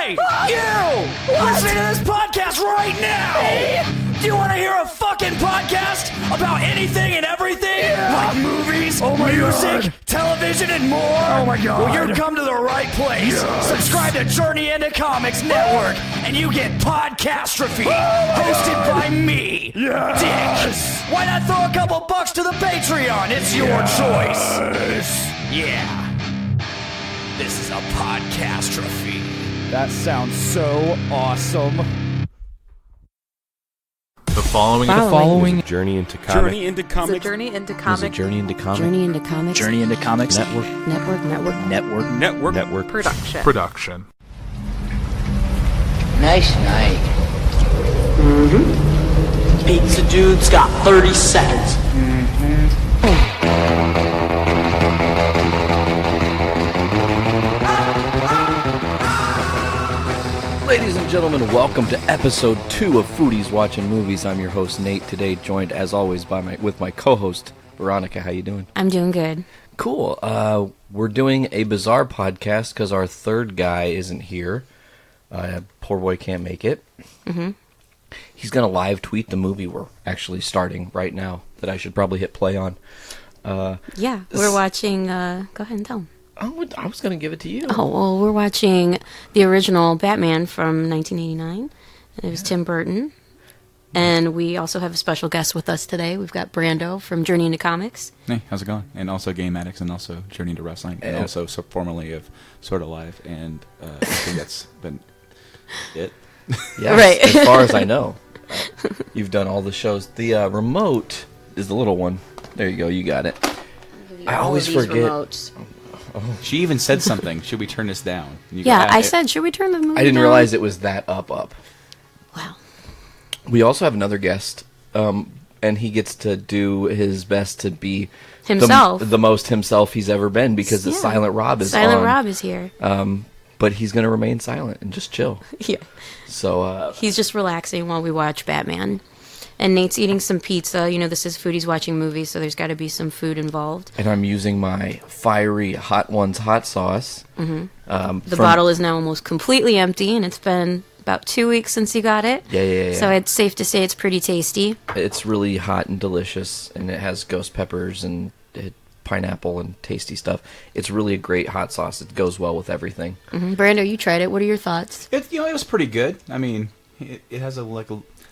Hey! You! Listening to this podcast right now! Do you want to hear a fucking podcast about anything and everything? Like movies, music, television, and more? Oh my god. Well, you've come to the right place. Subscribe to Journey into Comics Network, and you get Podcastrophe, hosted by me, Dick. Why not throw a couple bucks to the Patreon? It's your choice. Yeah. This is a Podcastrophe. That sounds so awesome. The following is a Journey into Comics. Journey into Comics. Journey into Comics. Journey into Comics. Journey into Comics. Journey into Comics. Network. Production. Nice night. Pizza dude's got 30 seconds. Ladies and gentlemen, welcome to episode 2 of Foodies Watching Movies. I'm your host, Nate, today joined, as always, with my co-host, Veronica. How you doing? I'm doing good. Cool. We're doing a bizarre podcast because our third guy isn't here. Poor boy can't make it. Mm-hmm. He's going to live tweet the movie we're actually starting right now that I should probably hit play on. Yeah, we're watching... go ahead and tell him. I was going to give it to you. Oh, well, we're watching the original Batman from 1989. It was Tim Burton. And we also have a special guest with us today. We've got Brando from Journey into Comics. Hey, how's it going? And also Game Addicts, and also Journey into Wrestling, and also formerly of Sort of Live, and I think that's been it. Yes, Right. As far as I know. You've done all the shows. The remote is the little one. There you go, you got it. I always forget. Remotes. She even said something. Should we turn this down? And you Yeah, go, I said, should we turn the movie I didn't down? realize it was that up. Wow. We also have another guest, and he gets to do his best to be Himself. the most himself he's ever been because the Yeah. Silent Rob is Silent on. Rob is here. But he's going to remain silent and just chill. Yeah. So He's just relaxing while we watch Batman. And Nate's eating some pizza. You know, this is Foodies Watching Movies, so there's got to be some food involved. and I'm using my fiery Hot Ones hot sauce. Mm-hmm. The bottle is now almost completely empty, and it's been about 2 weeks since he got it. Yeah. So it's safe to say it's pretty tasty. It's really hot and delicious, and it has ghost peppers and pineapple and tasty stuff. It's really a great hot sauce. It goes well with everything. Mm-hmm. Brando, you tried it. What are your thoughts? It was pretty good. I mean, it has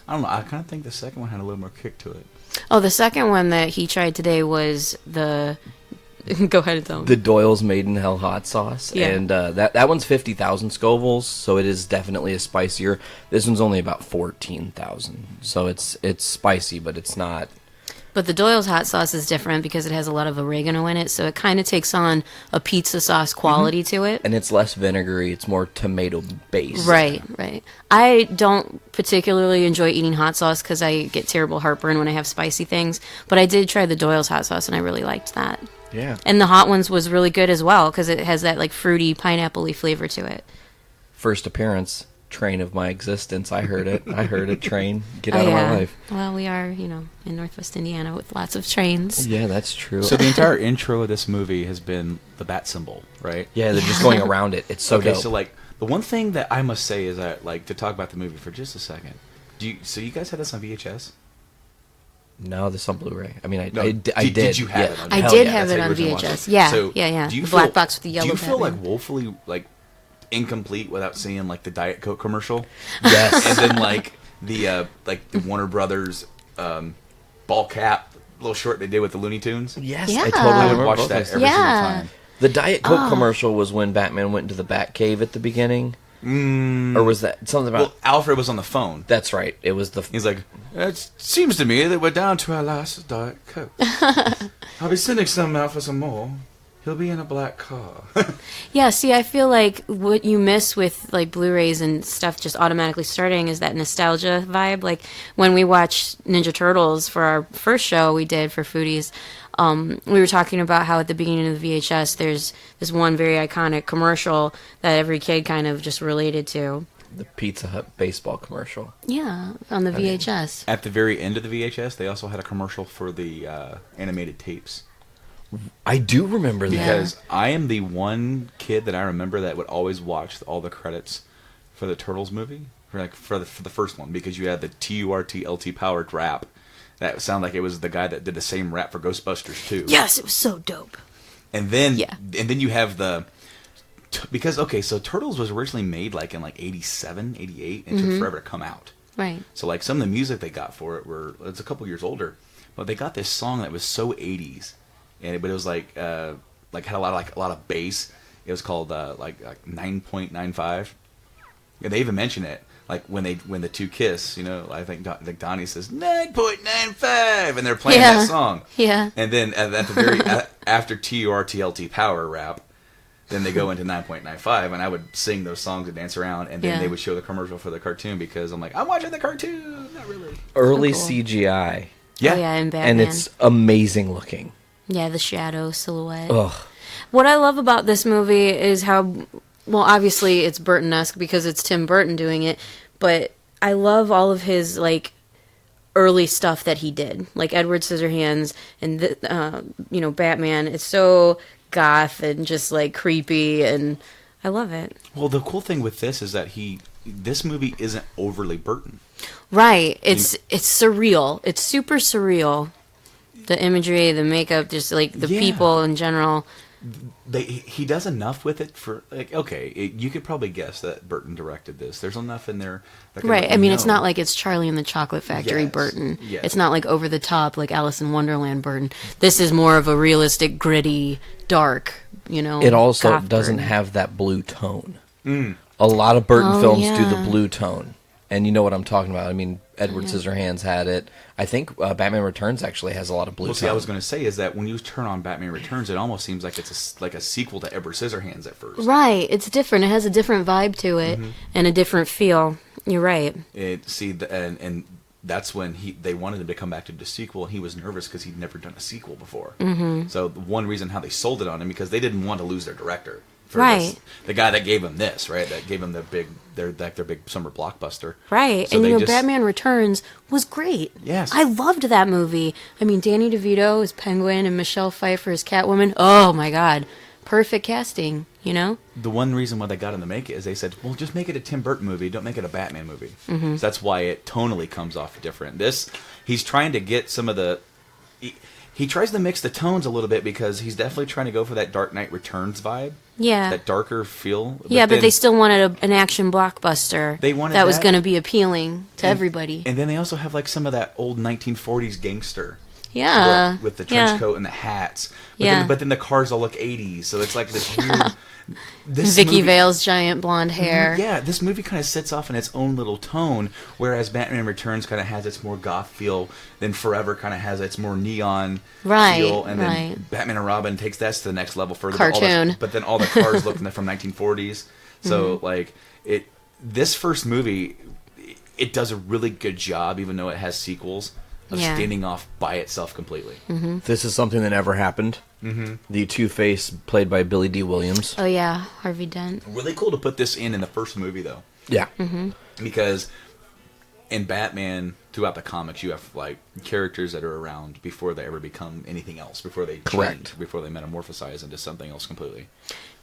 I don't know. I kind of think the second one had a little more kick to it. Oh, the second one that he tried today was the... Go ahead and tell him. The Doyle's Made in Hell hot sauce. Yeah. And that one's 50,000 Scovilles, so it is definitely a spicier. This one's only about 14,000. So it's spicy, but it's not... But the Doyle's hot sauce is different because it has a lot of oregano in it, so it kind of takes on a pizza sauce quality to it. And it's less vinegary. It's more tomato-based. Right. I don't particularly enjoy eating hot sauce because I get terrible heartburn when I have spicy things, but I did try the Doyle's hot sauce, and I really liked that. Yeah. And the Hot Ones was really good as well because it has that like fruity, pineapple-y flavor to it. First appearance, train of my existence. I heard it, train. Get out of my life. Well, we are, in Northwest Indiana with lots of trains. Yeah, that's true. So the entire intro of this movie has been the bat symbol, right? Yeah, they're just going around it. It's so okay, dope. so the one thing that I must say is that to talk about the movie for just a second. So you guys had this on VHS? No, this on Blu-ray. I mean, I No, did. Did you have it on I VHS? did Yeah, have that's it how on you originally watched VHS. it. Yeah, So, yeah. do you The feel, black box with the yellow Do you feel Batman. woefully incomplete without seeing the Diet Coke commercial? Yes. And then the Warner Brothers ball cap little short they did with the Looney Tunes. Yes, Yeah. I totally I remember would watch both that those. every single Yeah. time. The Diet Coke commercial was when Batman went into the Batcave at the beginning, or was that something about? Well, Alfred was on the phone. That's right. It was the. He's like, it seems to me that we're down to our last Diet Coke. I'll be sending some out for some more. He'll be in a black car. Yeah, see, I feel like what you miss with Blu-rays and stuff just automatically starting is that nostalgia vibe. Like when we watched Ninja Turtles for our first show we did for Foodies, we were talking about how at the beginning of the VHS there's this one very iconic commercial that every kid kind of just related to. The Pizza Hut baseball commercial. Yeah, on the VHS. At the very end of the VHS, they also had a commercial for the animated tapes. I do remember that. Because I am the one kid that I remember that would always watch all the credits for the Turtles movie, for the first one, because you had the TURTLT powered rap. That sounded like it was the guy that did the same rap for Ghostbusters 2. Yes, it was so dope. And then you have because so Turtles was originally made like in 87, 88, and took forever to come out. Right. So like some of the music they got for it it's a couple years older, but they got this song that was so 80s, but it was like had a lot of bass. It was called like 9.95. And they even mention it. Like when the two kiss, I think Donnie says 9.95, and they're playing that song. Yeah. And then at the very after TURTLT power rap, then they go into 9.95, and I would sing those songs and dance around, and then they would show the commercial for the cartoon because I'm like, I'm watching the cartoon, not really. Early cool. CGI. Yeah. Oh, yeah, in Batman. And it's amazing looking. Yeah, the shadow silhouette. Ugh. What I love about this movie is how, well, obviously it's Burton-esque because it's Tim Burton doing it, but I love all of his, like, early stuff that he did. Like Edward Scissorhands and, Batman. It's so goth and just, like, creepy, and I love it. Well, the cool thing with this is that this movie isn't overly Burton. Right. It's surreal. It's super surreal. The imagery, the makeup, just, like, the people in general. He does enough with it for you could probably guess that Burton directed this. There's enough in there that Right. I mean, it's not like it's Charlie and the Chocolate Factory Burton. Yes. It's not like over the top like Alice in Wonderland Burton. This is more of a realistic, gritty, dark. It also goth doesn't Burton. have that blue tone. A lot of Burton films do the blue tone, and you know what I'm talking about. I mean, Edward Scissorhands had it. I think Batman Returns actually has a lot of blue tone. I was going to say is that when you turn on Batman Returns, it almost seems like it's like a sequel to Edward Scissorhands at first. Right. It's different. It has a different vibe to it and a different feel. You're right. And that's when they wanted him to come back to the sequel, and he was nervous because he'd never done a sequel before. So one reason how they sold it on him, because they didn't want to lose their director. Right. The guy that gave him this, right? That gave him their big summer blockbuster. Right. So and Batman Returns was great. Yes. I loved that movie. I mean, Danny DeVito as Penguin and Michelle Pfeiffer as Catwoman. Oh my God. Perfect casting, The one reason why they got him to make it is they said, well, just make it a Tim Burton movie, don't make it a Batman movie. So that's why it tonally comes off different. He's trying to get some of the... He tries to mix the tones a little bit because he's definitely trying to go for that Dark Knight Returns vibe. Yeah. That darker feel. But they still wanted an action blockbuster. They wanted that was going to be appealing to everybody. And then they also have like some of that old 1940s gangster. Yeah. With the trench coat and the hats. But then the cars all look 80s, so it's like this weird... Vicky Vale's giant blonde hair. Yeah, this movie kind of sits off in its own little tone, whereas Batman Returns kind of has its more goth feel, then Forever kind of has its more neon feel, and then Batman and Robin takes that to the next level further. Cartoon. But then all the cars look from 1940s. So, this first movie, it does a really good job, even though it has sequels, of standing off by itself completely. This is something that never happened. The Two-Face, played by Billy D. Williams. Oh, yeah. Harvey Dent. Really cool to put this in the first movie, though. Yeah. Because in Batman, throughout the comics, you have, characters that are around before they ever become anything else, before they change, before they metamorphosize into something else completely.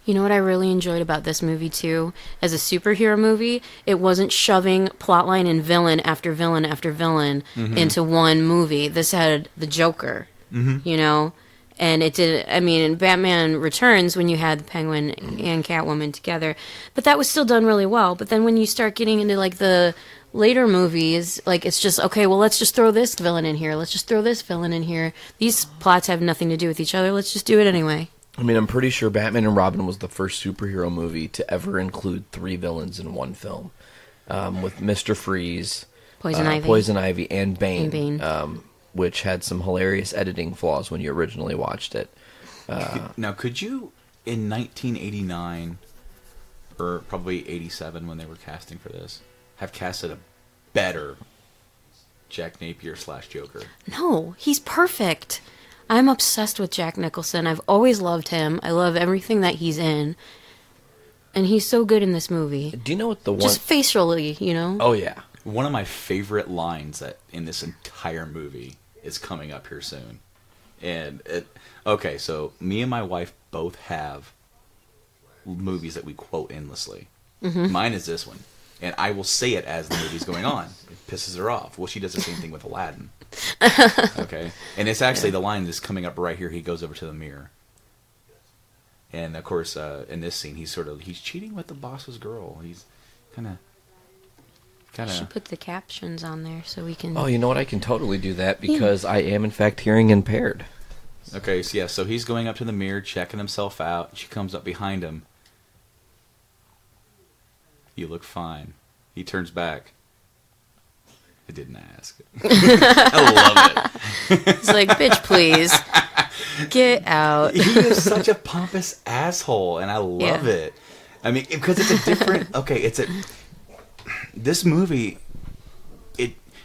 You know what I really enjoyed about this movie, too? As a superhero movie, it wasn't shoving plotline and villain after villain after villain into one movie. This had the Joker, And it did, in Batman Returns, when you had the Penguin and Catwoman together, but that was still done really well. But then when you start getting into, the later movies, it's just, okay, well, let's just throw this villain in here. Let's just throw this villain in here. These plots have nothing to do with each other. Let's just do it anyway. I'm pretty sure Batman and Robin was the first superhero movie to ever include 3 villains in one film, with Mr. Freeze, Poison Ivy, and Bane. Which had some hilarious editing flaws when you originally watched it. Now, could you, in 1989, or probably 87 when they were casting for this, have casted a better Jack Napier / Joker? No, he's perfect. I'm obsessed with Jack Nicholson. I've always loved him. I love everything that he's in. And he's so good in this movie. Do you know what the one... Just facially, Oh, yeah. One of my favorite lines in this entire movie is coming up here soon. And so me and my wife both have movies that we quote endlessly. Mine is this one. and I will say it as the movie's going on. It pisses her off. Well, she does the same thing with Aladdin. Okay, and it's actually the line that's coming up right here. He goes over to the mirror, and of course, in this scene, he's cheating with the boss's girl. He's kind of. Should put the captions on there so we can. Oh, you know what? I can totally do that because I am in fact hearing impaired. Okay, so he's going up to the mirror, checking himself out. She comes up behind him. You look fine. He turns back. I didn't ask. I love it. It's like, bitch, please. Get out. He is such a pompous asshole, and I love it. I mean, because it's a different... Okay, this movie,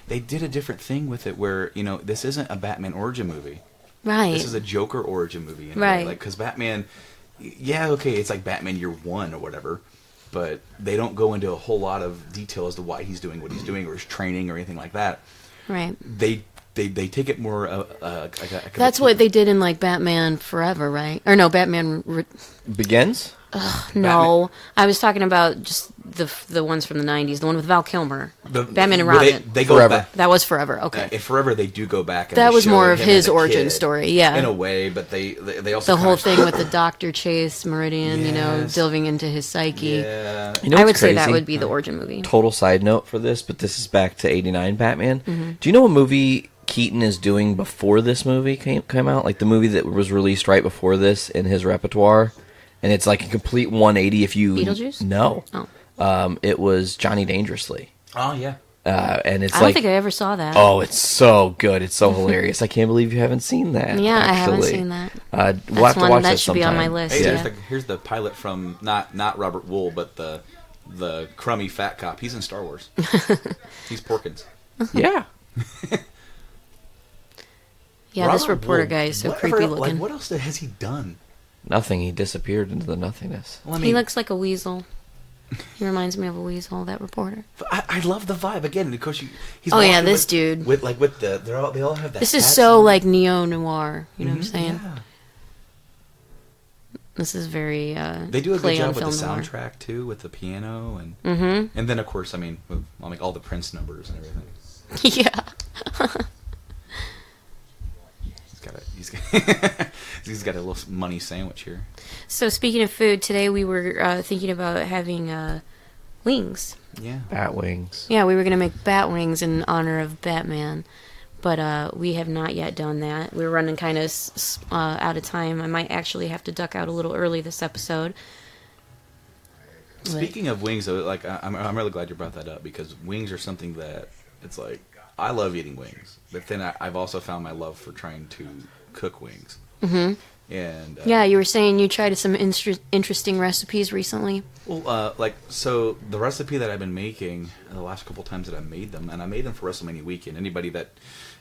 they did a different thing with it where, this isn't a Batman origin movie. Right. This is a Joker origin movie. Right. Because Batman, it's like Batman Year One or whatever, but they don't go into a whole lot of detail as to why he's doing what he's doing or his training or anything like that. Right. They take it more... That's what they did in, like, Batman Forever, right? Or no, Batman... Begins? No. I was talking about just the ones from the 90s, the one with Val Kilmer. Batman and Robin. They go Forever. back. That was Forever, okay. In Forever, they do go back. And that they was show more of him his as a origin kid, story, yeah. in a way, but they also the whole thing with the Dr. Chase Meridian, Yes. delving into his psyche. Yeah. I would say that would be the origin movie. Total side note for this, but this is back to '89 Batman. Mm-hmm. Do you know what movie Keaton is doing before this movie came out? Like the movie that was released right before this in his repertoire? And it's like a complete 180 if you... Beetlejuice? No. Oh. It was Johnny Dangerously. Oh, yeah. And it's I don't think I ever saw that. Oh, it's so good. It's so hilarious. I can't believe you haven't seen that. Yeah, actually. I haven't seen that. We'll That's have to one watch that should be on my list. Hey, here's the pilot from not Robert Wool, but the crummy fat cop. He's in Star Wars. He's Porkins. Yeah. Yeah, this reporter guy is so creepy looking. Like, what else has he done? Nothing. He disappeared into the nothingness. Well, I mean, he looks like a weasel. He reminds me of a weasel, that reporter. I love the vibe again. Of course, he's this dude. With the they all have that. This is so like neo noir. You know what I'm saying? Yeah. This is very. They do a good job with the noir. soundtrack too, with the piano and then of course, I mean, all the Prince numbers and everything. Yeah. He's got a little money sandwich here. So speaking of food, today we were thinking about having wings. Yeah. Bat wings. Yeah, we were going to make bat wings in honor of Batman, but we have not yet done that. We're running kind of out of time. I might actually have to duck out a little early this episode. Speaking of wings, though, like I'm really glad you brought that up because wings are something that it's like I love eating wings, but then I've also found my love for trying to cook wings. Mm-hmm. And yeah, you were saying you tried some interesting recipes recently. Well, so the recipe that I've been making the last couple times that I made them, and I made them for WrestleMania weekend. Anybody that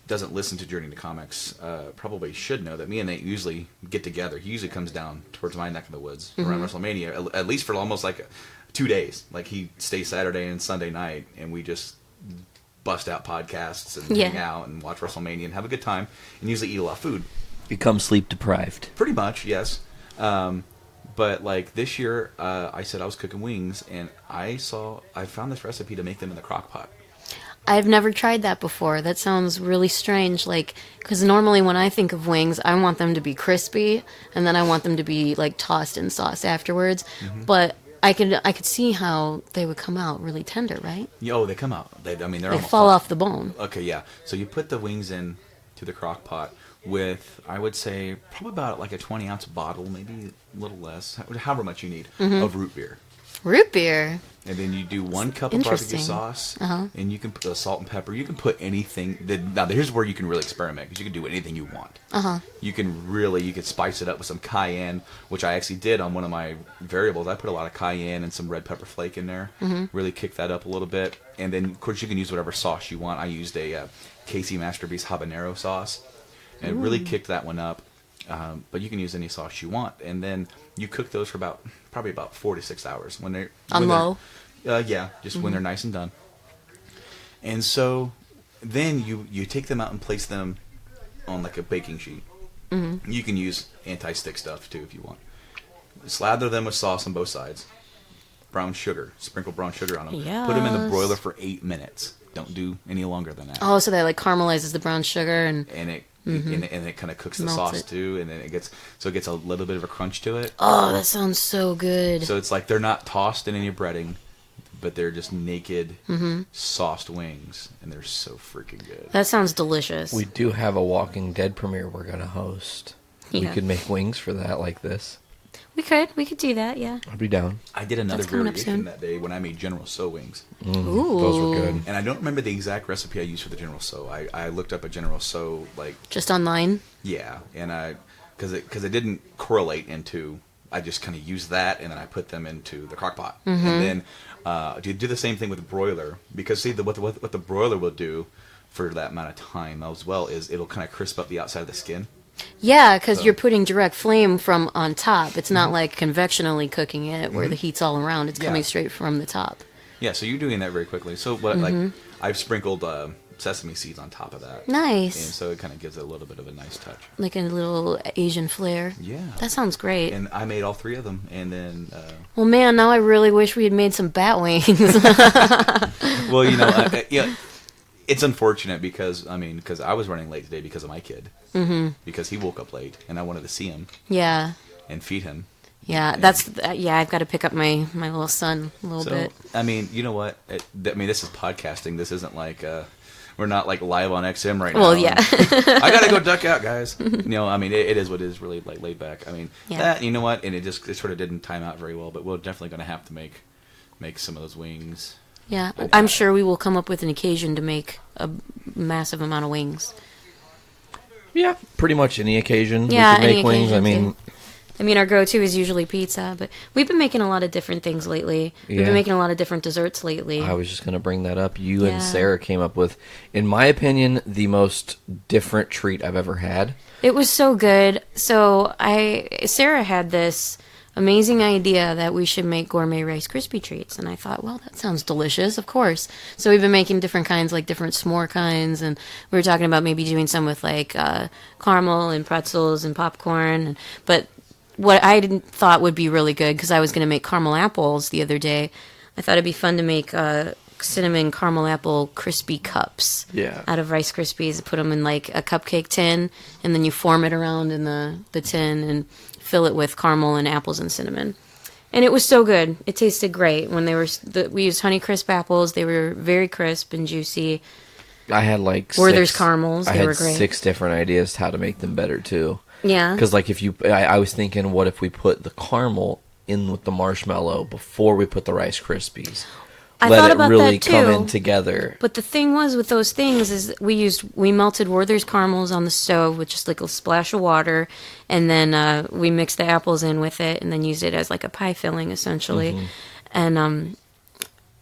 doesn't listen to Journey to Comics probably should know that me and Nate usually get together. He usually comes down towards my neck of the woods around WrestleMania, at least for almost like 2 days. Like he stays Saturday and Sunday night, and we just bust out podcasts and hang out and watch WrestleMania and have a good time, and usually eat a lot of food. Become sleep deprived. Pretty much, yes. But like this year, I said I was cooking wings, and I found this recipe to make them in the crock pot. I've never tried that before. That sounds really strange, because normally when I think of wings, I want them to be crispy, and then I want them to be like tossed in sauce afterwards. Mm-hmm. But I could see how they would come out really tender, right? Oh, they come out. They fall off the bone. Okay, yeah. So you put the wings in to the crock pot with, I would say, probably about like a 20-ounce bottle, maybe a little less, however much you need, of root beer. Root beer? And then you do 1 cup of barbecue sauce, and you can put salt and pepper. You can put anything. Now, here's where you can really experiment, because you can do anything you want. You can spice it up with some cayenne, which I actually did on one of my variables. I put a lot of cayenne and some red pepper flake in there. Really kick that up a little bit. And then, of course, you can use whatever sauce you want. I used a Casey Masterpiece habanero sauce, and it really kicked that one up. But you can use any sauce you want, and then you cook those for probably about 4 to 6 hours when they're on low. When they're nice and done. And so then you take them out and place them on like a baking sheet. You can use anti-stick stuff too if you want. Slather them with sauce on both sides, brown sugar. Sprinkle brown sugar on them. Yes. Put them in the broiler for 8 minutes. Don't do any longer than that. Oh, so that like caramelizes the brown sugar and it kind of cooks the Melts sauce it. too, and then it gets a little bit of a crunch to it. oh, that sounds so good. So it's like they're not tossed in any breading, but they're just naked, sauced wings, and they're so freaking good. That sounds delicious. We do have a Walking Dead premiere we're going to host. We Yeah. could make wings for that like this. We could do that, yeah. I'd be down. I did another That's coming up variation soon. that day when I made General Tso wings. Ooh. Those were good. And I don't remember the exact recipe I used for the General Tso. I looked up a General Tso, like, Just online? yeah, and because it didn't correlate into, I just kind of used that, and then I put them into the crock pot. And then you do the same thing with the broiler, because see, what the broiler will do for that amount of time as well is it'll kind of crisp up the outside of the skin. Yeah, because you're putting direct flame from on top. It's not like convectionally cooking it where the heat's all around. It's coming straight from the top. Yeah, so you're doing that very quickly. So what like I've sprinkled sesame seeds on top of that. Nice. And so it kind of gives it a little bit of a nice touch. Like a little Asian flair. Yeah. That sounds great. And I made all 3 of them, and then Well, man, now I really wish we had made some bat wings. well, yeah, it's unfortunate because I was running late today because of my kid. Because he woke up late, and I wanted to see him yeah. and feed him. Yeah, I've got to pick up my little son a little bit. I mean, you know what? This is podcasting. This isn't like we're not like live on XM right now. Well, yeah. I gotta go duck out, guys. I mean, it is what it is. Really like laid back. I mean, Yeah. that, you know what? And it sort of didn't time out very well. But we're definitely gonna have to make some of those wings. Yeah, I'm sure we will come up with an occasion to make a massive amount of wings. Yeah, pretty much any occasion Yeah, we can any make wings. occasion, I mean, our go-to is usually pizza, but we've been making a lot of different things lately. We've Yeah. been making a lot of different desserts lately. I was just going to bring that up. You Yeah. and Sarah came up with, in my opinion, the most different treat I've ever had. It was so good. So Sarah had this amazing idea that we should make gourmet Rice Krispie treats, and I thought, well, that sounds delicious, of course. So we've been making different kinds, like different s'more kinds, and we were talking about maybe doing some with like caramel and pretzels and popcorn. But what I thought would be really good, because I was going to make caramel apples the other day, I thought it'd be fun to make cinnamon caramel apple crispy cups out of Rice Krispies. Put them in like a cupcake tin, and then you form it around in the tin and fill it with caramel and apples and cinnamon. And it was so good. It tasted great. When they were, we used Honeycrisp apples. They were very crisp and juicy. I had like Werther's caramels. They were great. 6 different ideas how to make them better too. Yeah. Because like I was thinking, what if we put the caramel in with the marshmallow before we put the Rice Krispies? I Let thought it about really that too. come in together. But the thing was with those things is we melted Werther's caramels on the stove with just like a splash of water, and then we mixed the apples in with it, and then used it as like a pie filling essentially. And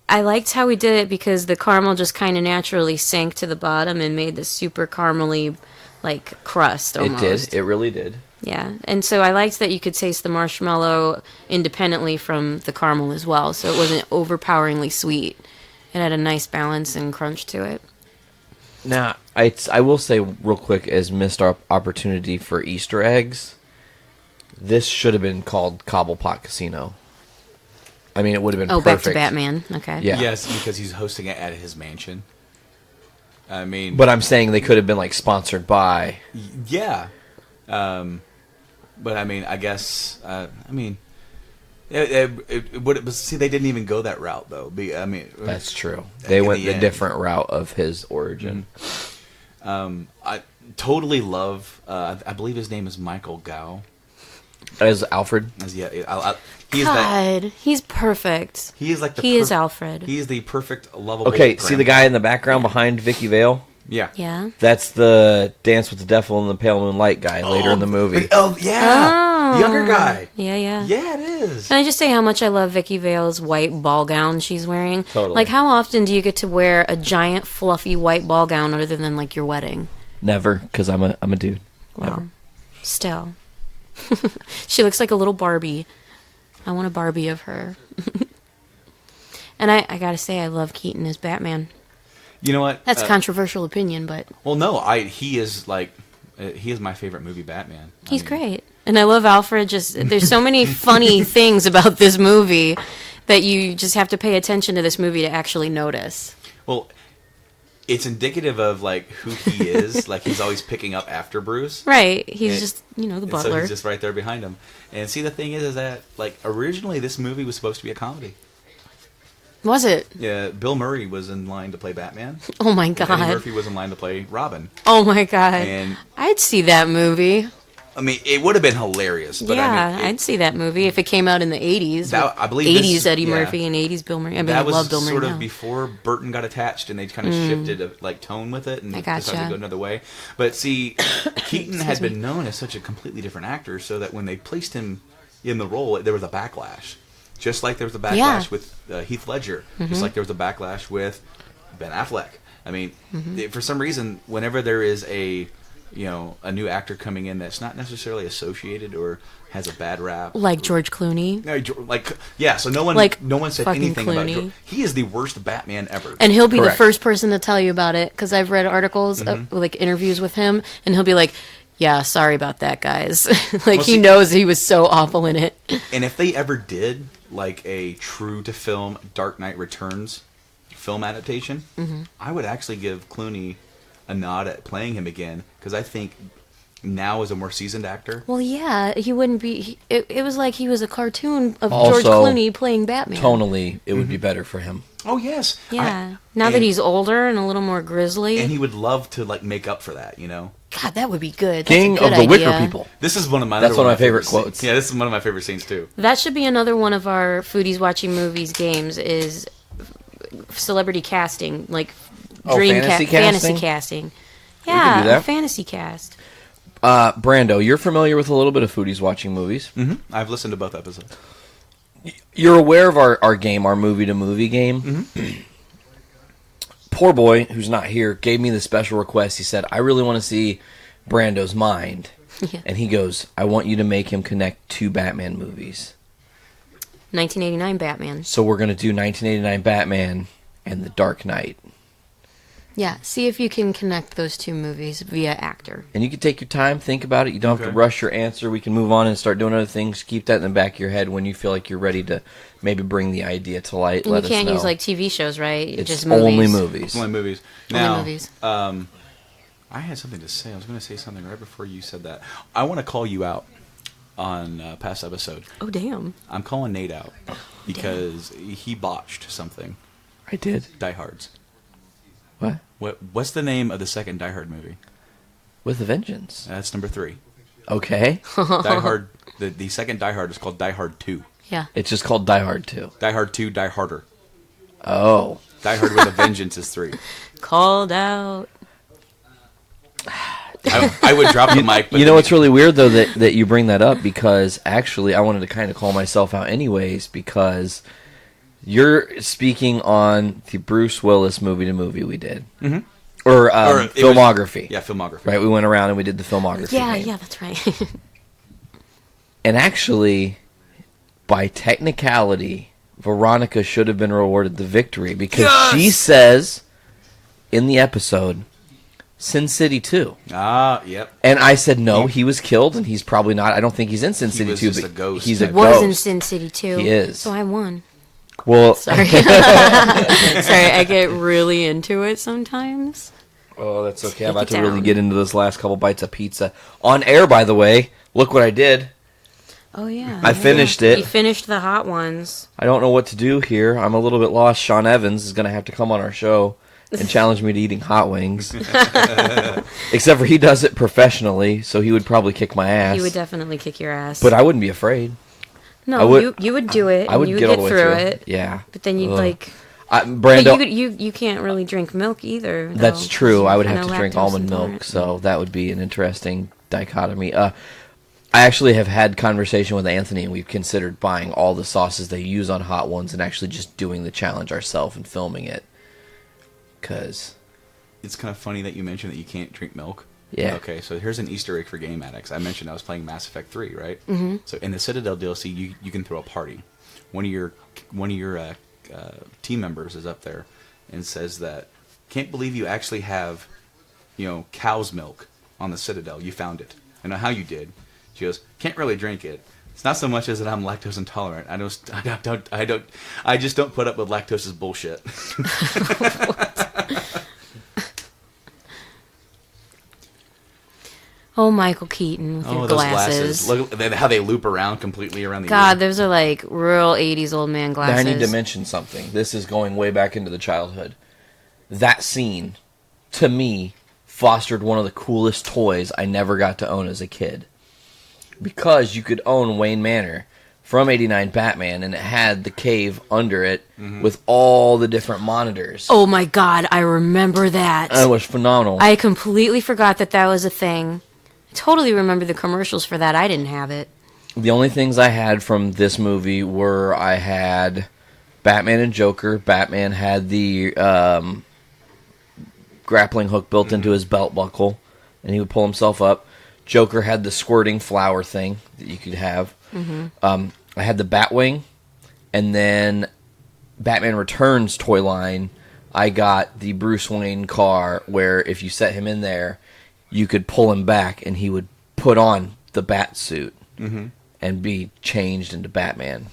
I liked how we did it because the caramel just kind of naturally sank to the bottom and made this super caramely like crust almost. It did. It really did. Yeah, and so I liked that you could taste the marshmallow independently from the caramel as well, so it wasn't overpoweringly sweet. It had a nice balance and crunch to it. Now, I will say real quick, as missed our opportunity for Easter eggs, this should have been called Cobblepot Casino. I mean, it would have been perfect. Back to Batman. Okay. Yeah. Yes, because he's hosting it at his mansion. I mean, But I'm saying they could have been like sponsored by. yeah. But I mean, I guess it would. But see, they didn't even go that route though. That's true. They in went the the end. different route of his origin. I totally love. I believe his name is Michael Gow. As Alfred. He's perfect. He is like He is Alfred. He is the perfect lovable. Okay, see the grandpa. guy in the background behind Vicky Vale? Yeah. Yeah. That's the Dance with the Devil and the Pale Moonlight guy later in the movie. Oh yeah, Oh. younger guy. Yeah. Yeah, it is. Can I just say how much I love Vicky Vale's white ball gown she's wearing? Totally. Like, how often do you get to wear a giant, fluffy white ball gown other than, like, your wedding? Never, because I'm a dude. Well, still. She looks like a little Barbie. I want a Barbie of her. And I gotta say, I love Keaton as Batman. You know what? That's a controversial opinion, but Well, no, he is my favorite movie, Batman. he's great. And I love Alfred. There's so many funny things about this movie that you just have to pay attention to this movie to actually notice. Well, it's indicative of like who he is. Like he's always picking up after Bruce. Right. He's just, the butler. So he's just right there behind him. And see, the thing is that like originally this movie was supposed to be a comedy. Was it? Yeah, Bill Murray was in line to play Batman. Oh my God. Eddie Murphy was in line to play Robin. Oh my God. And I'd see that movie. I mean, it would have been hilarious. But yeah, I mean, I'd see that movie if it came out in the 80s. I believe 80s Eddie Murphy and 80s Bill Murray. I mean, I love Bill Murray That was sort now. of before Burton got attached and they kind of shifted like tone with it and decided to go another way. But see, Keaton had been known as such a completely different actor, so that when they placed him in the role, there was a backlash. Just like there was a backlash with Heath Ledger. Just like there was a backlash with Ben Affleck. I mean, for some reason, whenever there is a new actor coming in that's not necessarily associated or has a bad rap, like George Clooney. So no one said anything Clooney. about George. He is the worst Batman ever, and he'll be the first person to tell you about it because I've read articles, like interviews with him, and he'll be like, "Yeah, sorry about that, guys." He knows he was so awful in it. And if they ever did like a true to film Dark Knight Returns film adaptation, I would actually give Clooney a nod at playing him again because I think now is a more seasoned actor. Well, yeah, he wouldn't be. It was like he was a cartoon of Also, George Clooney playing Batman. Tonally, it would be better for him. Oh yes, Yeah. Now that he's older and a little more grizzly, and he would love to like make up for that, God, that would be good. King That's a of good the Wicker idea. People. This is one of my. That's one of my favorite scenes. quotes. Yeah, this is one of my favorite scenes too. That should be another one of our Foodies Watching Movies games. Is celebrity casting, like fantasy fantasy casting? casting. could Yeah, do that. a fantasy cast. Brando, you're familiar with a little bit of Foodies Watching Movies. Mm-hmm. I've listened to both episodes. You're aware of our game, our movie-to-movie game? Mm-hmm. Poor boy, who's not here, gave me the special request. He said, I really want to see Brando's mind. Yeah. And he goes, I want you to make him connect two Batman movies. 1989 Batman. So we're going to do 1989 Batman and The Dark Knight. Yeah, see if you can connect those two movies via actor. And you can take your time, think about it. You don't have to rush your answer. We can move on and start doing other things. Keep that in the back of your head when you feel like you're ready to maybe bring the idea to light. And Let you can't us know. use like TV shows, right? It's just movies. only movies. Only movies. Only Now, movies. I had something to say. I was going to say something right before you said that. I want to call you out on past episode. Oh, damn. I'm calling Nate out because he botched something. I did. Die Hards. What? What's the name of the second Die Hard movie? With a Vengeance. That's number 3. Okay. Die Hard. The second Die Hard is called Die Hard 2. Yeah. It's just called Die Hard 2. Die Hard 2, Die Harder. Oh. Die Hard with a Vengeance is 3. Called out. I would drop the mic. But You know what's really weird, though, that you bring that up, because actually I wanted to kind of call myself out anyways, because you're speaking on the Bruce Willis movie-to-movie we did. Mm-hmm. Or filmography. Filmography. Right, we went around and we did the filmography. Yeah, that's right. And actually, by technicality, Veronica should have been rewarded the victory, because she says in the episode, Sin City 2. Ah, yep. And I said, no, he was killed, and he's probably not. I don't think he's in Sin City 2, just but a ghost. he's a He ghost. Was in Sin City 2. He is. So I won. Well, Sorry. Sorry, I get really into it sometimes. oh, that's okay. Take I'm about it to really down. get into this last couple bites of pizza. On air, by the way. Look what I did. Oh, yeah. I finished it. You finished the hot ones. I don't know what to do here. I'm a little bit lost. Sean Evans is going to have to come on our show and challenge me to eating hot wings. Except for he does it professionally, so he would probably kick my ass. He would definitely kick your ass. But I wouldn't be afraid. No, I would- you would do it. I would and you get would all the get way through through it. Yeah. But then you'd Ugh. like... Brando, But you can't really drink milk either. Though, that's true. I would have know to drink lactose almond milk, intolerant. so that would be an interesting dichotomy. I actually have had conversation with Anthony, and we've considered buying all the sauces they use on hot ones and actually just doing the challenge ourselves and filming it. Because... It's kind of funny that you mentioned that you can't drink milk. Yeah. Okay, so here's an Easter egg for game addicts. I mentioned I was playing Mass Effect 3, right? Mm-hmm. So in the Citadel DLC, you can throw a party. One of your team members is up there and says that, can't believe you actually have, cow's milk on the Citadel. You found it. I know how you did. She goes, can't really drink it. It's not so much as that I'm lactose intolerant. I just don't put up with lactose's bullshit. Oh, Michael Keaton with your those glasses. Look at how they loop around completely around the God, ear. those are like real 80s old man glasses. I need to mention something. This is going way back into the childhood. That scene, to me, fostered one of the coolest toys I never got to own as a kid. Because you could own Wayne Manor from '89 Batman, and it had the cave under it with all the different monitors. Oh my God, I remember that. And it was phenomenal. I completely forgot that was a thing. I totally remember the commercials for that. I didn't have it. The only things I had from this movie were I had Batman and Joker. Batman had the grappling hook built into his belt buckle, and he would pull himself up. Joker had the squirting flower thing that you could have. I had the Batwing, and then Batman Returns toy line, I got the Bruce Wayne car, where if you set him in there, you could pull him back, and he would put on the bat suit and be changed into Batman.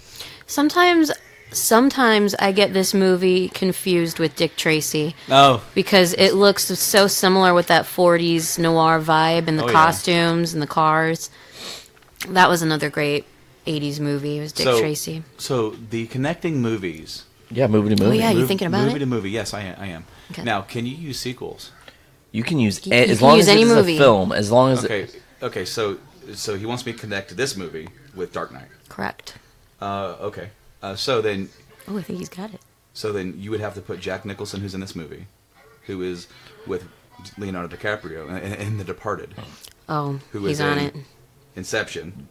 Sometimes I get this movie confused with Dick Tracy. Oh. Because it looks so similar with that 40s noir vibe and the costumes and the cars. That was another great 80s movie. It was Dick Tracy. So the connecting movies. Yeah, movie to movie. Oh, yeah, you thinking about movie it? to movie, yes, I am. Okay. Now, can you use sequels? You can use You as can long use as any it's movie. a film, as long as Okay, so he wants me to connect this movie with Dark Knight. Correct. Okay. So then Oh, I think he's got it. So then you would have to put Jack Nicholson, who's in this movie, who is with Leonardo DiCaprio in The Departed. Oh, who he's is on in it. Inception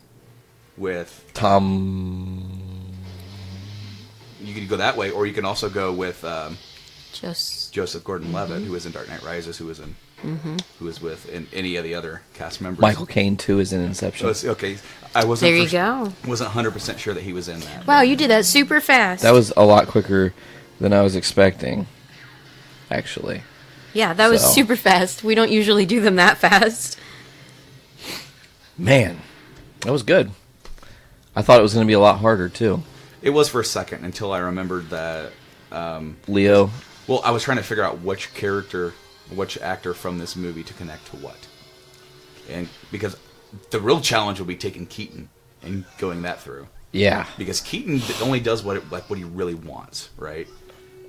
with Tom. You could go that way, or you can also go with Just Joseph Gordon-Levitt, who was in Dark Knight Rises, who was with any of the other cast members. Michael Caine too is in Inception. Okay, I wasn't. There you go. Wasn't 100% sure that he was in that. Wow, you did that super fast. That was a lot quicker than I was expecting, actually. Yeah, that was So. super fast. We don't usually do them that fast. Man, that was good. I thought it was going to be a lot harder too. It was for a second until I remembered that. Leo. Well, I was trying to figure out which actor from this movie to connect to what, and because the real challenge will be taking Keaton and going that through. Yeah. Because Keaton only does what he really wants, right?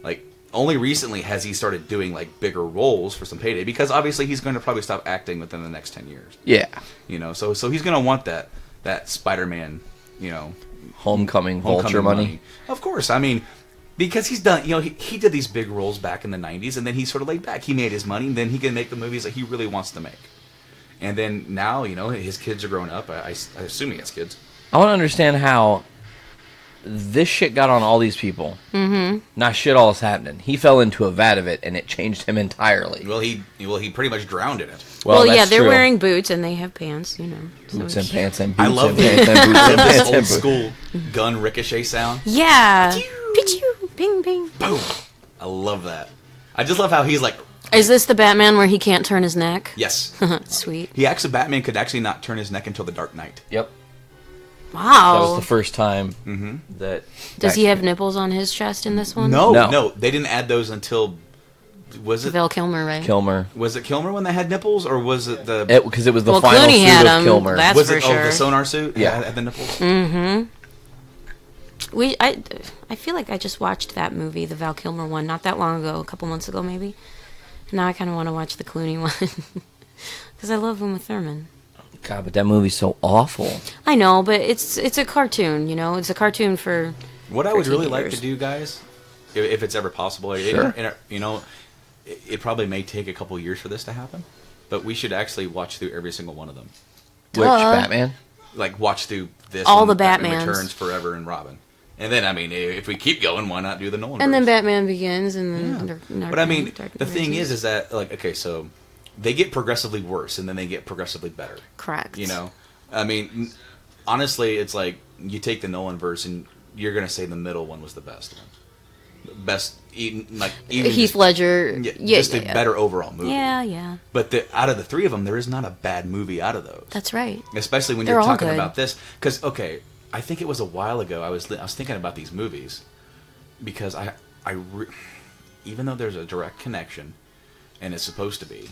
Like, only recently has he started doing like bigger roles for some payday, because obviously he's going to probably stop acting within the next 10 years. Yeah. You know, so he's going to want that Spider-Man, you know, Homecoming vulture money. Of course. I mean, because he's done, you know, he did these big roles back in the 90s, and then he sort of laid back. He made his money, and then he can make the movies that he really wants to make. And then now, you know, his kids are growing up. I assume he has kids. I want to understand how this shit got on all these people. Mm-hmm. Not shit all is happening. He fell into a vat of it, and it changed him entirely. Well, he pretty much drowned in it. Well, yeah, that's they're true. wearing boots and they have pants, you know. so Boots it's- and pants and boots I love and pants and boots and this pants old and boots. school gun ricochet sound. Yeah. Pichu, ping, ping. Boom. I love that. I just love how he's like, Is this the Batman where he can't turn his neck? yes. Sweet. Batman could actually not turn his neck until the Dark Knight. Yep. Wow. That was the first time that... Does he have nipples on his chest in this one? No. They didn't add those until, was it Val Kilmer, right? Kilmer. Was it Kilmer when they had nipples, or was it the Because it was the Well, final Clooney suit had of 'em. Kilmer. That's was for it sure. the sonar suit? Yeah. Had the nipples. I feel like I just watched that movie, the Val Kilmer one, not that long ago, a couple months ago maybe. Now I kind of want to watch the Clooney one because I love Uma Thurman. God, but that movie's so awful. I know, but it's a cartoon, you know. It's a cartoon for. What I would really like teenagers. to do, guys, if it's ever possible, Sure. you know, it probably may take a couple years for this to happen, but we should actually watch through every single one of them. Which Batman? Like, watch through this. All and the Batman Batmans. Returns, Forever, and Robin. And then, I mean, if we keep going, why not do the Nolan? And then verse? Batman Begins, and then. Yeah. But I mean, the thing is that, like, okay, so they get progressively worse, and then they get progressively better. Correct. You know, I mean, honestly, it's like you take the Nolan verse, and you're gonna say the middle one was the best one, best, even Heath just, Ledger. just a better overall movie. Yeah. But out of the three of them, there is not a bad movie out of those. That's right. Especially when They're you're all talking good. about this, because okay, I think it was a while ago. I was thinking about these movies because even though there's a direct connection, and it's supposed to be,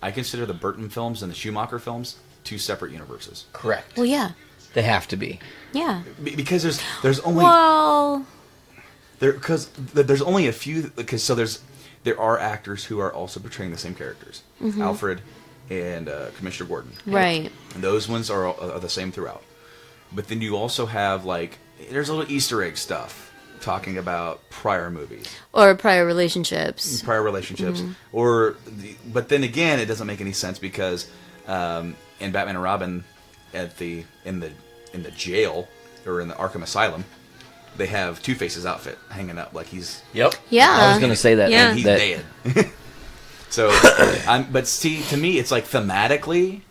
I consider the Burton films and the Schumacher films 2 separate universes. Correct. Well, yeah. They have to be. Yeah. Because there's only there's only a few, because there are actors who are also portraying the same characters, Alfred and Commissioner Gordon. Right. And those ones are the same throughout. But then you also have there's a little Easter egg stuff talking about prior movies or prior relationships. But then again, it doesn't make any sense because in Batman and Robin in the jail or in the Arkham Asylum, they have Two-Face's outfit hanging up like he's Yep. Yeah. I was gonna say that. Yeah. and he's dead. So, but see, to me, it's like thematically,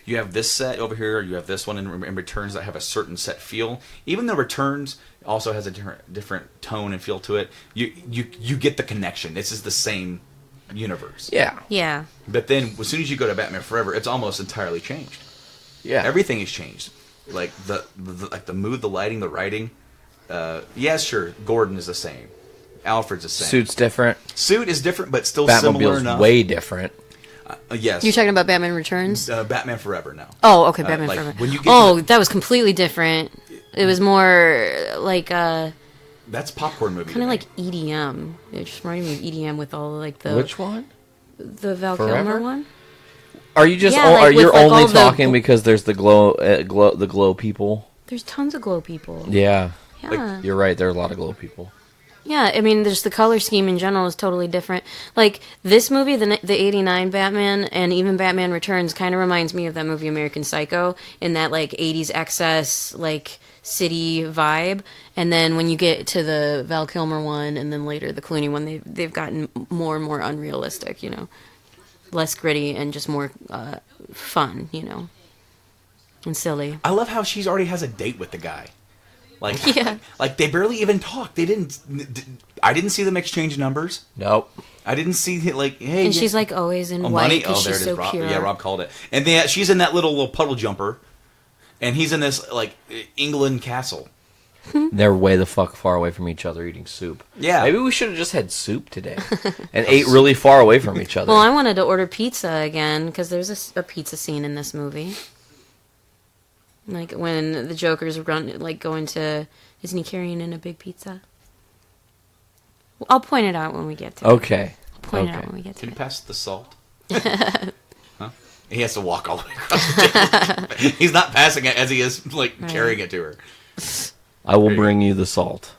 you have this set over here, you have this one in Returns that have a certain set feel. Even though Returns also has a different tone and feel to it, you get the connection. This is the same universe. Yeah. Yeah. But then, as soon as you go to Batman Forever, it's almost entirely changed. Yeah. Everything is changed. Like the mood, the lighting, the writing. Sure, Gordon is the same. Alfred's the same. Suit's different. Suit is different, but still similar Batmobile's enough. way different. Yes. You're talking about Batman Returns? Batman Forever now. Oh, okay, Batman like, Forever. when you get that was completely different. It was more like that's popcorn movie. kind of like EDM. It just reminded me of EDM with all like the Which one? the Val Forever? Kilmer one. Are you just? Yeah, are you with, like, only all the- talking because there's the glow people? There's tons of glow people. Yeah. Yeah. You're right. There are a lot of glow people. Yeah, I mean, just the color scheme in general is totally different. Like, this movie, the 89 Batman, and even Batman Returns kind of reminds me of that movie American Psycho, in that, like, 80s excess, like, city vibe. And then when you get to the Val Kilmer one, and then later the Clooney one, they've gotten more and more unrealistic, you know? Less gritty and just more fun, you know? And silly. I love how she already has a date with the guy. Like, Yeah. like they barely even talk. I didn't see them exchange numbers. Nope. I didn't see hey. And she's, like, always in white money. because There she's it so is. Rob, pure. yeah, Rob called it. And she's in that little puddle jumper, and he's in this like England castle. They're way the fuck far away from each other eating soup. Yeah. Maybe we should have just had soup today and ate really far away from each other. Well, I wanted to order pizza again because there's a pizza scene in this movie. Like when the Joker's going to, isn't he carrying in a big pizza? Well, I'll point it out when we get to it. Okay. I'll point it out when we get to Can you it. pass the salt? Huh? He has to walk all the way across the table. He's not passing it as he is carrying it to her. I will bring you the salt.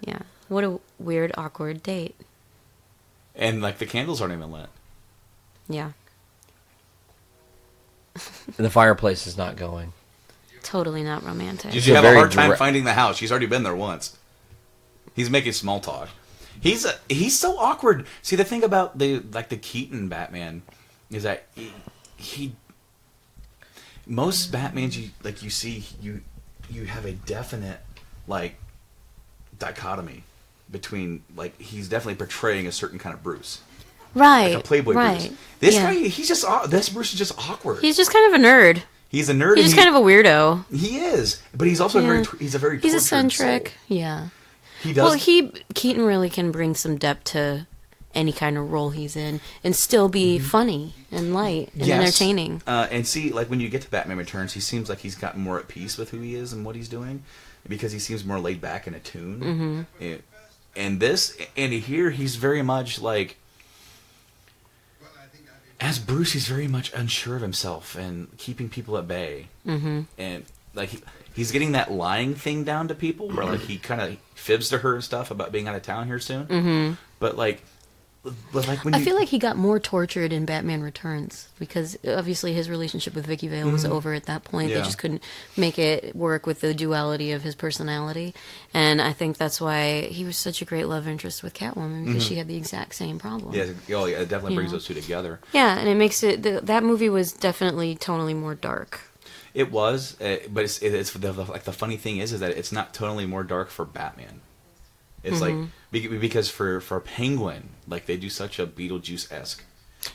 Yeah. What a weird, awkward date. And the candles aren't even lit. Yeah. And the fireplace is not going. Totally not romantic. You have a very hard time direct- finding the house. She's already been there once. He's making small talk. He's so awkward. See, the thing about the Keaton Batman is that he most Batmans you see you have a definite dichotomy between he's definitely portraying a certain kind of Bruce. Right. Like a Playboy right. Bruce. This Yeah. guy, this Bruce is just awkward. He's just kind of a nerd. He's a nerd. He's just kind of a weirdo. He is, but he's also he's a very He's tortured eccentric. soul. Yeah. He does. Well, Keaton really can bring some depth to any kind of role he's in and still be funny and light and entertaining. And see, when you get to Batman Returns, he seems like he's gotten more at peace with who he is and what he's doing because he seems more laid back and attuned. Mm-hmm. And here, he's very much as Bruce, he's very much unsure of himself and keeping people at bay. Mm-hmm. And he's getting that lying thing down to people, where he kind of fibs to her and stuff about being out of town here soon. Mm-hmm. But when I feel like he got more tortured in Batman Returns because obviously his relationship with Vicky Vale was over at that point. Yeah. They just couldn't make it work with the duality of his personality. And I think that's why he was such a great love interest with Catwoman because she had the exact same problem. yeah, it definitely brings those two together. Yeah, and it makes it... that movie was definitely tonally more dark. It was, but it's the funny thing is that it's not totally more dark for Batman. It's because for Penguin, they do such a Beetlejuice-esque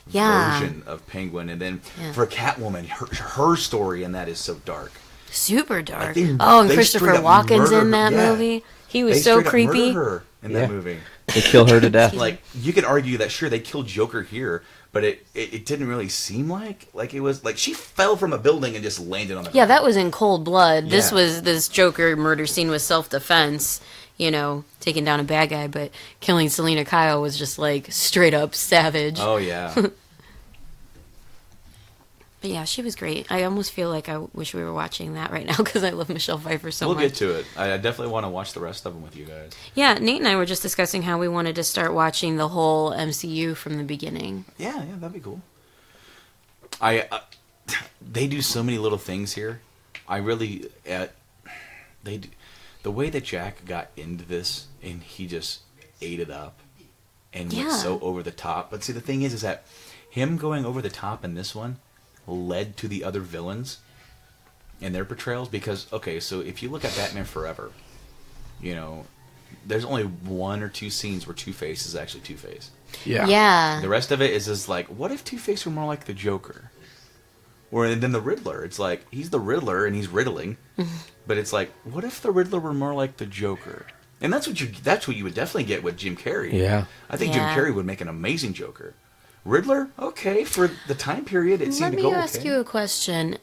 version of Penguin, and then for Catwoman, her story in that is so dark. Super dark. Like and Christopher Walken's in that movie. He was so creepy. Murder her in that movie. They kill her to death. Like, you could argue that sure they killed Joker here, but it didn't really seem like it was like she fell from a building and just landed on the ground. Yeah, that was in cold blood. Yeah. This Joker murder scene was self-defense, taking down a bad guy, but killing Selena Kyle was just like straight up savage. Oh yeah. But yeah, she was great. I almost feel like I wish we were watching that right now because I love Michelle Pfeiffer so much. We'll get to it. I definitely want to watch the rest of them with you guys. Yeah, Nate and I were just discussing how we wanted to start watching the whole MCU from the beginning. Yeah, that'd be cool. They do so many little things here. I really, they do, the way that Jack got into this and he just ate it up and went so over the top. But see, the thing is that him going over the top in this one led to the other villains and their portrayals, because so if you look at Batman Forever, there's only 1 or 2 scenes where Two-Face is actually Two-Face. Yeah. The rest of it is just like, what if Two-Face were more like the Joker? Or then the Riddler, it's like he's the Riddler and he's riddling, but it's like, what if the Riddler were more like the Joker? And that's what you would definitely get with Jim Carrey. Yeah. I think Jim Carrey would make an amazing Joker. Riddler, okay, for the time period, it seemed to go okay. Let me ask you a question.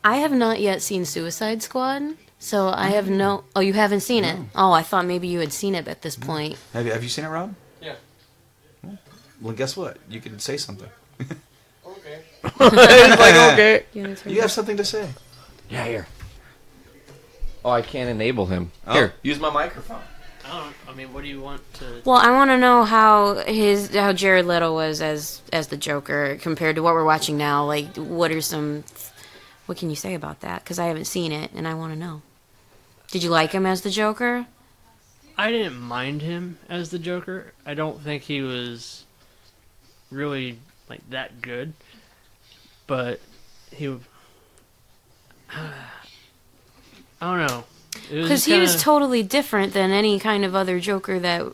I have not yet seen Suicide Squad, so I have no... Oh, you haven't seen it? Oh, I thought maybe you had seen it at this point. Have you seen it, Rob? Yeah. Well, guess what? You can say something. Okay. It's like, okay. You have something to say. Yeah, here. Oh, I can't enable him. Here, use my microphone. What do you want to... Well, I want to know how Jared Leto was as the Joker compared to what we're watching now. Like, what can you say about that? Because I haven't seen it, and I want to know. Did you like him as the Joker? I didn't mind him as the Joker. I don't think he was really, that good. But I don't know. Because he was totally different than any kind of other Joker that,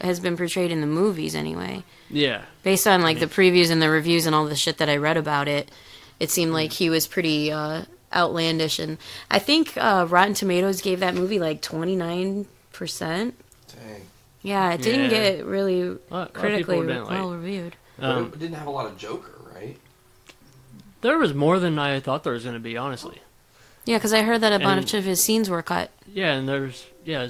has been portrayed in the movies anyway. Yeah. Based on, the previews and the reviews and all the shit that I read about it, it seemed like he was pretty outlandish. And I think Rotten Tomatoes gave that movie, 29%. Dang. Yeah, it didn't get really critically well reviewed. It didn't have a lot of Joker, right? There was more than I thought there was going to be, honestly. Yeah, because I heard that a bunch of his scenes were cut. Yeah, and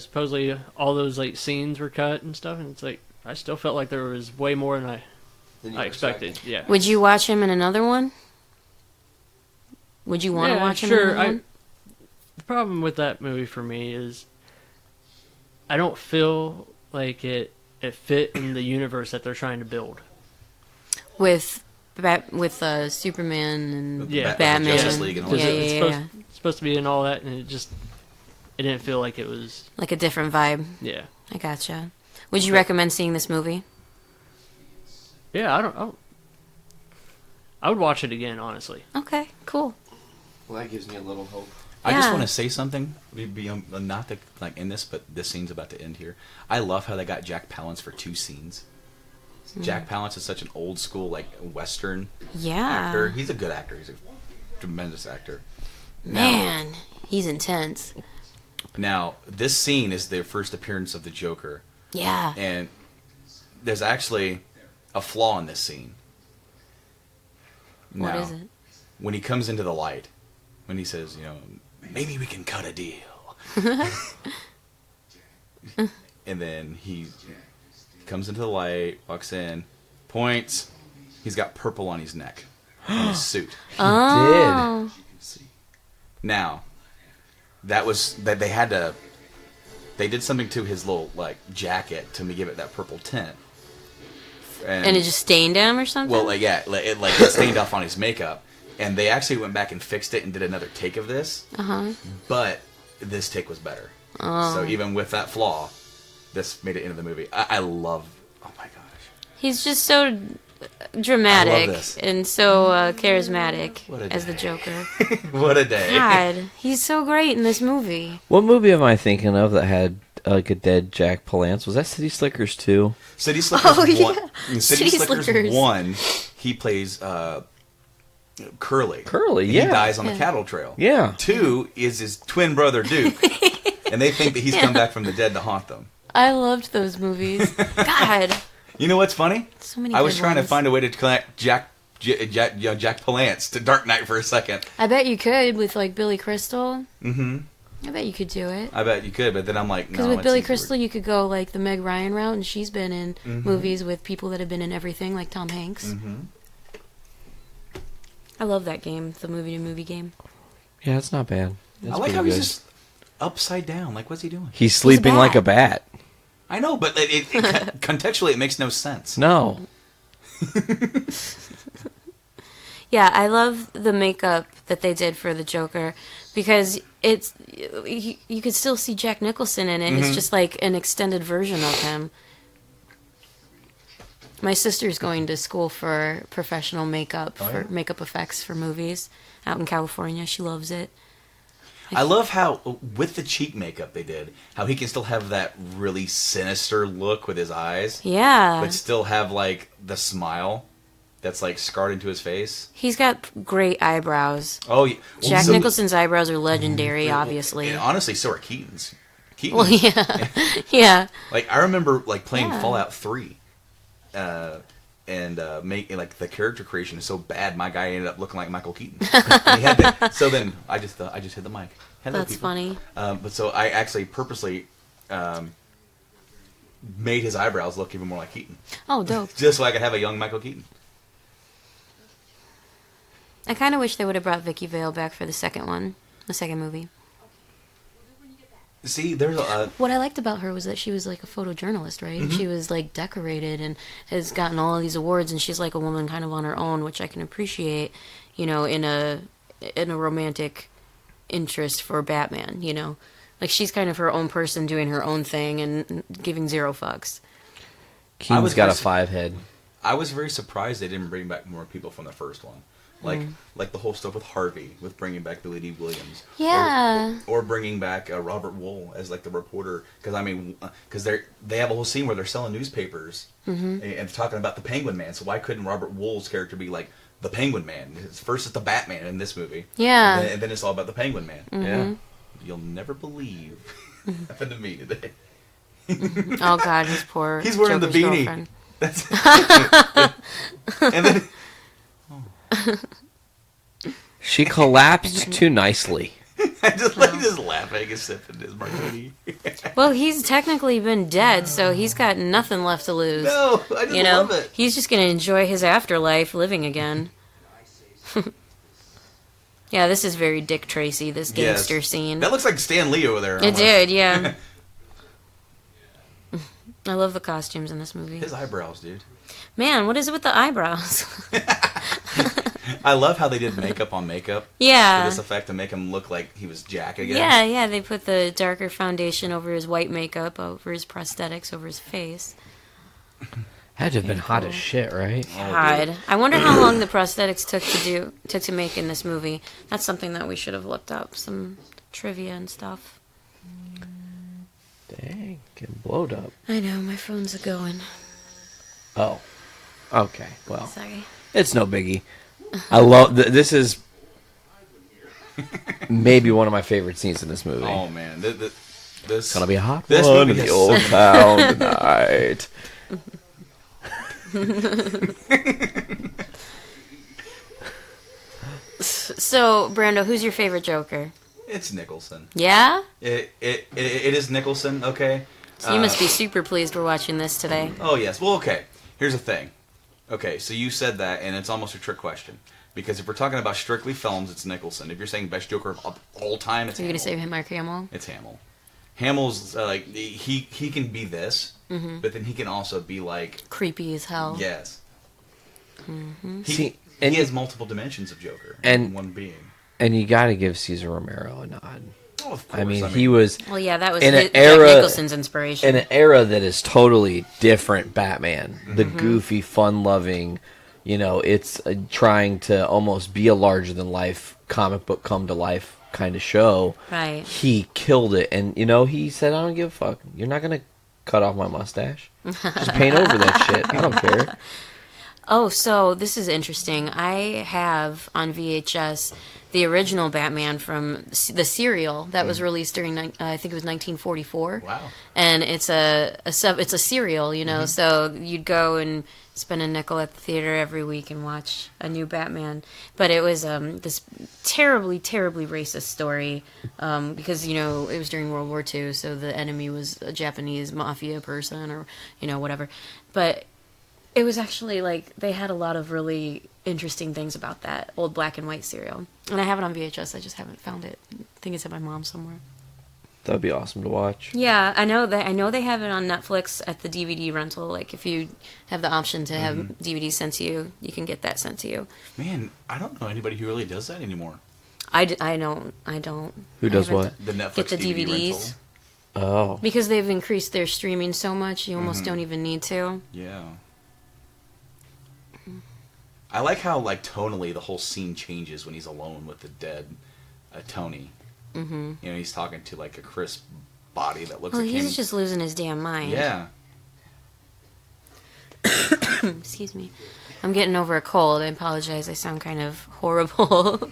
supposedly all those scenes were cut and stuff, and it's I still felt like there was way more than I expected. Yeah. Would you watch him in another one? Would you want to watch him in another one? The problem with that movie for me is I don't feel like it fit in the universe that they're trying to build. With Superman and Batman. Justice League and all that. It's supposed to be in all that, and it didn't feel like it was... Like a different vibe. Yeah. I gotcha. Would you recommend seeing this movie? Yeah, I would watch it again, honestly. Okay, cool. Well, that gives me a little hope. I just want to say something. Not to in this, but this scene's about to end here. I love how they got Jack Palance for 2 scenes. Jack Palance is such an old school Western actor. He's a good actor. He's a tremendous actor. Man, he's intense. Now, this scene is their first appearance of the Joker. Yeah. And there's actually a flaw in this scene. What is it? When he comes into the light, when he says, maybe we can cut a deal. And then he comes into the light, walks in, points. He's got purple on his neck, on his suit. Oh. Now, that they did something to his little jacket to give it that purple tint. And it just stained him or something? Well, it stained off on his makeup. And they actually went back and fixed it and did another take of this. Uh-huh. But this take was better. Oh. So even with that flaw, this made it into the movie. I love... Oh my gosh. He's just so dramatic and so charismatic as the Joker. What a day. God, he's so great in this movie. What movie am I thinking of that had like a dead Jack Palance. Was that City Slickers 2? City Slickers 1. yeah. In City Slickers 1, he plays Curly. Curly, and yeah. He dies on the cattle trail. Yeah. 2 is his twin brother, Duke. And they think that he's come back from the dead to haunt them. I loved those movies. God. You know what's funny? So many I was good trying ones. to find a way to connect Jack Palance to Dark Knight for a second. I bet you could with like Billy Crystal. Mm-hmm. I bet you could do it. I bet you could, but then I'm like, no. Because with Billy Crystal, you could go like the Meg Ryan route, and she's been in movies with people that have been in everything, like Tom Hanks. Mm-hmm. I love that game, the movie-to-movie game. Yeah, it's not bad. I like how he's just upside down. Like, what's he doing? He's sleeping like a bat. I know, but contextually, it makes no sense. No. Yeah, I love the makeup that they did for the Joker because it's you could still see Jack Nicholson in it. It's just like an extended version of him. My sister's going to school for professional makeup, for makeup effects for movies out in California. She loves it. I love how, with the cheek makeup they did, how he can still have that really sinister look with his eyes. Yeah. But still have, like, the smile that's, like, scarred into his face. He's got great eyebrows. Oh, yeah. Jack Nicholson's eyebrows are legendary, obviously. And honestly, so are Keaton's. Well, yeah. Yeah. Like, I remember, like, playing Fallout 3. And like the character creation is so bad, my guy ended up looking like Michael Keaton. So then I just hit the mic. Hello, That's people. funny. But so I actually purposely made his eyebrows look even more like Keaton. Oh, dope. Just so I could have a young Michael Keaton. I kind of wish they would have brought Vicky Vale back for the second movie. See, there's a... What I liked about her was that she was like a photojournalist, right? Mm-hmm. She was like decorated and has gotten all of these awards, and she's like a woman kind of on her own, which I can appreciate, you know, in a romantic interest for Batman, you know? Like, she's kind of her own person doing her own thing and giving zero fucks. Keaton's got a 5 head. I was very surprised they didn't bring back more people from the first one. Like the whole stuff with Harvey, with bringing back Billy D. Williams. Yeah. Or bringing back Robert Wool as like the reporter. Because they have a whole scene where they're selling newspapers and talking about the Penguin Man. So why couldn't Robert Wool's character be like the Penguin Man? First it's the Batman in this movie. Yeah. And then it's all about the Penguin Man. Mm-hmm. Yeah. You'll never believe what happened to me today. Oh, God, his poor He's wearing Joker's the beanie. girlfriend. And then... She collapsed too nicely. I'm just laughing and sipping his martini. Well, he's technically been dead, so he's got nothing left to lose. No, I just love it. He's just going to enjoy his afterlife living again. Yeah, this is very Dick Tracy, this gangster scene. That looks like Stan Lee over there. It almost. did, yeah. I love the costumes in this movie. His eyebrows, dude. Man, what is it with the eyebrows? I love how they did makeup on makeup. Yeah. For this effect to make him look like he was Jack again. Yeah, they put the darker foundation over his white makeup, over his prosthetics, over his face. Had to have been hot as shit, right? God. I wonder how long the prosthetics took to make in this movie. That's something that we should have looked up. Some trivia and stuff. Dang, getting blowed up. I know, my phone's a-going. Oh. Okay, well. Sorry. It's no biggie. I love... this is maybe one of my favorite scenes in this movie. Oh, man. This It's gonna be a hot this one movie in the has old town tonight. So, Brando, who's your favorite Joker? It's Nicholson. Yeah? It is Nicholson, okay? So you must be super pleased we're watching this today. Oh, yes. Well, okay. Here's the thing. Okay, so you said that, and it's almost a trick question. Because if we're talking about strictly films, it's Nicholson. If you're saying best Joker of all time, it's Are you Hamill. going to say him, Mark Hamill? It's Hamill. Hamill's, like, he can be this, but then he can also be, like... Creepy as hell. Yes. See, He has multiple dimensions of Joker and- in one being. And you got to give Cesar Romero a nod. Oh, of course. I mean, he was Well, yeah, that was in an Jack era Nicholson's inspiration. in an era that is totally different. Batman, the goofy, fun-loving, you know, it's trying to almost be a larger-than-life comic book come to life kind of show. Right. He killed it, and he said, "I don't give a fuck. You're not gonna cut off my mustache. Just paint over that shit. I don't care." Oh, so this is interesting. I have on VHS the original Batman from the serial that was released during I think it was 1944. Wow. And it's a serial, so you'd go and spend a nickel at the theater every week and watch a new Batman. But it was this terribly, terribly racist story because, it was during World War II, so the enemy was a Japanese mafia person or, whatever. But it was actually, they had a lot of really interesting things about that old black and white serial. And I have it on VHS, I just haven't found it. I think it's at my mom's somewhere. That'd be awesome to watch. Yeah, I know they have it on Netflix at the DVD rental. If you have the option to have DVDs sent to you, you can get that sent to you. Man, I don't know anybody who really does that anymore. I don't. Who does what? The Netflix get the DVD DVDs. rental. Oh. Because they've increased their streaming so much, you almost don't even need to. Yeah. I like how, tonally, the whole scene changes when he's alone with the dead Tony. Mm-hmm. He's talking to, a crisp body that looks like him. Well, he's just losing his damn mind. Yeah. Excuse me. I'm getting over a cold. I apologize. I sound kind of horrible.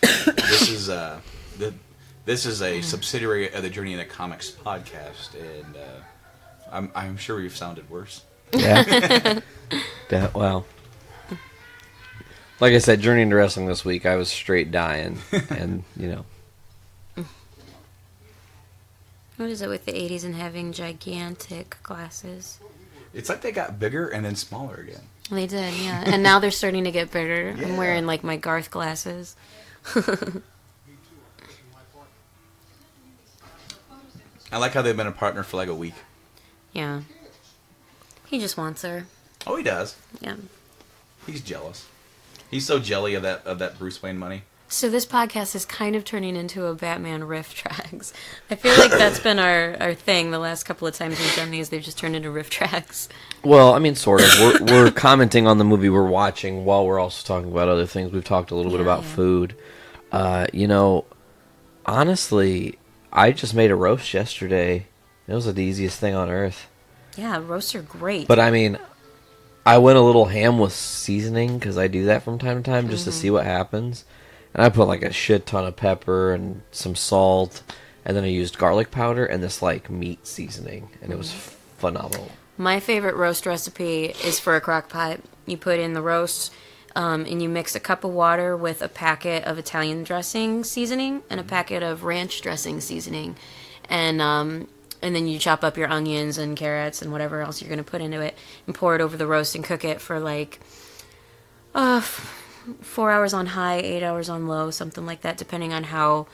This is a subsidiary of the Journey into Comics podcast, and I'm sure we've sounded worse. Yeah. Well, like I said, Journey into Wrestling this week, I was straight dying, and What is it with the 80s and having gigantic glasses? It's like they got bigger and then smaller again. They did, yeah. And now they're starting to get bigger. Yeah. I'm wearing my Garth glasses. I like how they've been a partner for a week. Yeah. He just wants her. Oh, he does. Yeah. He's jealous. He's so jelly of that Bruce Wayne money. So this podcast is kind of turning into a Batman riff tracks. I feel like that's been our thing the last couple of times we've done these. They've just turned into riff tracks. Well, I mean, sort of. We're commenting on the movie we're watching while we're also talking about other things. We've talked a little bit about food. Honestly, I just made a roast yesterday. It was the easiest thing on earth. Yeah, roasts are great. But I mean, I went a little ham with seasoning because I do that from time to time just to see what happens. And I put a shit ton of pepper and some salt, and then I used garlic powder and this meat seasoning, and it was phenomenal. My favorite roast recipe is for a crock pot. You put in the roast, and you mix a cup of water with a packet of Italian dressing seasoning and a packet of ranch dressing seasoning, and then you chop up your onions and carrots and whatever else you're going to put into it, and pour it over the roast and cook it for 4 hours on high, 8 hours on low, something like that, depending on how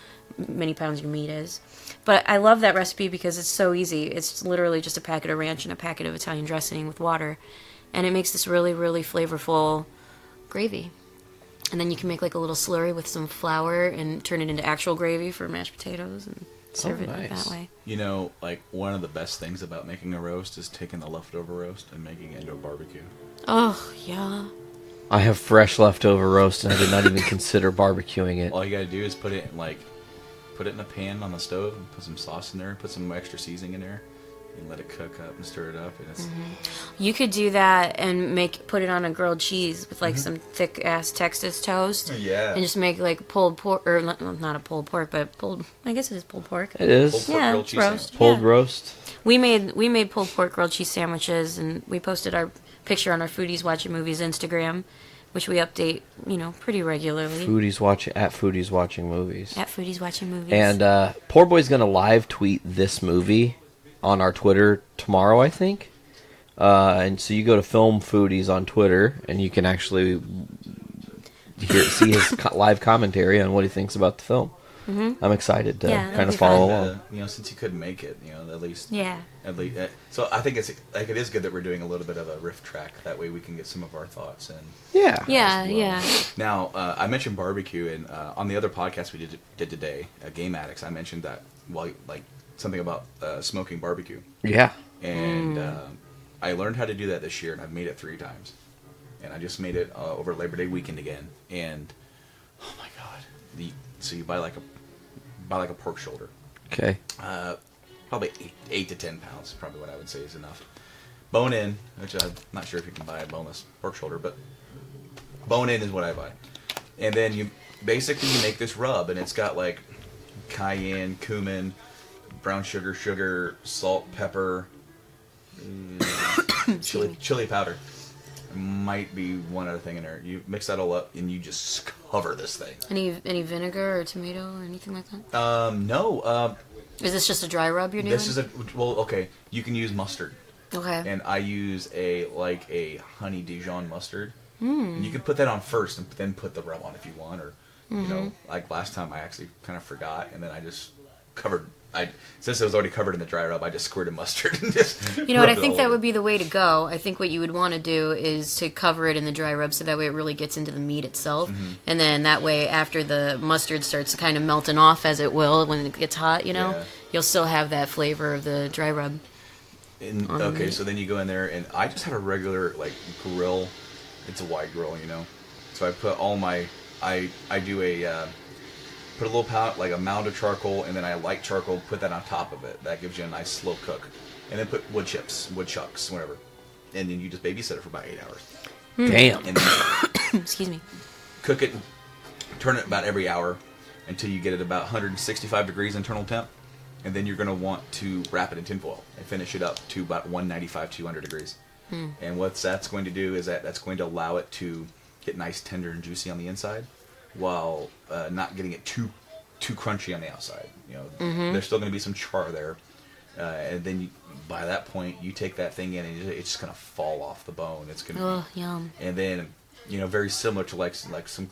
many pounds your meat is. But I love that recipe because it's so easy. It's literally just a packet of ranch and a packet of Italian dressing with water. And it makes this really, really flavorful gravy. And then you can make a little slurry with some flour and turn it into actual gravy for mashed potatoes and serve it that way. One of the best things about making a roast is taking the leftover roast and making it into a barbecue. Oh, yeah. I have fresh leftover roast, and I did not even consider barbecuing it. All you gotta do is put it in a pan on the stove and put some sauce in there, put some extra seasoning in there, and let it cook up and stir it up. And it's You could do that and put it on a grilled cheese with some thick ass Texas toast. Yeah. And just make pulled pork, or not a pulled pork, but pulled. I guess it is pulled pork. It is. Pulled pork grilled cheese roast. Pulled roast. We made pulled pork grilled cheese sandwiches, and we posted our picture on our Foodies Watching Movies Instagram, which we update, pretty regularly. Foodies Watching Movies. At Foodies Watching Movies. And Poor Boy's gonna live tweet this movie on our Twitter tomorrow, I think. And so you go to Film Foodies on Twitter, and you can actually see his live commentary on what he thinks about the film. Mm-hmm. I'm excited to kind of follow along. Since you couldn't make it, at least. Yeah. At least, so I think it is good that we're doing a little bit of a riff track. That way we can get some of our thoughts in. Yeah. Yeah, well. yeah. Now, I mentioned barbecue, and on the other podcast we did today, Game Addicts, I mentioned that something about smoking barbecue. Yeah. And I learned how to do that this year, and I've made it 3 times. And I just made it over Labor Day weekend again. And oh my god, So you buy like a pork shoulder. Okay. Probably 8 to 10 pounds. Probably what I would say is enough. Bone in, which I'm not sure if you can buy a boneless pork shoulder, but bone in is what I buy. And then you make this rub, and it's got like cayenne, cumin, brown sugar, salt, pepper, chili powder. Might be one other thing in there. You mix that all up, and you just cover this thing. Any vinegar or tomato or anything like that? No. Is this just a dry rub you're doing? This is okay. You can use mustard. Okay. And I use a honey Dijon mustard. And you can put that on first, and then put the rub on if you want, or you know, like last time I actually kind of forgot, and then I just covered. Since it was already covered in the dry rub, I just squirted mustard and just. You know what? I think that would be the way to go. I think what you would want to do is to cover it in the dry rub, so that way it really gets into the meat itself, and then that way after the mustard starts kind of melting off, as it will when it gets hot, you'll still have that flavor of the dry rub. Okay, so then you go in there, and I just have a regular grill. It's a wide grill, So I put all my. I do a. Put a little a mound of charcoal, and then I light charcoal, put that on top of it. That gives you a nice slow cook. And then put wood chucks, whatever. And then you just babysit it for about 8 hours. Damn. And then Excuse me. Cook it, turn it about every hour until you get it about 165 degrees internal temp. And then you're going to want to wrap it in tinfoil and finish it up to about 195, 200 degrees. And what that's going to do is that's going to allow it to get nice, tender, and juicy on the inside, while not getting it too crunchy on the outside. There's still going to be some char there, and then by that point you take that thing in, and it's just going to fall off the bone. It's going to yum. And then very similar to like some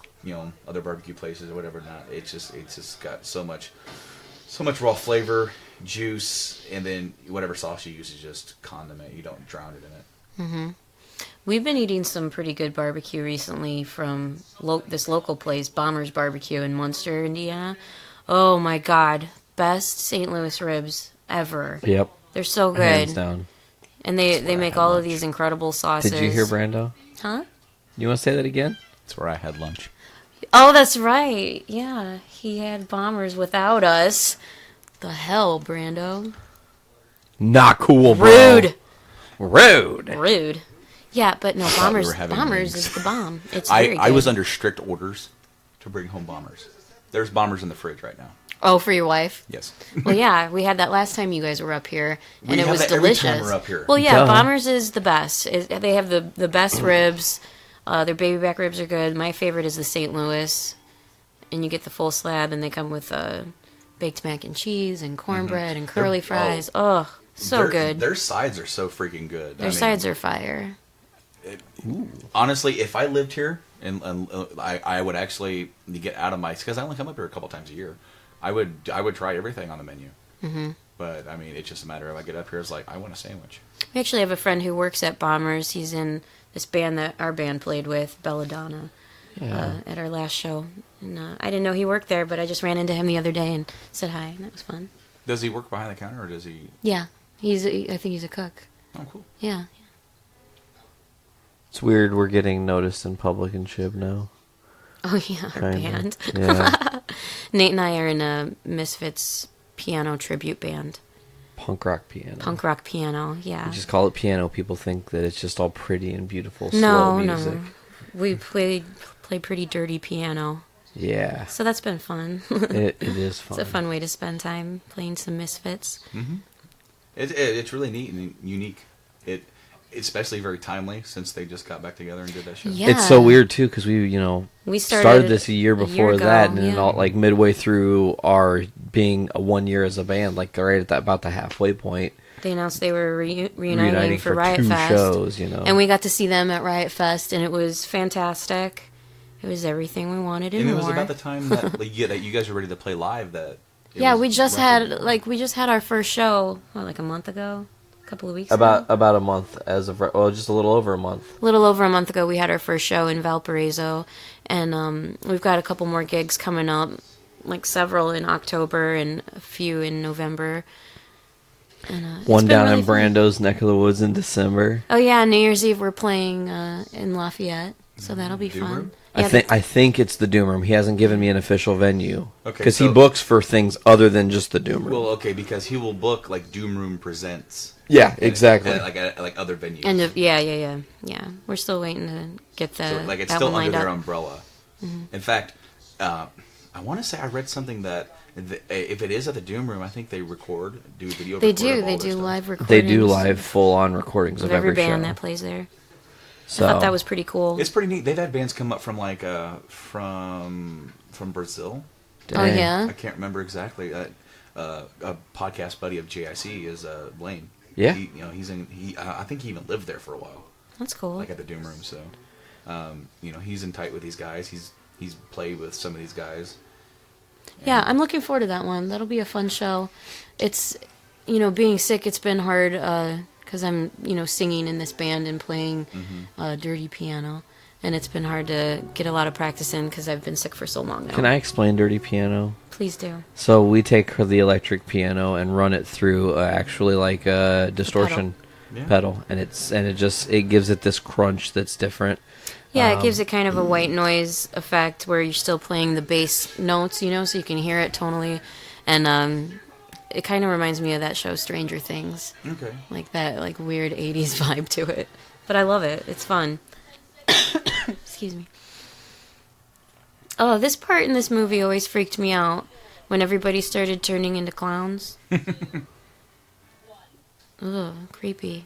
other barbecue places or whatever. Not it's just got so much raw flavor, juice, and then whatever sauce you use is just condiment. You don't drown it in it. We've been eating some pretty good barbecue recently from this local place, Bomber's Barbecue in Munster, Indiana. Oh my God, best St. Louis ribs ever. Yep. They're so good. Hands down. And they make all of these incredible sauces. Did you hear Brando? Huh? You want to say that again? That's where I had lunch. Oh, that's right. Yeah, he had Bombers without us. The hell, Brando? Not cool, bro. Rude. Yeah, but no, Bombers is the bomb. It's very good. I was under strict orders to bring home Bombers. There's Bombers in the fridge right now. Oh, for your wife? Yes. Well, yeah, we had that last time you guys were up here, and it was delicious. Every time we're up here. Well, yeah, Bombers is the best. They have the best ribs. Their baby back ribs are good. My favorite is the St. Louis, and you get the full slab, and they come with baked mac and cheese and cornbread and curly fries. Oh, so good. Their sides are so freaking good. Their sides are fire. Honestly, if I lived here and I would actually get out of because I only come up here a couple times a year, I would try everything on the menu. But I mean, it's just a matter of I get up here, it's like I want a sandwich. We actually have a friend who works at Bombers. He's in this band that our band played with, Belladonna, at our last show. And I didn't know he worked there, but I just ran into him the other day and said hi, and that was fun. Does he work behind the counter, or does he? Yeah, I think he's a cook. Oh, cool. Yeah. It's weird we're getting noticed in public and shit now. Oh, yeah, our band. Yeah. Nate and I are in a Misfits piano tribute band. Punk rock piano. Punk rock piano, yeah. We just call it piano. People think that it's just all pretty and beautiful, slow music. No. We play pretty dirty piano. Yeah. So that's been fun. It is fun. It's a fun way to spend time playing some Misfits. Mm-hmm. It's really neat and unique. Especially very timely since they just got back together and did that show. Yeah. It's so weird too because we started this a year before that, and then all, like midway through our being 1 year as a band, like right at about the halfway point, they announced they were reuniting for Riot 2 Fest. shows, and we got to see them at Riot Fest, and it was fantastic. It was everything we wanted and more. And it was about the time that that you guys were ready to play live. We just had our first show like a month ago. Couple of weeks about ago. a month just a little over a month. A little over a month ago, we had our first show in Valparaiso, and we've got a couple more gigs coming up, like several in October and a few in November. And, one down in Brando's neck of the woods in December. Oh yeah, New Year's Eve we're playing in Lafayette. So that'll be Doom fun. Room? Yeah, I think it's the Doom Room. He hasn't given me an official venue. Okay, Because so- he books for things other than just the Doom Room. Well, okay, because he will book like Doom Room Presents. Yeah, exactly. Like other venues. yeah. We're still waiting to get the So, like it's that still one under lined their up. umbrella. In fact, I want to say I read something that if it is at the Doom Room, I think they do video. They record do. of all They their do stuff. live recordings. They do live full-on recordings of of every every band show. that plays there. So, I thought that was pretty cool. It's pretty neat. They've had bands come up from like from Brazil. Oh dang. yeah. I can't remember exactly. A podcast buddy of JIC is Blaine. Yeah. I think he even lived there for a while, That's cool. like at the Doom Room. So, he's in tight with these guys. He's played with some of these guys. Yeah, I'm looking forward to that one. That'll be a fun show. It's, being sick, it's been hard because I'm, singing in this band and playing dirty piano. And it's been hard to get a lot of practice in because I've been sick for so long now. Can I explain dirty piano? Please do. So we take the electric piano and run it through actually like a distortion pedal, and it gives it this crunch that's different. Yeah, it gives it kind of a white noise effect where you're still playing the bass notes, so you can hear it tonally. And it kind of reminds me of that show Stranger Things. Okay. Like that weird 80s vibe to it. But I love it. It's fun. Excuse me. Oh, this part in this movie always freaked me out when everybody started turning into clowns. Ugh, creepy.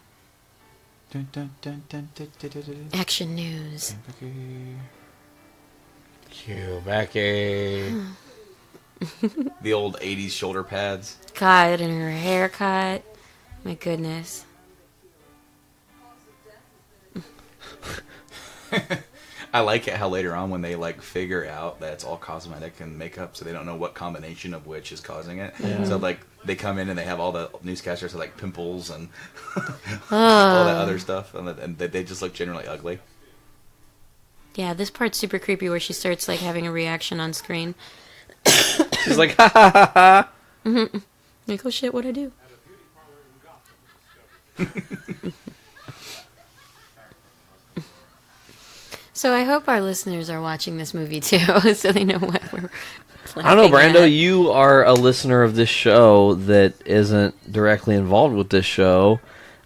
Action news. Cue Becky. The old 80s shoulder pads. God, and her haircut. My goodness. I like it how later on when they figure out that it's all cosmetic and makeup, so they don't know what combination of which is causing it. Yeah. So they come in and they have all the newscasters with pimples and all that other stuff, and they just look generally ugly. Yeah, this part's super creepy where she starts having a reaction on screen. She's like, ha ha ha ha. Mm-hmm. Like, oh shit, what'd I do? So I hope our listeners are watching this movie too, so they know what we're I don't know, laughing Brando, at. you are a listener of this show that isn't directly involved with this show.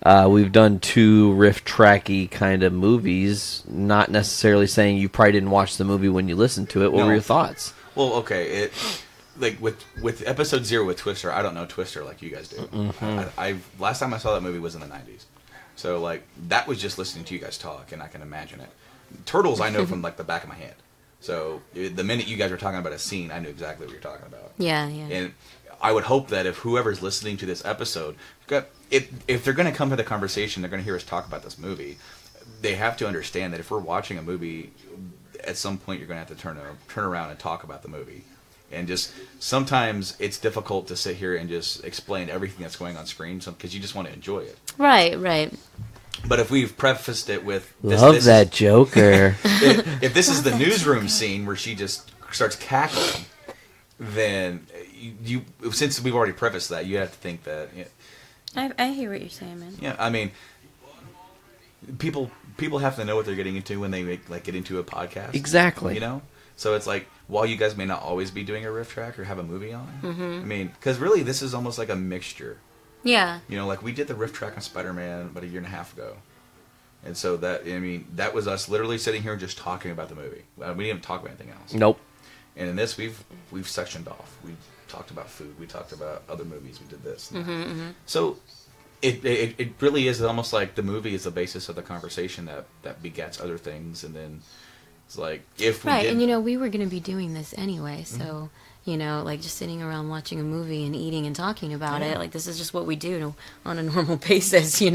We've done 2 riff-tracky kind of movies, not necessarily saying you probably didn't watch the movie when you listened to it. What were your thoughts? Well, okay, with episode 0 with Twister, I don't know Twister like you guys do. I last time I saw that movie was in the 90s, so that was just listening to you guys talk, and I can imagine it. Turtles, I know from the back of my hand. So the minute you guys were talking about a scene, I knew exactly what you're talking about. Yeah. And I would hope that if whoever's listening to this episode, if they're going to come to the conversation, they're going to hear us talk about this movie. They have to understand that if we're watching a movie, at some point you're going to have to turn around and talk about the movie. And just sometimes it's difficult to sit here and just explain everything that's going on screen because you just want to enjoy it. Right. But if we've prefaced it with Love that Joker. if this is the newsroom scene where she just starts cackling, then you since we've already prefaced that, you have to think that. I hear what you're saying, man. Yeah, I mean, people have to know what they're getting into when they get into a podcast. Exactly. So it's while you guys may not always be doing a riff track or have a movie on, I mean, because really this is almost like a mixture. Yeah. We did the riff track on Spider-Man about a year and a half ago. And so that was us literally sitting here just talking about the movie. We didn't talk about anything else. Nope. And in this, we've sectioned off. We talked about food. We talked about other movies. We did this. So it really is almost like the movie is the basis of the conversation that begets other things. And then it's if we Right, did, and we were going to be doing this anyway, so... just sitting around watching a movie and eating and talking about it. This is just what we do on a normal basis, Our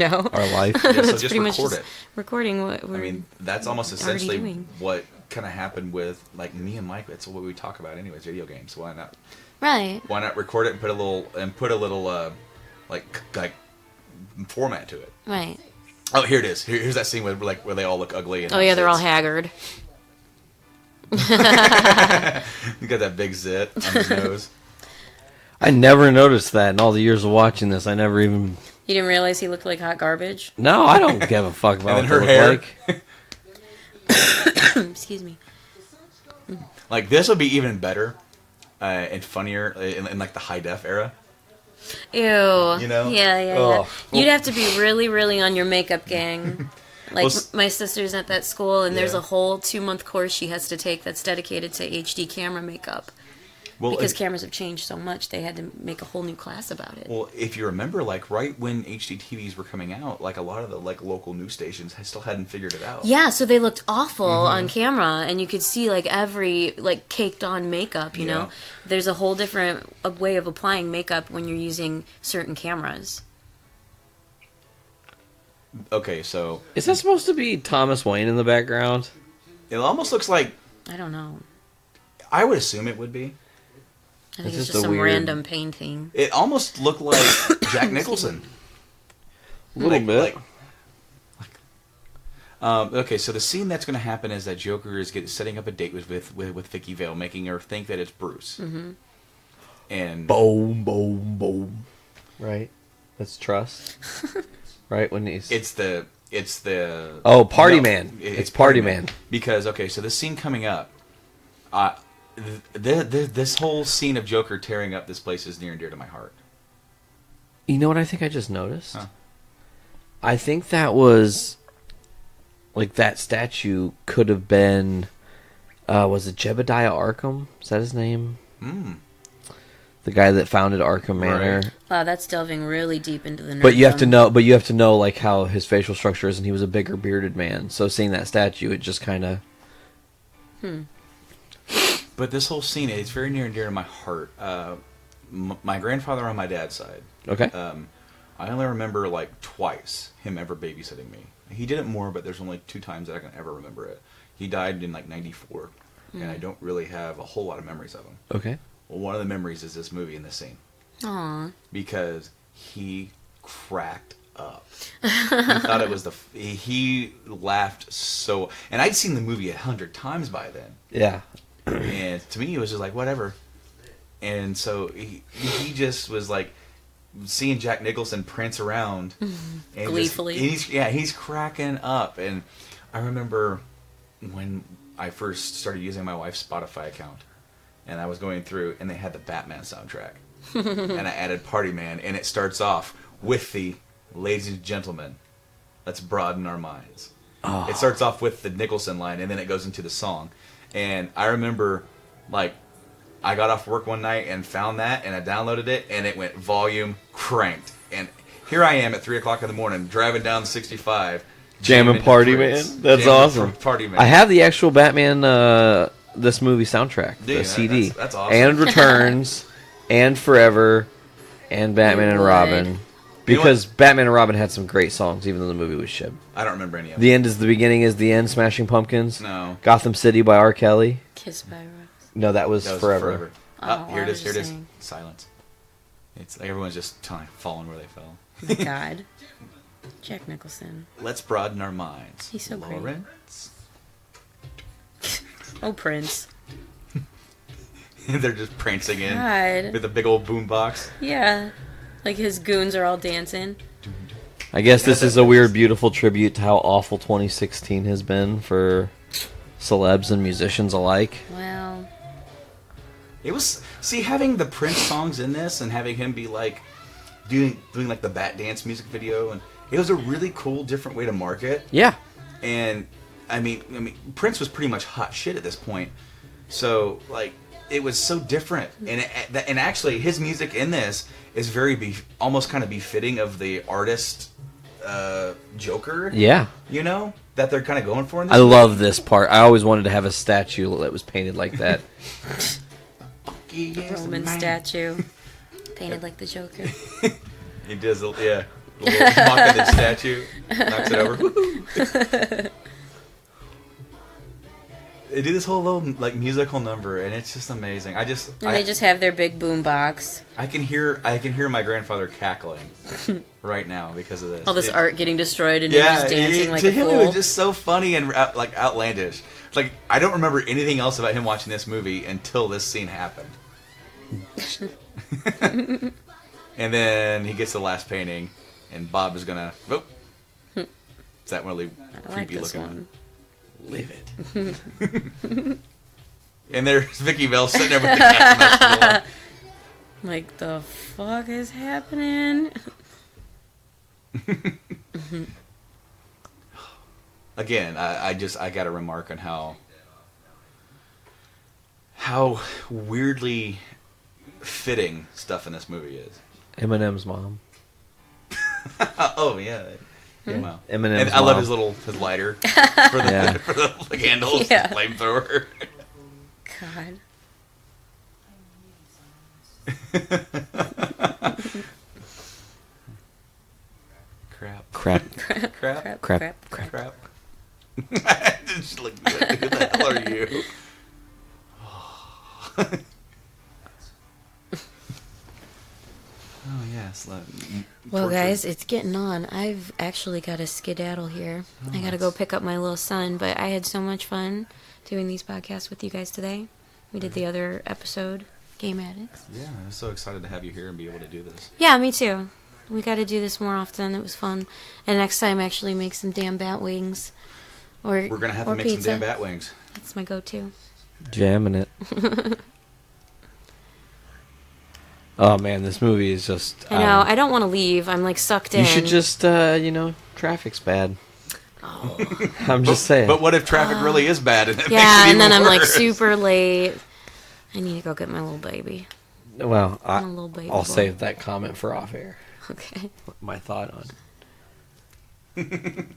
life. so That's just pretty much record just it. recording what we're... That's almost already essentially doing. what kind of happened with me and Mike. That's what we talk about anyways. Video games. Why not? Right. Why not record it and put a little format to it? Right. Oh, here it is. Here's that scene where they all look ugly. And Oh, yeah, they're all haggard. You got that big zit on his nose. I never noticed that in all the years of watching this. I never even... You didn't realize he looked like hot garbage? No, I don't give a fuck about And what then they her look hair. Excuse me. Like, this would be even better and funnier in like the high def era. Ew. You know? Yeah. You'd have to be really, really on your makeup gang. Like, my sister's at that school, and there's a whole 2-month course she has to take that's dedicated to HD camera makeup. Because cameras have changed so much, they had to make a whole new class about it. Well, if you remember, like, right when HD TVs were coming out, like, a lot of the, like, local news stations still hadn't figured it out. Yeah, so they looked awful on camera, and you could see, like, every, like, caked-on makeup, you know? There's a whole different way of applying makeup when you're using certain cameras. Okay, so... Is that supposed to be Thomas Wayne in the background? It almost looks like... I don't know. I would assume it would be. I think it's just some random painting. It almost looked like Jack Nicholson. A little bit. Okay, so the scene that's going to happen is that Joker is setting up a date with Vicky Vale, making her think that it's Bruce. Mm-hmm. And boom, boom, boom. Right? That's trust. Right? When he's... It's the... Oh, Party Man. It's Party Man. Because, okay, so this scene coming up... This whole scene of Joker tearing up this place is near and dear to my heart. You know what I think I just noticed? Huh. I think that was... Like, that statue could have been... was it Jebediah Arkham? Is that his name? Hmm. The guy that founded Arkham Manor. Right. Wow, that's delving really deep into the nerd. But you have to know like how his facial structure is, and he was a bigger bearded man. So seeing that statue, it just kind of... But this whole scene, it's very near and dear to my heart. My grandfather on my dad's side. Okay. I only remember like twice him ever babysitting me. He did it more, but there's only 2 times that I can ever remember it. He died in like 94, and I don't really have a whole lot of memories of him. Okay. Well, one of the memories is this movie and this scene. Aww. Because he cracked up. He thought it was he laughed so... And I'd seen the movie 100 times by then. Yeah. And to me, it was just like, whatever. And so he just was like seeing Jack Nicholson prance around. And gleefully. He's cracking up. And I remember when I first started using my wife's Spotify account. And I was going through, and they had the Batman soundtrack. And I added Party Man, and it starts off with the ladies and gentlemen, let's broaden our minds. Oh. It starts off with the Nicholson line, and then it goes into the song. And I remember, like, I got off work one night and found that, and I downloaded it, and it went volume cranked. And here I am at 3 o'clock in the morning, driving down 65. Jamming Party Man? That's awesome. Party Man. I have the actual Batman... this movie soundtrack, the CD, that's awesome. And Returns, and Forever, and Batman and Robin, because Batman and Robin had some great songs, even though the movie was shit. I don't remember any of them. The End is the Beginning is the End, Smashing Pumpkins. No. Gotham City by R. Kelly. Kiss by Rose. No, that was Forever. Oh, here it is. Silence. It's like everyone's just falling where they fell. Oh, God. Jack Nicholson. Let's broaden our minds. He's so great. Lawrence. Oh, Prince. They're just prancing in God. With a big old boombox. Yeah. Like his goons are all dancing. I guess this is a weird, beautiful tribute to how awful 2016 has been for celebs and musicians alike. Well. It was... See, having the Prince songs in this and having him be like... Doing like the Bat Dance music video. And it was a really cool, different way to market. Yeah. And... I mean, Prince was pretty much hot shit at this point, so like it was so different, and actually his music in this is very almost kind of befitting of the artist Joker. Yeah, you know that they're kind of going for in this. I love this part. I always wanted to have a statue that was painted like that. Roman statue painted like the Joker. He does, yeah. A little mock of the statue, knocks it over. They do this whole little like musical number, and it's just amazing. They just have their big boom box. I can hear my grandfather cackling right now because of this. All this art getting destroyed, and you're just dancing like a fool. To him, it was just so funny and like outlandish. Like I don't remember anything else about him watching this movie until this scene happened. And then he gets the last painting, and Bob is gonna. Oh, is that really creepy looking one? Leave it. And there's Vicky Vale sitting there with the cat. Like, the fuck is happening? Again, I got to remark on how weirdly fitting stuff in this movie is. Eminem's mom. Oh yeah. Wow. Eminem's and I love his lighter for the candles, Yeah. flamethrower. God. Crap. Crap. Just look, who the hell are you? Oh yes. Well, guys, it's getting on. I've actually got to skedaddle here. I got to go pick up my little son, but I had so much fun doing these podcasts with you guys today. We did the other episode, Game Addicts. Yeah, I'm so excited to have you here and be able to do this. Yeah, me too. We got to do this more often. It was fun. And next time, actually make some damn bat wings. Or We're gonna have to make pizza. some damn bat wings. That's my go-to. Jamming it. Oh man, this movie is just. I know. I don't want to leave. I'm like sucked in. You should just, traffic's bad. Oh. I'm just saying. But what if traffic really is bad and it makes it Yeah, even and then I'm like worse? super late. I need to go get my little baby. Well, My little baby I'll boy. save that comment for off air. Okay. My thought on.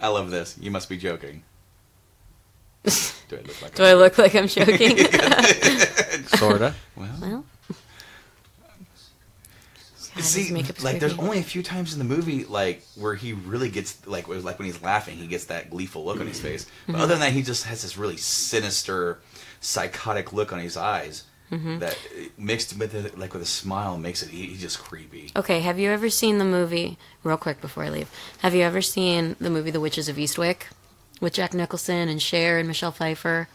I love this. You must be joking. Do I look like Do I look like I'm joking? Sorta. Well. God, See, his makeup's like, there's creepy. only a few times in the movie, like, where he really gets, like when he's laughing, he gets that gleeful look on his face. But other than that, he just has this really sinister, psychotic look on his eyes that mixed with it, like with a smile makes it, he's just creepy. Okay, have you ever seen the movie, real quick before I leave, have you ever seen the movie The Witches of Eastwick? With Jack Nicholson and Cher and Michelle Pfeiffer.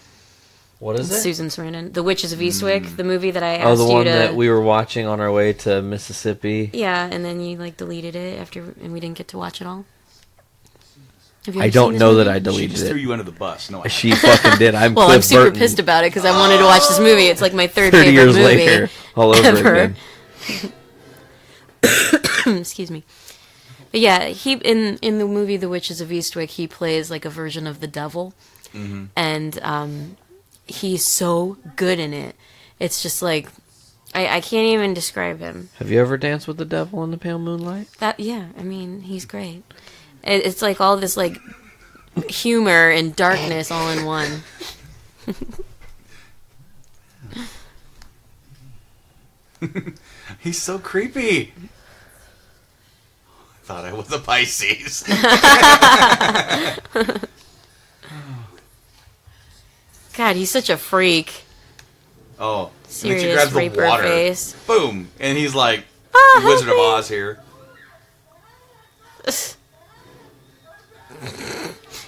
What is it? Susan Sarandon. The Witches of Eastwick, the movie that I asked you to... Oh, the one that we were watching on our way to Mississippi. Yeah, and then you like deleted it and we didn't get to watch it all. Have you I ever don't seen this know movie? that I She deleted just threw it. you under the bus. No, I She fucking did. I'm Well, Cliff I'm super Burton, pissed about it because I wanted to watch this movie. It's like my third 30 favorite years movie later, all over ever. again. Excuse me. But yeah, he in the movie The Witches of Eastwick, he plays like a version of the devil, and he's so good in it. It's just like I can't even describe him. Have you ever danced with the devil in the pale moonlight? I mean, he's great. It's like all this like humor and darkness all in one. He's so creepy. I thought I was a Pisces. God, he's such a freak. Oh, and then she Serious grabs the raper water. face. Boom, and he's like, Oh, the Wizard of help me. Oz here.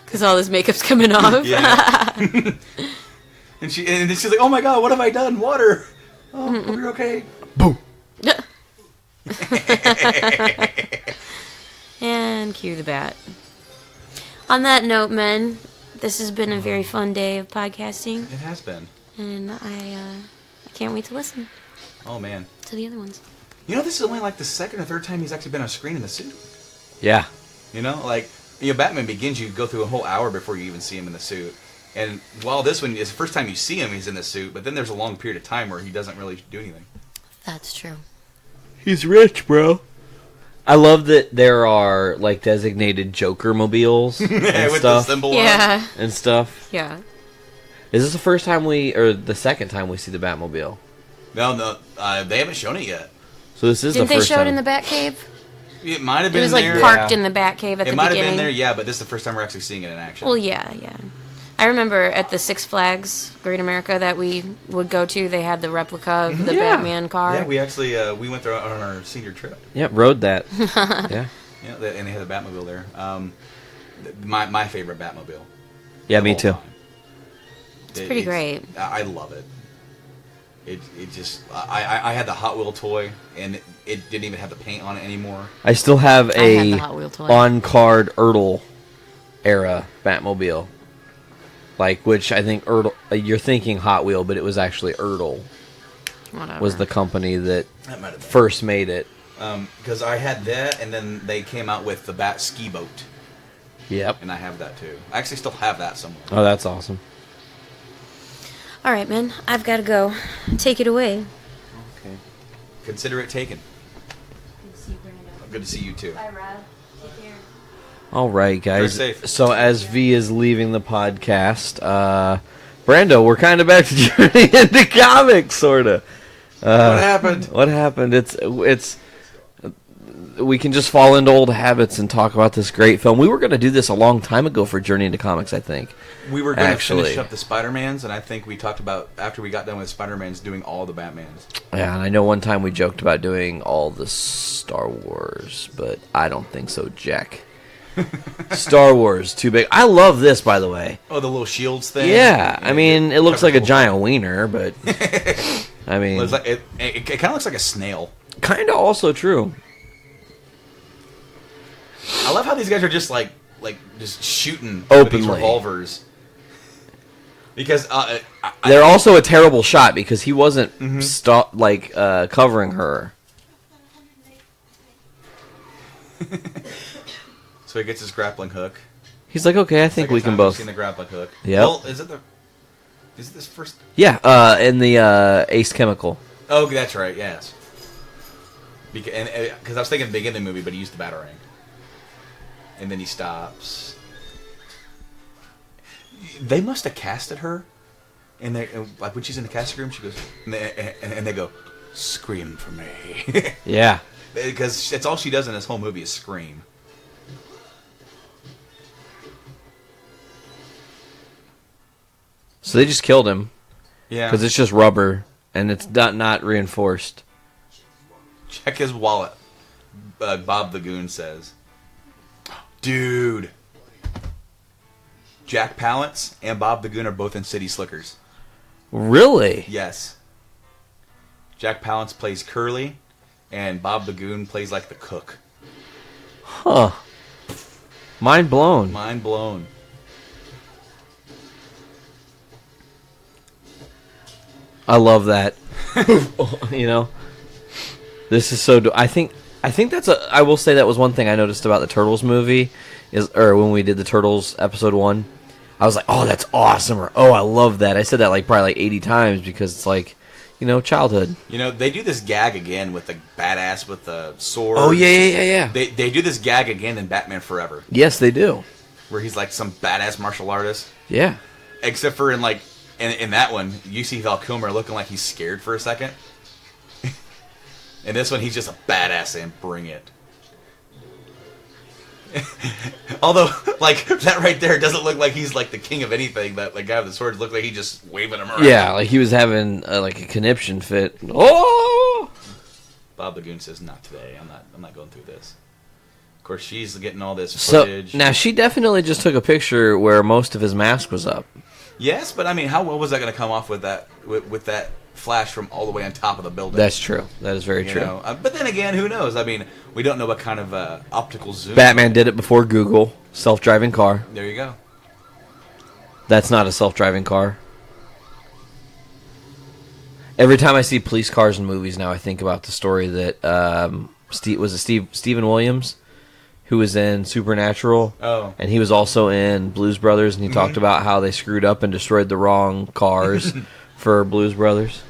Because all his makeup's coming off. Yeah. and then she's like, oh my god, what have I done? Water. Oh, hope you're okay. And cue the bat. On that note, men, this has been a very fun day of podcasting, It has been. and I can't wait to listen Oh man. to the other ones. You know, this is only like the second or third time he's actually been on screen in the suit. Yeah. You know, like, Batman Begins, you go through a whole hour before you even see him in the suit. And while this one is the first time you see him, he's in the suit, but then there's a long period of time where he doesn't really do anything. That's true. He's rich, bro. I love that there are like designated Joker mobiles and With stuff the symbol on. Yeah. and stuff. Yeah. Is this the first time or the second time we see the Batmobile? No, they haven't shown it yet. So this is Didn't the they first show time. it in the Batcave? It might have It been was like there. parked Yeah. in the Batcave at It the might have beginning. been there, yeah, but this is the first time we're actually seeing it in action. Well, yeah. I remember at the Six Flags Great America that we would go to, they had the replica of the Yeah. Batman car. Yeah, we actually we went there on our senior trip. Yep, rode that. Yeah. Yeah, and they had the Batmobile there. My favorite Batmobile. Yeah, of me all too. time. It's pretty great. I love it. It just I had the Hot Wheel toy and it didn't even have the paint on it anymore. I still have I had a the Hot Wheel toy. on-card Ertl era Batmobile. Like, which I think you're thinking Hot Wheel, but it was actually Ertl. Whatever. Was the company that That might have been. first made it. Because I had that, and then they came out with the Bat ski boat, Yep. and I have that too. I actually still have that somewhere. Oh, that's awesome. All right, man. I've got to go. Take it away. Okay. Consider it taken. Good to see you too. Bye, Rob. Take care. All right, guys. Drive safe. So as V is leaving the podcast, Brando, we're kind of back to Journey into Comics, sort of. What happened? What happened? It's we can just fall into old habits and talk about this great film. We were going to do this a long time ago for Journey into Comics, I think. We were going to Actually. finish up the Spider-Mans, and I think we talked about, after we got done with Spider-Mans, doing all the Batmans. Yeah, and I know one time we joked about doing all the Star Wars, but I don't think so, Jack. Star Wars, too big. I love this, by the way. Oh, the little shields thing? Yeah, I mean, it looks Cover like a the whole giant wiener, but I mean, Well, it's like, it kind of looks like a snail. kind of also true. I love how these guys are just like just shooting with Openly. these revolvers. Because They're also a terrible shot because he wasn't Mm-hmm. covering her. so he gets his grappling hook. He's like, okay, I think we can both. Seen the grappling hook. Yep. Well, is it this first? Yeah, in the Ace Chemical. Oh, that's right. Yes. Because I was thinking at the beginning of the movie, but he used the batarang. And then he stops. They must have casted her, and like when she's in the casting room, she goes, and they go, "Scream for me," Yeah. because that's all she does in this whole movie is scream. So they just killed him Yeah. because it's just rubber and it's not reinforced. Check his wallet. Bob the Goon says, "Dude, Jack Palance and Bob the Goon are both in City Slickers." Really? Yes. Jack Palance plays Curly, and Bob the Goon plays like the cook. Huh. Mind blown. Mind blown. I love that. You know, this is so. I think that's a. I will say that was one thing I noticed about the Turtles movie or when we did the Turtles episode 1, I was like, oh, that's awesome, or oh, I love that. I said that probably 80 times because it's like, childhood. They do this gag again with the badass with the sword. Oh yeah. They do this gag again in Batman Forever, Yes, they do. where he's like some badass martial artist. Yeah. Except for in that one, you see Val Kilmer looking like he's scared for a second. In this one, he's just a badass and bring it. Although, that right there doesn't look like he's like the king of anything. That guy with the swords looked like he just waving him around. Yeah, like he was having like a conniption fit. Oh! Bob the Goon says, "Not today. I'm not going through this." Of course, she's getting all this So footage. now she definitely just took a picture where most of his mask was up. Yes, but I mean, how well was that going to come off with that with that flash from all the way on top of the building? That's true. That is very true. But then again, who knows? I mean, we don't know what kind of optical zoom. Batman did it before Google. Self-driving car. There you go. That's not a self-driving car. Every time I see police cars in movies now, I think about the story that Stephen Williams, who was in Supernatural. Oh. And he was also in Blues Brothers, and he talked about how they screwed up and destroyed the wrong cars for Blues Brothers.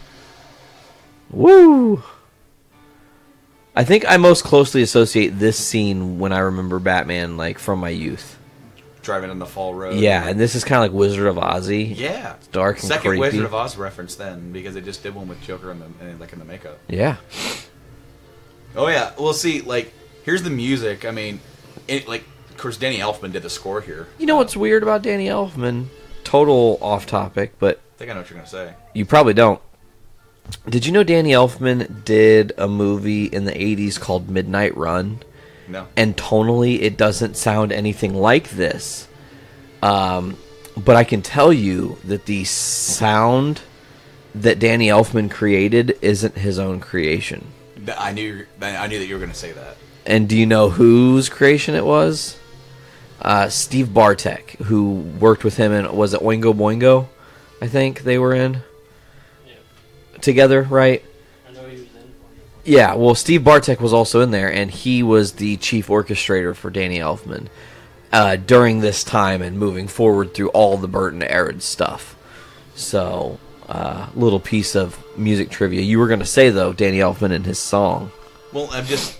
Woo! I think I most closely associate this scene when I remember Batman, from my youth. Driving on the fall road. Yeah, and this is kind of like Wizard of Ozzy. Yeah. It's dark and Second creepy. Wizard of Oz reference then, because they just did one with Joker in the makeup. Yeah. Oh yeah. Well, see, here's the music. I mean, of course, Danny Elfman did the score here. You know what's weird about Danny Elfman? Total off topic, but I think I know what you're gonna say. you probably don't. Did you know Danny Elfman did a movie in the 80s called Midnight Run? No. And tonally, it doesn't sound anything like this. But I can tell you that the sound that Danny Elfman created isn't his own creation. I knew that you were gonna say that. And do you know whose creation it was? Steve Bartek, who worked with him in, was it Oingo Boingo? I think they were in together, right? I know he was in. Yeah, well, Steve Bartek was also in there, and he was the chief orchestrator for Danny Elfman during this time and moving forward through all the Burton era stuff. So, little piece of music trivia. You were going to say, though, Danny Elfman and his song. Well, I'm just...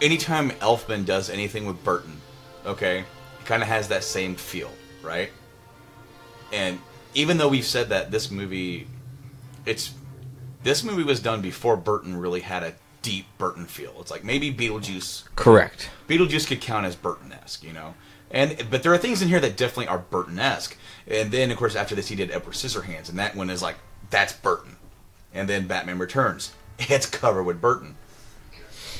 Anytime Elfman does anything with Burton, okay, it kind of has that same feel, right? And even though we've said that this movie was done before Burton really had a deep Burton feel. It's like maybe Beetlejuice. Correct. Beetlejuice could count as Burton-esque, you know? But there are things in here that definitely are Burton-esque. And then, of course, after this, he did Edward Scissorhands, and that one is like, that's Burton. And then Batman Returns. It's covered with Burton.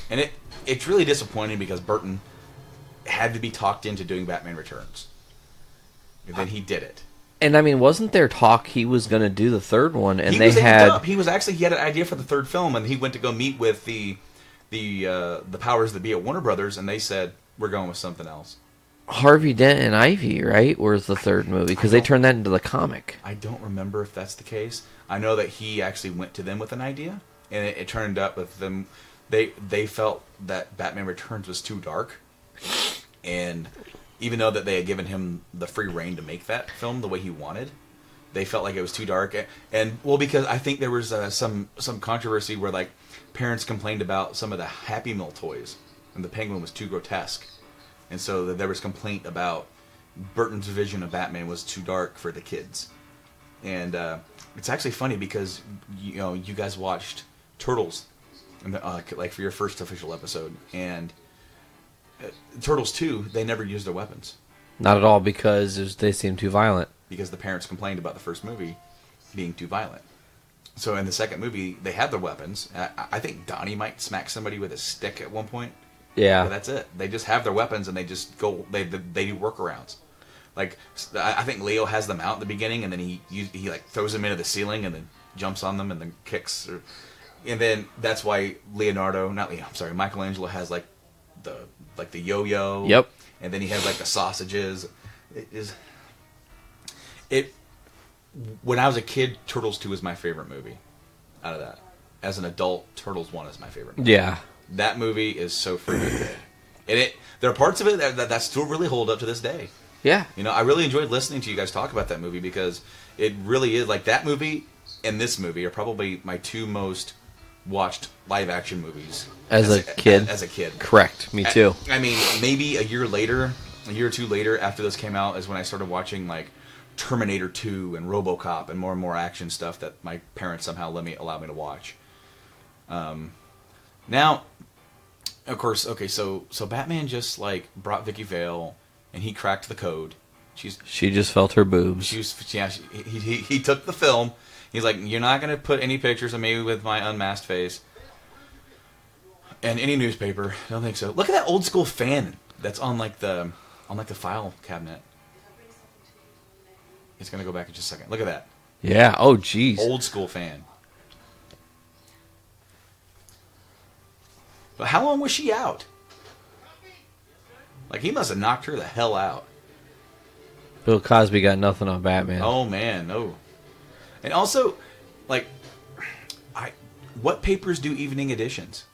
And it's really disappointing because Burton had to be talked into doing Batman Returns. And then he did it. And I mean, wasn't there talk he was going to do the third one? And he had an idea for the third film, and he went to go meet with the powers that be at Warner Brothers, and they said, we're going with something else. Harvey Dent and Ivy, right? Was the third movie because they turned that into the comic. I don't remember if that's the case. I know that he actually went to them with an idea, and it turned up with them. They felt that Batman Returns was too dark, and even though that they had given him the free reign to make that film the way he wanted, they felt like it was too dark. And well, because I think there was some controversy where like parents complained about some of the Happy Meal toys, and the Penguin was too grotesque. And so there was complaint about Burton's vision of Batman was too dark for the kids. And it's actually funny because you guys watched Turtles, like for your first official episode, and Turtles 2, they never used their weapons. Not at all, because they seemed too violent. Because the parents complained about the first movie being too violent. So in the second movie, they had their weapons. I think Donnie might smack somebody with a stick at one point. Yeah. But that's it. They just have their weapons and they just go. They do workarounds. Like I think Leo has them out in the beginning, and then he like throws them into the ceiling and then jumps on them and then kicks. And then that's why Michelangelo has like the yo-yo. Yep. And then he has like the sausages. When I was a kid, Turtles 2 was my favorite movie. Out of that, as an adult, Turtles 1 is my favorite movie. Yeah. That movie is so freaking good. And there are parts of it that still really hold up to this day. Yeah. I really enjoyed listening to you guys talk about that movie because it really is, like, that movie and this movie are probably my two most watched live action movies. As a kid? As a kid. Correct. Me too. I mean, maybe a year or two later after those came out is when I started watching, like, Terminator 2 and RoboCop and more action stuff that my parents somehow allowed me to watch. Now, of course, okay, so Batman just like brought Vicky Vale, and he cracked the code. She just felt her boobs. He took the film. He's like, you're not gonna put any pictures of me with my unmasked face, and any newspaper. I don't think so. Look at that old school fan that's on the file cabinet. It's gonna go back in just a second. Look at that. Yeah. Oh, jeez. Old school fan. But how long was she out? Like, he must have knocked her the hell out. Bill Cosby got nothing on Batman. Oh, man, no. And also, like, what papers do evening editions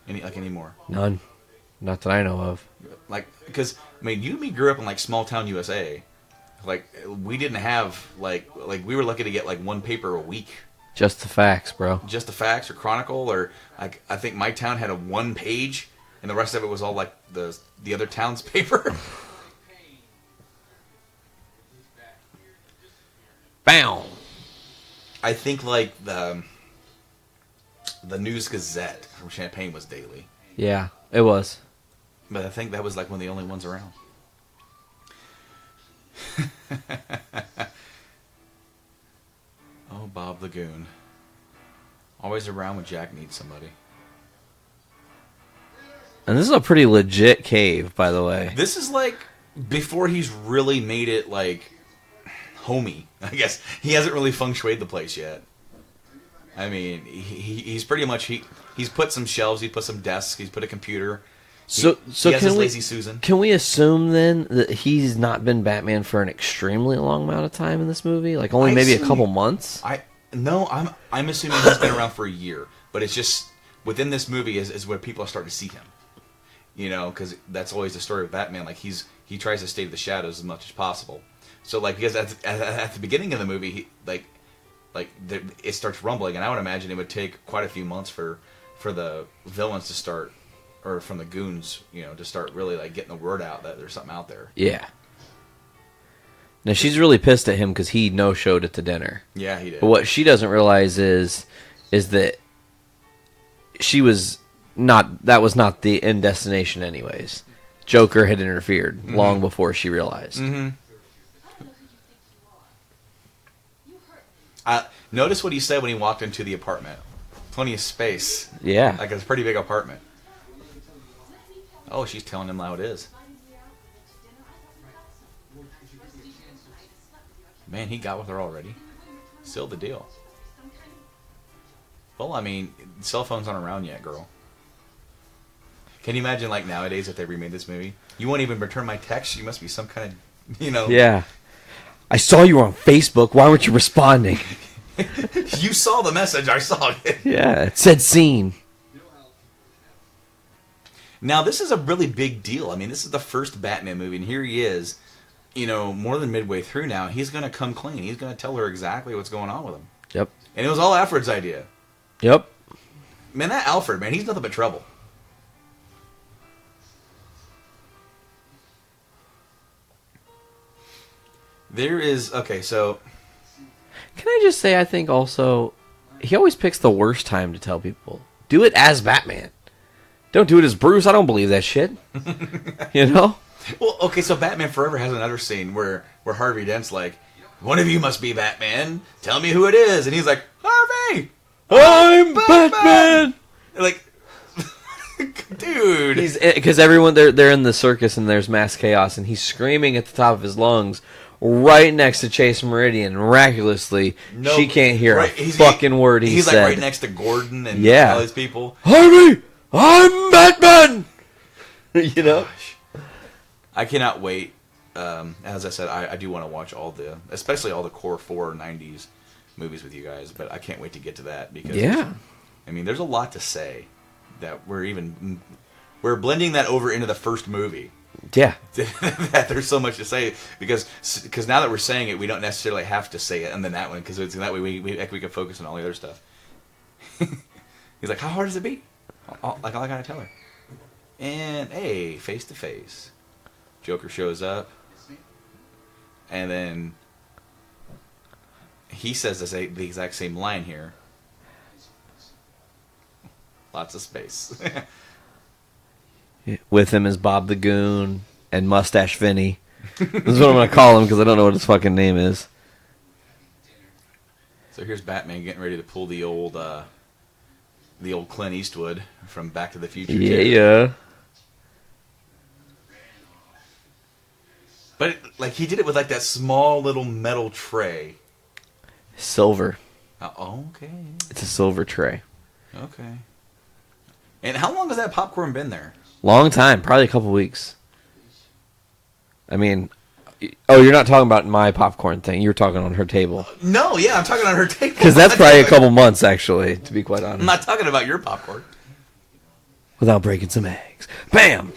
anymore? None. Not that I know of. Like, because, I mean, you and me grew up in, like, small town USA. Like, we didn't have, like we were lucky to get, like, one paper a week. Just the facts, bro. Just the Facts or Chronicle, or I think my town had a one page, and the rest of it was all like the other town's paper. Bam. I think like the News Gazette from Champaign was daily. Yeah, it was. But I think that was like one of the only ones around. Oh, Bob Lagoon. Always around when Jack needs somebody. And this is a pretty legit cave, by the way. This is like before he's really made it like homey. I guess he hasn't really feng shuied the place yet. I mean, he's pretty much he's put some shelves, he put some desks, he's put a computer, So he has his Lazy Susan. Can we assume then that he's not been Batman for an extremely long amount of time in this movie? Like only maybe a couple months? I'm assuming he's been around for a year, but it's just within this movie is where people are starting to see him. You know, because that's always the story of Batman. Like he tries to stay in the shadows as much as possible. So like because at the beginning of the movie, it starts rumbling, and I would imagine it would take quite a few months for the villains to start, or from the goons, you know, to start really like getting the word out that there's something out there. Yeah. Now she's really pissed at him because he no-showed at the dinner. Yeah, he did. But what she doesn't realize is that that was not the end destination anyways. Joker had interfered long before she realized. Mm-hmm. Notice what he said when he walked into the apartment. Plenty of space. Yeah. Like, it's a pretty big apartment. Oh, she's telling him how it is. Man, he got with her already. Sealed the deal. Well, I mean, cell phones aren't around yet, girl. Can you imagine, like, nowadays if they remade this movie? You won't even return my text? You must be some kind of, you know... Yeah. I saw you on Facebook. Why weren't you responding? You saw the message. I saw it. Yeah, it said scene. Now, this is a really big deal. I mean, this is the first Batman movie, and here he is, you know, more than midway through now. He's going to come clean. He's going to tell her exactly what's going on with him. Yep. And it was all Alfred's idea. Yep. Man, that Alfred, man, he's nothing but trouble. There is... Okay, so... Can I just say, I think also, he always picks the worst time to tell people. Do it as Batman. Don't do it as Bruce. I don't believe that shit. You know? Well, okay, so Batman Forever has another scene where Harvey Dent's like, one of you must be Batman. Tell me who it is. And he's like, Harvey! I'm Batman! Like, dude. Because everyone, they're in the circus and there's mass chaos, and he's screaming at the top of his lungs right next to Chase Meridian. Miraculously, she can't hear a fucking word he said. He's like right next to Gordon and all these people. Harvey! I'm Batman! You know? Gosh. I cannot wait. As I said, I do want to watch especially all the core 90s movies with you guys, but I can't wait to get to that because I mean, there's a lot to say that we're blending that over into the first movie. Yeah. That there's so much to say because now that we're saying it, we don't necessarily have to say it and then that one because that way we can focus on all the other stuff. He's like, how hard does it be? All I gotta tell her. And hey, face to face, Joker shows up, and then he says the exact same line here. Lots of space. With him is Bob the Goon and Mustache Vinny. This is what I'm going to call him because I don't know what his fucking name is. So here's Batman getting ready to pull the old Clint Eastwood from Back to the Future. Yeah. But like he did it with like that small little metal tray. Silver. Okay. It's a silver tray. Okay. And how long has that popcorn been there? Long time, probably a couple weeks. I mean, you're not talking about my popcorn thing. You're talking on her table. No, yeah, I'm talking on her table. Because that's probably a couple months, actually, to be quite honest. I'm not talking about your popcorn. Without breaking some eggs. Bam!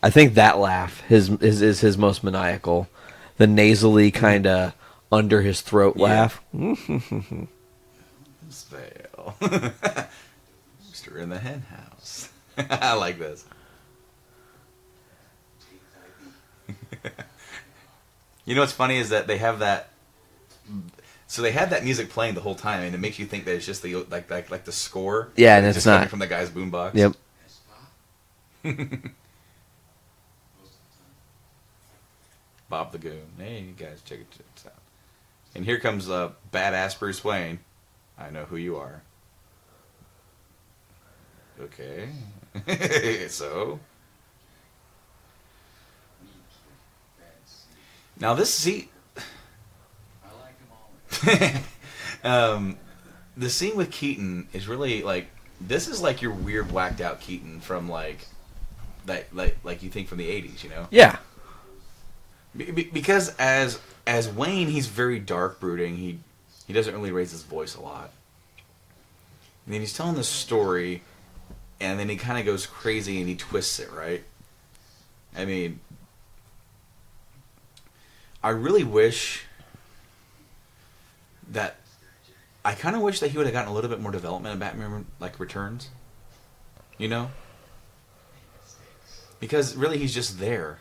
I think that laugh is his most maniacal. The nasally kind of under his throat laugh. Spell. Mr. in the hen house. I like this. You know what's funny is that they have that. So they had that music playing the whole time, and it makes you think that it's just the like the score. Yeah, and it's just not coming from the guy's boombox. Yep. Bob the Goon. Hey, you guys, check it out. And here comes badass Bruce Wayne. I know who you are. Okay. So. Now this the scene with Keaton is really like this is like your weird whacked out Keaton from like you think from the 80s, you know? Yeah. Because as Wayne, he's very dark, brooding. He doesn't really raise his voice a lot. And then he's telling this story, and then he kind of goes crazy and he twists it, right? I mean, I really wish that... I kind of wish that he would have gotten a little bit more development in Batman, like, Returns. You know? Because, really, he's just there.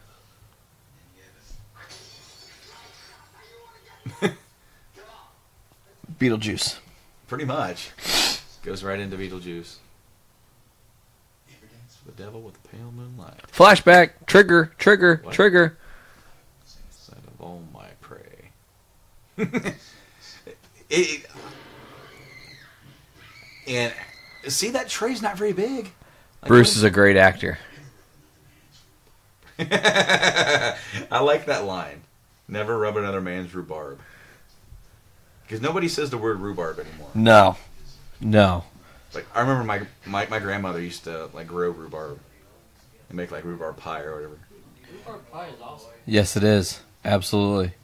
Beetlejuice. Pretty much. Goes right into Beetlejuice. The devil with the pale moonlight. Flashback. Trigger. What? Trigger. Sight of all my prey. And see, that tray's not very big. Like, Bruce is a great actor. I like that line. Never rub another man's rhubarb. Because nobody says the word rhubarb anymore. No. Like, I remember my grandmother used to like grow rhubarb and make like rhubarb pie or whatever. Rhubarb pie is awesome. Yes, it is. Absolutely.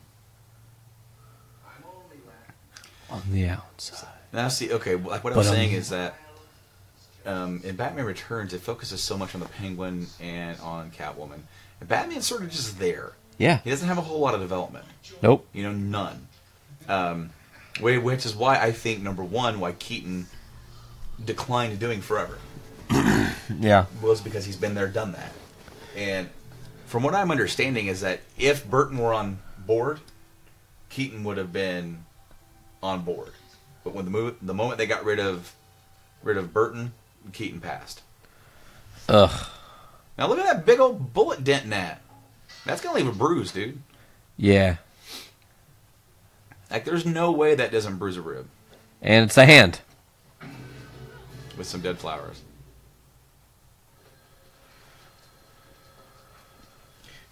On the outside. Now, see, okay, like what I was saying is that in Batman Returns, it focuses so much on the Penguin and on Catwoman. And Batman's sort of just there. Yeah. He doesn't have a whole lot of development. Nope. You know, none. Which is why I think, number one, why Keaton declined doing Forever. Yeah. Was because he's been there, done that. And from what I'm understanding is that if Burton were on board, Keaton would have been on board. But when the moment they got rid of Burton, Keaton passed. Ugh. Now look at that big old bullet dent in that. That's gonna leave a bruise, dude. Yeah. Like, there's no way that doesn't bruise a rib. And it's a hand. With some dead flowers.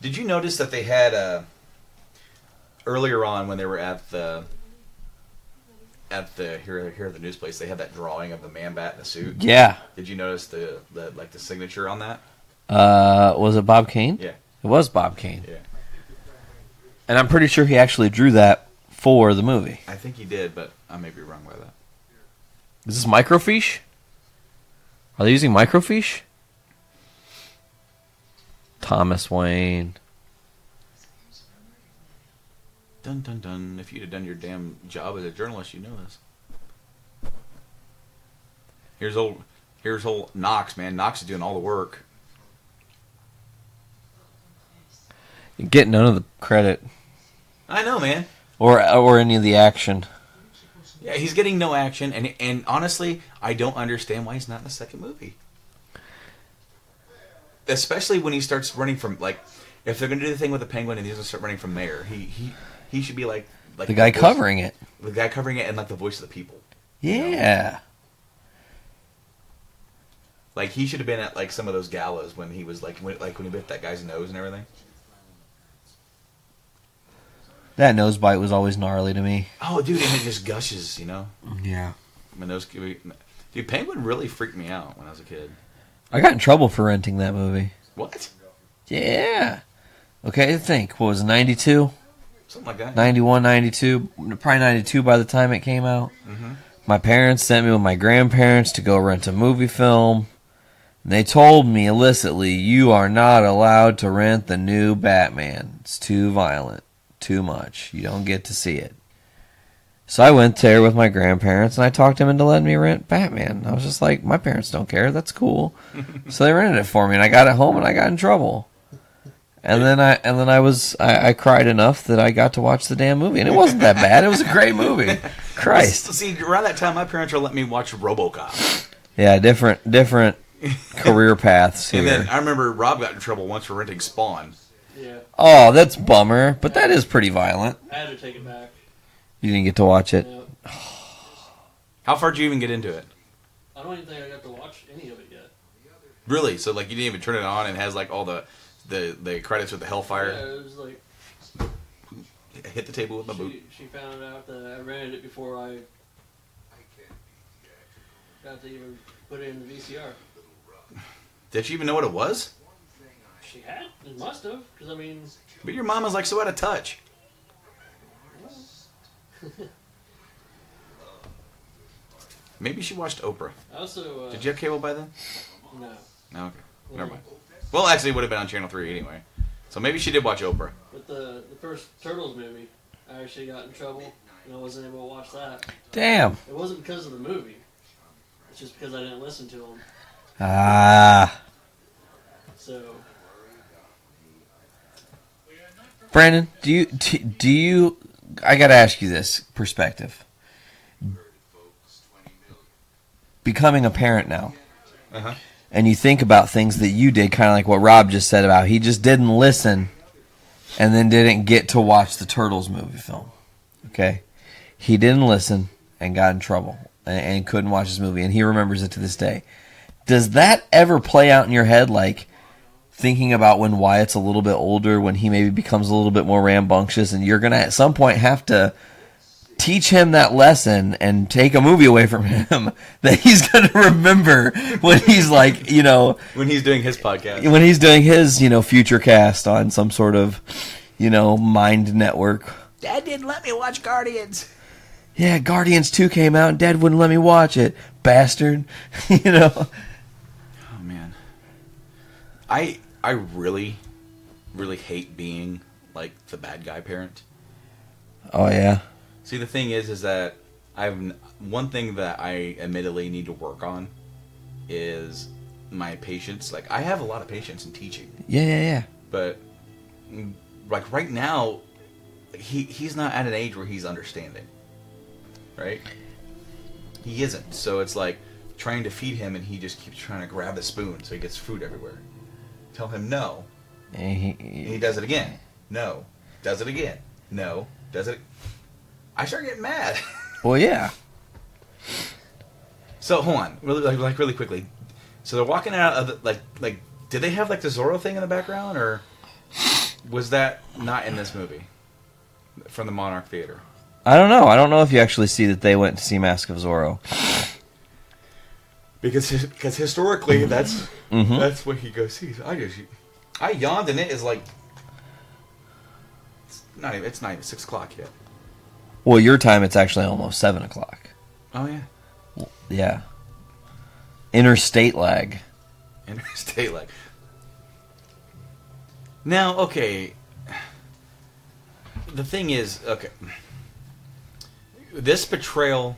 Did you notice that they had earlier on when they were at the here at the news place, they had that drawing of the Man-Bat in the suit? Yeah. Did you notice the signature on that? Was it Bob Kane? Yeah. It was Bob Kane. Yeah. And I'm pretty sure he actually drew that for the movie. I think he did, but I may be wrong by that. Is this microfiche? Are they using microfiche? Thomas Wayne. Dun dun dun. If you'd have done your damn job as a journalist, you'd know this. Here's old Knox, man. Knox is doing all the work. You get none of the credit. I know, man. Or any of the action. Yeah, he's getting no action, and honestly, I don't understand why he's not in the second movie. Especially when he starts running from, like, if they're gonna do the thing with the Penguin and he's gonna start running from mayor, he should be like the guy covering it. The guy covering it and like the voice of the people. Yeah. You know? Like, he should have been at like some of those galas when he was like when he bit that guy's nose and everything. That nose bite was always gnarly to me. Oh, dude, and it just gushes, you know? Yeah. My nose... Dude, Penguin really freaked me out when I was a kid. I got in trouble for renting that movie. What? Yeah. Okay, think. What was it, 92? Something like that. 91, 92. Probably 92 by the time it came out. Mm-hmm. My parents sent me with my grandparents to go rent a movie film. And they told me illicitly, you are not allowed to rent the new Batman. It's too violent. Too much. You don't get to see it. So I went there with my grandparents and I talked them into letting me rent Batman. I was just like, my parents don't care. That's cool. So they rented it for me and I got it home and I got in trouble. And then I cried enough that I got to watch the damn movie. And it wasn't that bad. It was a great movie. Christ. See, around that time, my parents were letting me watch RoboCop. Yeah, different career paths here. And then I remember Rob got in trouble once for renting Spawn. Yeah. Oh, that's bummer. But that is pretty violent. I had to take it back. You didn't get to watch it? No. How far did you even get into it? I don't even think I got to watch any of it yet. Really? So, like, you didn't even turn it on and it has, like, all the credits with the Hellfire? Yeah, it was like... Hit the table with my boot. She found out that I rented it before I... Got to even put it in the VCR. Did she even know what it was? She had. It must have. Because, I mean... But your mom was like so out of touch. Maybe she watched Oprah. Also, did you have cable by then? No. No, okay. Never mind. Well, actually, it would have been on Channel 3 anyway. So maybe she did watch Oprah. But the first Turtles movie, I actually got in trouble, and I wasn't able to watch that. Damn. It wasn't because of the movie. It's just because I didn't listen to them. Ah. So... Brandon, do you? I gotta ask you this perspective. Becoming a parent now, and you think about things that you did, kind of like what Rob just said about he just didn't listen, and then didn't get to watch the Turtles movie film. Okay, he didn't listen and got in trouble and couldn't watch this movie, and he remembers it to this day. Does that ever play out in your head, like? Thinking about when Wyatt's a little bit older, when he maybe becomes a little bit more rambunctious, and you're going to at some point have to teach him that lesson and take a movie away from him that he's going to remember when he's like, when he's doing his podcast. When he's doing his, future cast on some sort of, mind network. Dad didn't let me watch Guardians. Yeah, Guardians 2 came out and Dad wouldn't let me watch it. Bastard. Oh, man. I really, really hate being, like, the bad guy parent. Oh, yeah? See, the thing is that one thing that I admittedly need to work on is my patience. Like, I have a lot of patience in teaching. Yeah. But, like, right now, he's not at an age where he's understanding. Right? He isn't. So it's like trying to feed him and he just keeps trying to grab the spoon so he gets food everywhere. Tell him no. And he does it again. No. Does it again. No. Does it. I start getting mad. Well, yeah. So hold on, really quickly. So they're walking out of the, like. Did they have like the Zorro thing in the background, or was that not in this movie from the Monarch Theater? I don't know. I don't know if you actually see that they went to see Mask of Zorro. Because historically, that's what he goes sees. I yawned and it is like it's not even 6 o'clock yet. Well, your time it's actually almost 7 o'clock. Oh yeah. Yeah. Interstate lag. Now, okay. The thing is, okay. This portrayal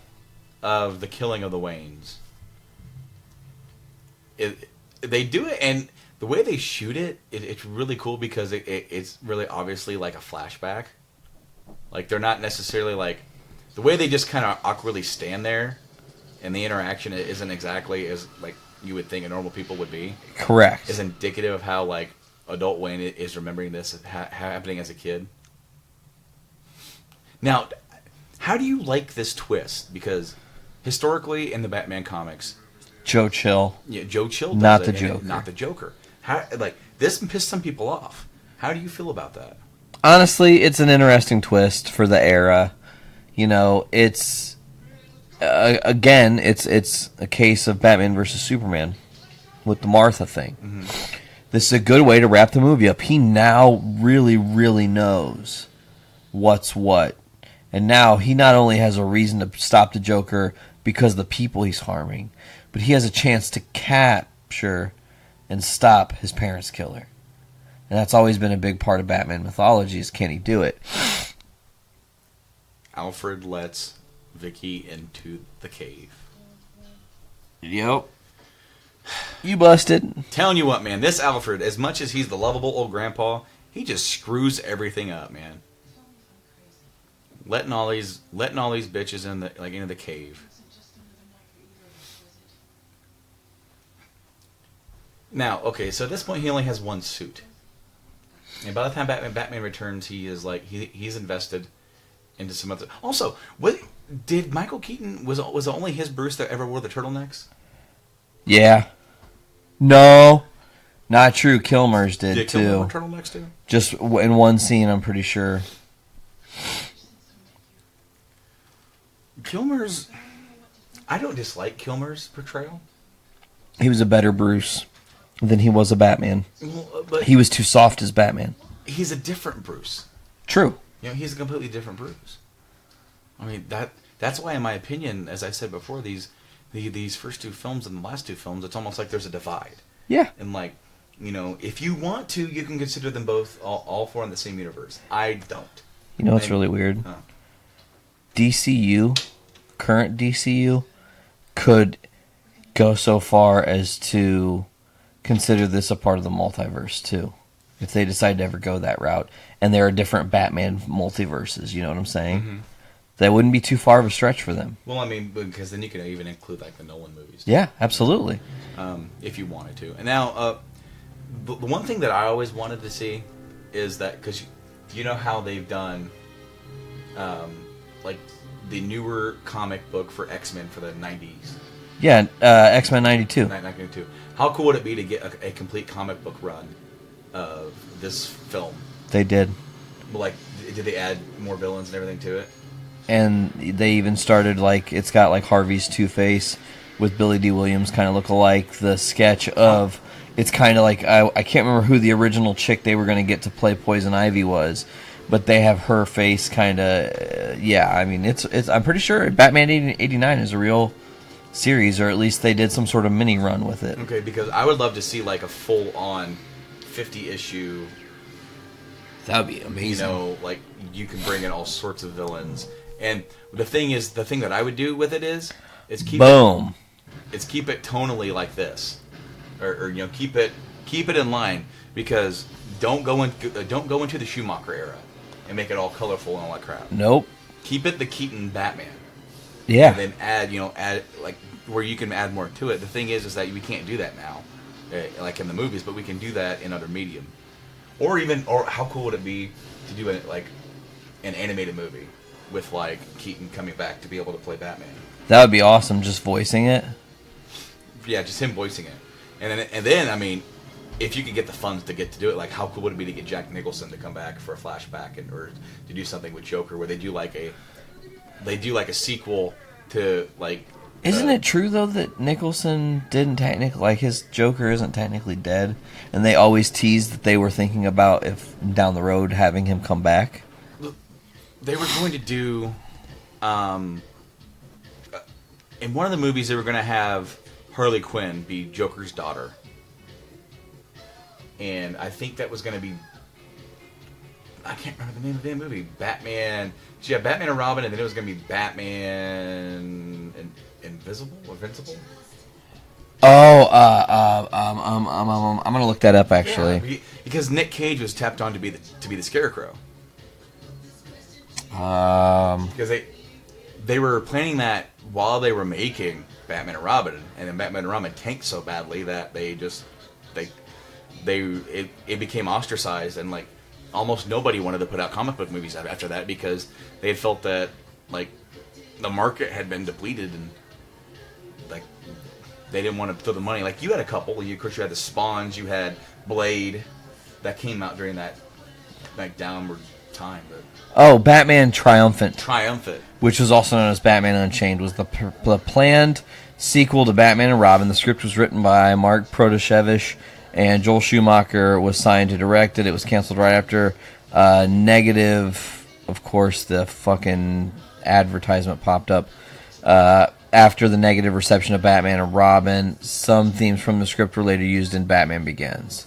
of the killing of the Waynes. They do it, and the way they shoot it's really cool because it's really obviously like a flashback. Like, they're not necessarily like... The way they just kind of awkwardly stand there, and the interaction isn't exactly as, like, you would think a normal people would be. Correct. Is indicative of how, like, adult Wayne is remembering this happening as a kid. Now, how do you like this twist? Because historically, in the Batman comics... Joe Chill. Yeah, Joe Chill does not it, the Joker. Not the Joker. How, like, this pissed some people off. How do you feel about that? Honestly, it's an interesting twist for the era. It's again, it's a case of Batman versus Superman with the Martha thing. Mm-hmm. This is a good way to wrap the movie up. He now really, really knows what's what, and now he not only has a reason to stop the Joker because of the people he's harming, but he has a chance to capture and stop his parents' killer. And that's always been a big part of Batman mythology, is can he do it? Alfred lets Vicky into the cave. Yep. You busted. Telling you what, man, this Alfred, as much as he's the lovable old grandpa, he just screws everything up, man. Letting all these bitches into the cave. Now, okay, so at this point he only has one suit. And by the time Batman returns, he is like he's invested into some other. Also, what did Michael Keaton was it only his Bruce that ever wore the turtlenecks? Yeah. No, not true. Kilmer's did too. Kilmer wear turtlenecks too? Just in one scene, I'm pretty sure. I don't dislike Kilmer's portrayal. He was a better Bruce than he was a Batman. Well, but He was too soft as Batman. he's a different Bruce. True. You know, he's a completely different Bruce. I mean, that's why, in my opinion, as I said before, these first two films and the last two films, it's almost like there's a divide. Yeah. And like, you know, if you want to, you can consider them both all four in the same universe. I don't. You know what's really weird? Huh. DCU, current DCU, could go so far as to consider this a part of the multiverse too, if they decide to ever go that route. And there are different Batman multiverses. You know what I'm saying? Mm-hmm. That wouldn't be too far of a stretch for them. Well, I mean, because then you can even include like the Nolan movies. Yeah, absolutely. If you wanted to. And now, the one thing that I always wanted to see is that, because you know how they've done, like the newer comic book for X-Men for the 90s. Yeah, X-Men 92. 1992. How cool would it be to get a complete comic book run of this film? They did. Like, did they add more villains and everything to it? And they even started, like, it's got, like, Harvey's Two-Face with Billy D. Williams kind of look alike. The sketch of, it's kind of like, I can't remember who the original chick they were going to get to play Poison Ivy was, but they have her face kind of, yeah, I mean, it's. I'm pretty sure Batman 89 is a real series, or at least they did some sort of mini run with it. Okay, because I would love to see, like, a full-on 50-issue... That would be amazing. You know, like, you can bring in all sorts of villains. And the thing that I would do with it is keep Boom. Keep it tonally like this, or you know, keep it in line, because don't go into the Schumacher era and make it all colorful and all that crap. Nope. Keep it the Keaton Batman. Yeah. And then add like where you can add more to it. The thing is that we can't do that now, like in the movies, but we can do that in other medium. Or how cool would it be to do like an animated movie with like Keaton coming back to be able to play Batman? That would be awesome, just voicing it. Yeah, just him voicing it. And then I mean, if you could get the funds to do it, like how cool would it be to get Jack Nicholson to come back for a flashback or to do something with Joker where they do like a sequel to like. Isn't it true though that Nicholson didn't technically, like, his Joker isn't technically dead, and they always teased that they were thinking about if down the road having him come back? They were going to do, in one of the movies, they were going to have Harley Quinn be Joker's daughter, and I think that was going to be, I can't remember the name of the movie. Batman. So yeah, Batman and Robin, and then it was going to be Batman and Invincible. Oh, I'm gonna look that up actually. Yeah, because Nick Cage was tapped on to be the Scarecrow. Because they were planning that while they were making Batman and Robin, and then Batman and Robin tanked so badly that it became ostracized, and like almost nobody wanted to put out comic book movies after that because they had felt that like the market had been depleted and like they didn't want to throw the money. Like you had a couple. Of course, you had the Spawns, you had Blade, that came out during that like downward time. But Batman Triumphant, which was also known as Batman Unchained, was the planned sequel to Batman and Robin. The script was written by Mark Protashevich, and Joel Schumacher was signed to direct it. It was canceled right after Negative. Of course, the fucking advertisement popped up. After the negative reception of Batman and Robin, some themes from the script were later used in Batman Begins.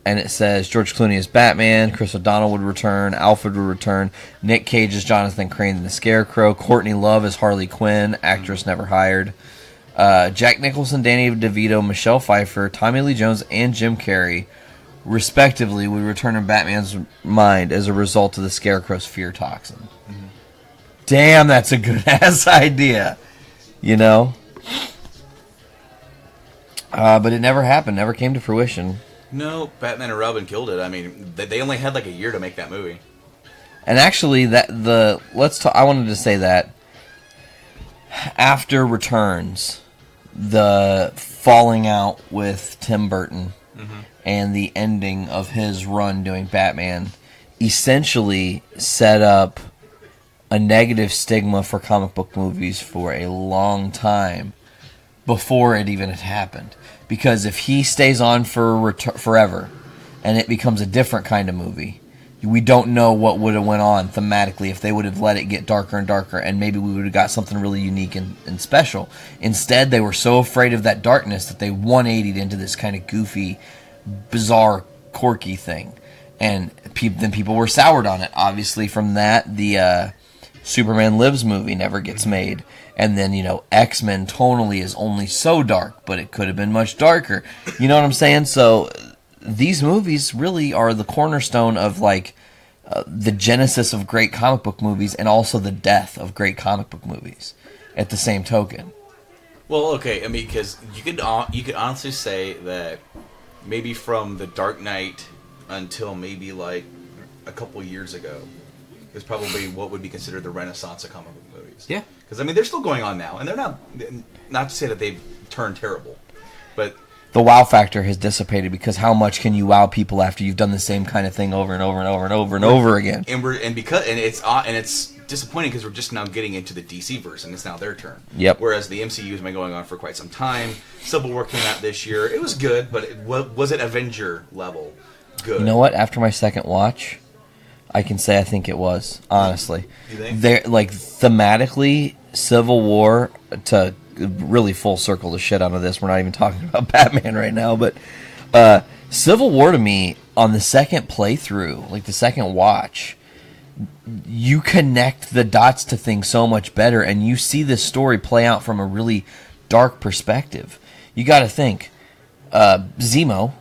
And it says George Clooney as Batman, Chris O'Donnell would return, Alfred would return, Nick Cage as Jonathan Crane and the Scarecrow, Courtney Love as Harley Quinn, actress never hired, Jack Nicholson, Danny DeVito, Michelle Pfeiffer, Tommy Lee Jones, and Jim Carrey, respectively, would return in Batman's mind as a result of the Scarecrow's fear toxin. Mm-hmm. Damn, that's a good-ass idea. You know? But it never happened, never came to fruition. No, Batman and Robin killed it. I mean, they only had like a year to make that movie. And actually, I wanted to say that after Returns, the falling out with Tim Burton and the ending of his run doing Batman essentially set up a negative stigma for comic book movies for a long time before it even had happened. Because if he stays on for forever and it becomes a different kind of movie, we don't know what would have went on thematically if they would have let it get darker and darker, and maybe we would have got something really unique and special. Instead, they were so afraid of that darkness that they 180'd into this kind of goofy, bizarre, quirky thing. And then people were soured on it. Obviously, from that, the Superman Lives movie never gets made. And then, X-Men tonally is only so dark, but it could have been much darker. You know what I'm saying? So these movies really are the cornerstone of the genesis of great comic book movies, and also the death of great comic book movies at the same token. Well, okay, I mean, because you could honestly say that maybe from The Dark Knight until maybe like a couple years ago is probably what would be considered the renaissance of comic book movies. Yeah. Because, I mean, they're still going on now, and they're not to say that they've turned terrible, but the wow factor has dissipated, because how much can you wow people after you've done the same kind of thing over and over and over and over and over again? And it's disappointing because we're just now getting into the DC verse, and it's now their turn. Yep. Whereas the MCU has been going on for quite some time. Civil War came out this year. It was good, but was it Avenger level good? You know what? After my second watch, I can say I think it was, honestly. You think? Thematically, Civil War, to really full circle the shit out of this, we're not even talking about Batman right now, but Civil War to me, on the second playthrough, like the second watch, you connect the dots to things so much better, and you see this story play out from a really dark perspective. You got to think, Zemo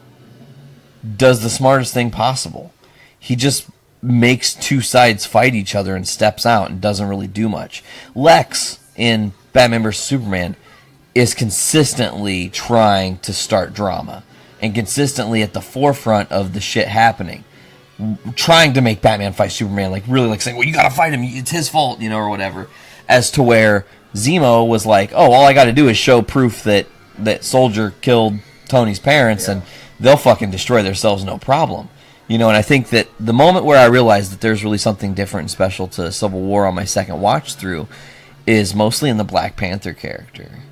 does the smartest thing possible. He just makes two sides fight each other and steps out and doesn't really do much. Lex in Batman vs. Superman is consistently trying to start drama and consistently at the forefront of the shit happening, trying to make Batman fight Superman, really saying, well, you gotta fight him, it's his fault, or whatever, as to where Zemo was like, oh, all I gotta do is show proof that Soldier killed Tony's parents, and they'll fucking destroy themselves, no problem. And I think that the moment where I realized that there's really something different and special to Civil War on my second watch through is mostly in the Black Panther character,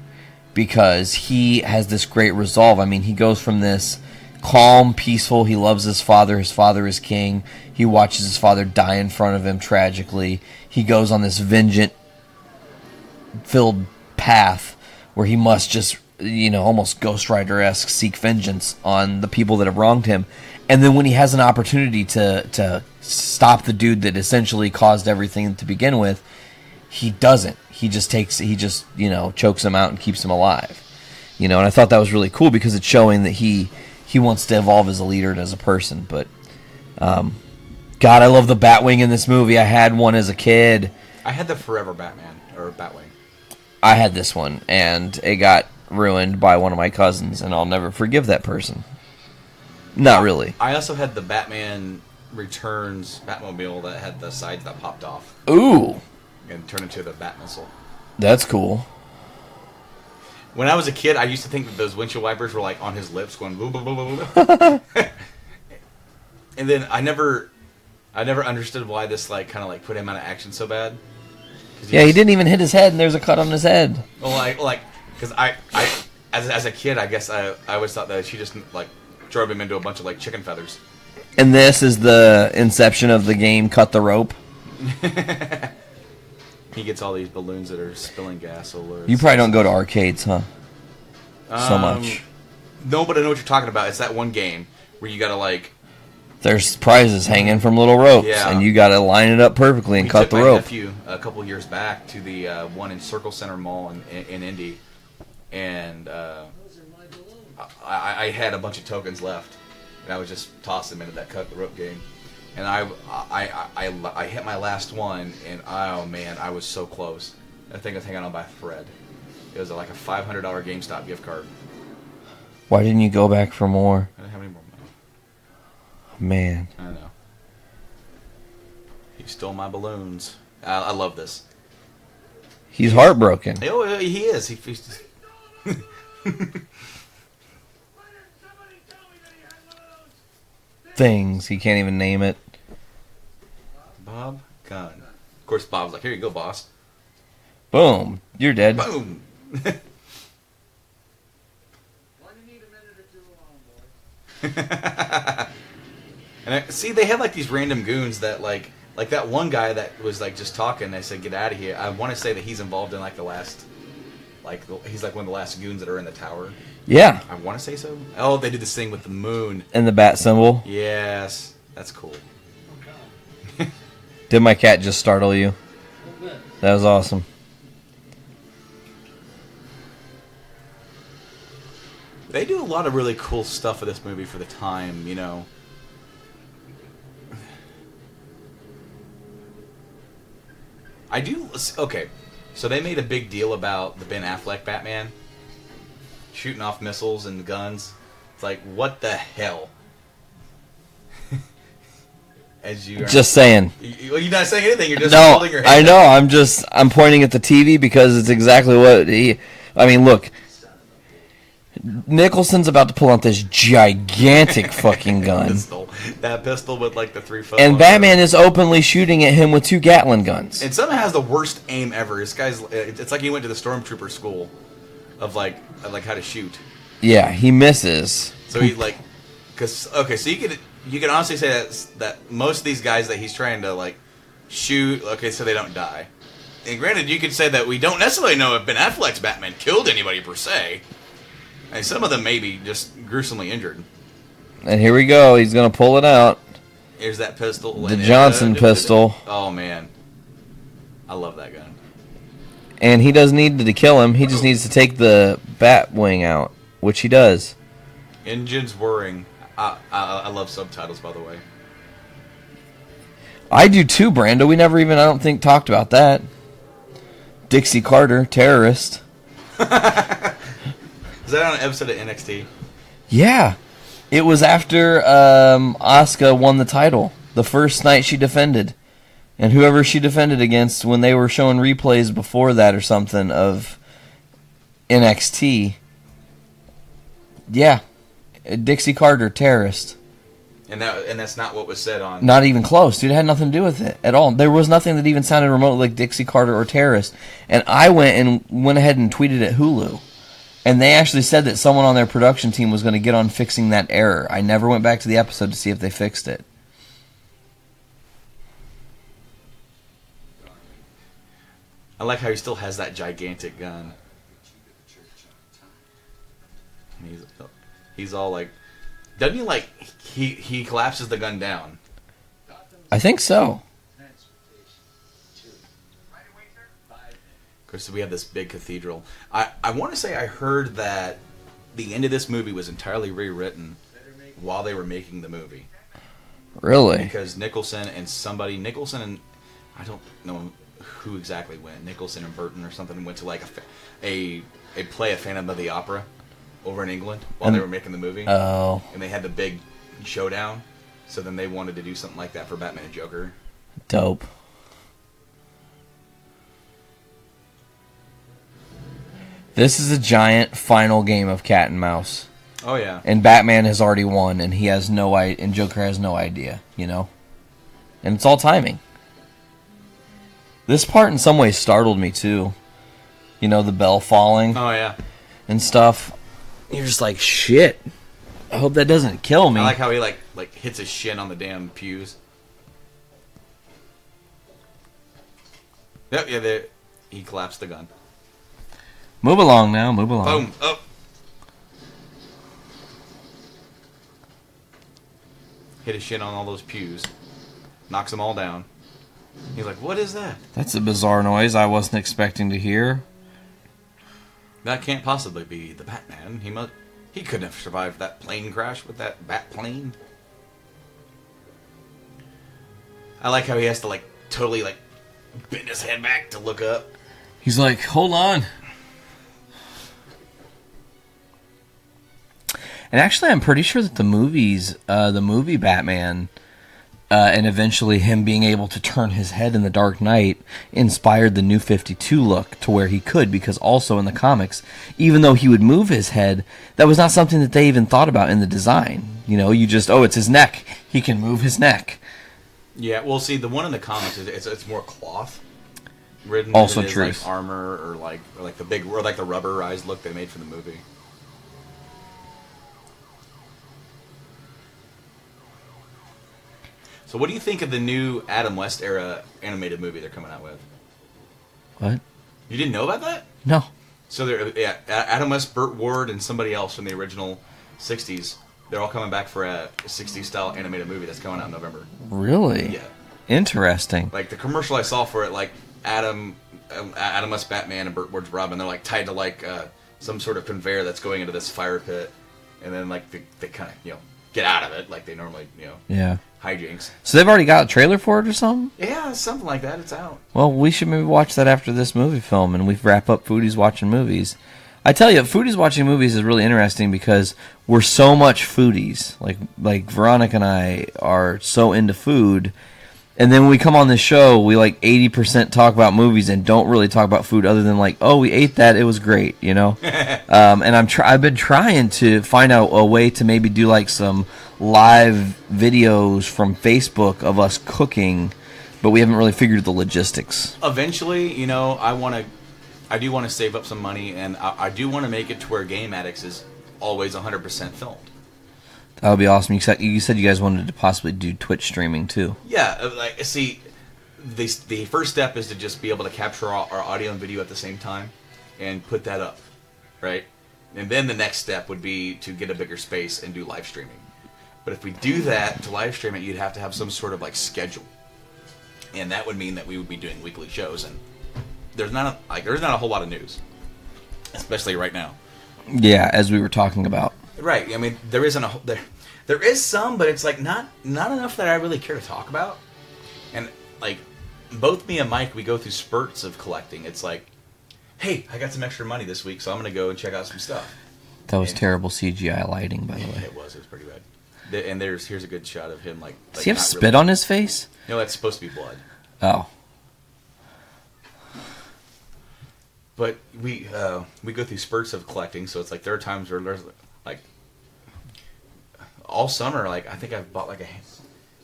because he has this great resolve. I mean, he goes from this calm, peaceful, he loves his father is king, he watches his father die in front of him tragically, he goes on this vengeance-filled path where he must just, almost Ghost Rider-esque seek vengeance on the people that have wronged him. And then when he has an opportunity to stop the dude that essentially caused everything to begin with, he doesn't. He just chokes him out and keeps him alive. And I thought that was really cool, because it's showing that he wants to evolve as a leader and as a person. But, God, I love the Batwing in this movie. I had one as a kid. I had the Forever Batman, or Batwing. I had this one, and it got ruined by one of my cousins, and I'll never forgive that person. Not really. I also had the Batman Returns Batmobile that had the sides that popped off. Ooh. And turned into the Bat Missile. That's cool. When I was a kid, I used to think that those windshield wipers were on his lips going boo boo boo boo boo. And then I never understood why this put him out of action so bad. Yeah, he didn't even hit his head, and there's a cut on his head. Well, because I as a kid, I guess I always thought that she just drove him into a bunch of chicken feathers. And this is the inception of the game Cut the Rope. He gets all these balloons that are spilling gas all over. You probably don't go to arcades, huh? So much. No, but I know what you're talking about. It's that one game where you gotta there's prizes hanging from little ropes, and you gotta line it up perfectly and cut the rope. I took my nephew a couple years back to the one in Circle Center Mall in Indy, and I had a bunch of tokens left, and I would just toss them into that cut the rope game. And I hit my last one, and oh man, I was so close. That thing was hanging on by a thread. It was like a $500 GameStop gift card. Why didn't you go back for more? I didn't have any more money. Man. I know. He stole my balloons. I love this. He's heartbroken. Oh, he is. He's Things. He can't even name it. Bob Gunn. Of course, Bob's like, "Here you go, boss." Boom. You're dead. Boom. And see, they had like these random goons that like that one guy that was like just talking. They said, "Get out of here." I want to say that he's involved in like the last, he's like one of the last goons that are in the tower. Yeah. I want to say so. Oh, they did this thing with the moon And the bat symbol. Yes, that's cool. Did my cat just startle you? That was awesome. They do a lot of really cool stuff with this movie for the time, you know. I do... Okay, so they made a big deal about the Ben Affleck Batman shooting off missiles and guns. It's like, what the hell? As you just saying. You're not saying anything, you're just no, holding your head. I know, I'm pointing at the TV because it's exactly what he... I mean, look... Nicholson's about to pull out this gigantic fucking gun. That pistol with like the 3-foot. And Batman is openly shooting at him with 2 Gatling guns. And somehow has the worst aim ever. This guy's, it's like he went to the stormtrooper school of like how to shoot. Yeah, he misses. So he like, so you can honestly say that most of these guys that he's trying to like shoot, so they don't die. And granted, you could say that we don't necessarily know if Ben Affleck's Batman killed anybody per se. And some of them may be just gruesomely injured. And here we go. He's going to pull it out. Here's that pistol. The Johnson pistol. Oh, man. I love that gun. And he doesn't need to kill him. He just needs to take the bat wing out, which he does. Engines whirring. I love subtitles, by the way. I do too, Brando. We never even, I don't think, talked about that. Dixie Carter, terrorist. Is that on an episode of NXT? Yeah. It was after Asuka won the title. The first night she defended. And whoever she defended against, when they were showing replays before that or something of NXT. Yeah. Dixie Carter, terrorist. And that's not what was said on... Not even close, dude. It had nothing to do with it at all. There was nothing that even sounded remotely like Dixie Carter or terrorist. And I went ahead and tweeted at Hulu. And they actually said that someone on their production team was going to get on fixing that error. I never went back to the episode to see if they fixed it. I like how he still has that gigantic gun. And he's all like... Doesn't he like... He collapses the gun down. I think so. Of course, we have this big cathedral. I want to say I heard that the end of this movie was entirely rewritten while they were making the movie. Really? Because Nicholson and I don't know who exactly went. Nicholson and Burton or something went to like a play of Phantom of the Opera over in England while they were making the movie. Oh. And they had the big showdown. So then they wanted to do something like that for Batman and Joker. Dope. This is a giant final game of cat and mouse. Oh yeah. And Batman has already won, and he has and Joker has no idea, you know? And it's all timing. This part in some ways startled me too. You know, the bell falling. Oh yeah. And stuff. You're just like, shit. I hope that doesn't kill me. I like how he like hits his shin on the damn pews. Yep, yeah, he collapsed the gun. Move along now, move along. Boom, up. Hit his shin on all those pews. Knocks them all down. He's like, what is that? That's a bizarre noise I wasn't expecting to hear. That can't possibly be the Batman. He couldn't have survived that plane crash with that bat plane. I like how he has to like totally like bend his head back to look up. He's like, hold on. And actually, I'm pretty sure that the movie Batman, and eventually him being able to turn his head in the Dark Knight, inspired the New 52 look to where he could, because also in the comics, even though he would move his head, that was not something that they even thought about in the design. You know, it's his neck. He can move his neck. Yeah, well, see, the one in the comics it's more cloth ridden. Also than it is, true. Like armor or like the big or like the rubberized look they made for the movie. So, what do you think of the new Adam West era animated movie they're coming out with? What? You didn't know about that? No. So, Adam West, Burt Ward, and somebody else from the original '60s. They're all coming back for a '60s style animated movie that's coming out in November. Really? Yeah. Interesting. Like the commercial I saw for it, like Adam West Batman and Burt Ward's Robin, they're like tied to like some sort of conveyor that's going into this fire pit, and then like they kind of get out of it like they normally Yeah. hijinks. So they've already got a trailer for it or something? Yeah, something like that. It's out. Well, we should maybe watch that after this movie film, and we wrap up Foodies Watching Movies. I tell you, Foodies Watching Movies is really interesting because we're so much foodies. Like Veronica and I are so into food, and then when we come on this show, we like 80% talk about movies and don't really talk about food other than like, oh, we ate that, it was great, And I've been trying to find out a way to maybe do like some live videos from Facebook of us cooking, but we haven't really figured the logistics. Eventually, I do want to save up some money, and I do want to make it to where Game Addicts is always 100% filmed. That would be awesome. You said you guys wanted to possibly do Twitch streaming too. Yeah, the first step is to just be able to capture our audio and video at the same time and put that up, right? And then the next step would be to get a bigger space and do live streaming. But if we do that, to live stream it, you'd have to have some sort of like schedule. And that would mean that we would be doing weekly shows, and there's not a whole lot of news, especially right now. Yeah, as we were talking about. Right. I mean, there is some, but it's like not enough that I really care to talk about. And like both me and Mike, we go through spurts of collecting. It's like, hey, I got some extra money this week, so I'm going to go and check out some stuff. That was terrible CGI lighting, by the way. It was pretty bad. And here's a good shot of him like. Does he have spit on his face? No, that's supposed to be blood. Oh. But we go through spurts of collecting, so it's like there are times where there's like all summer, like I think I've bought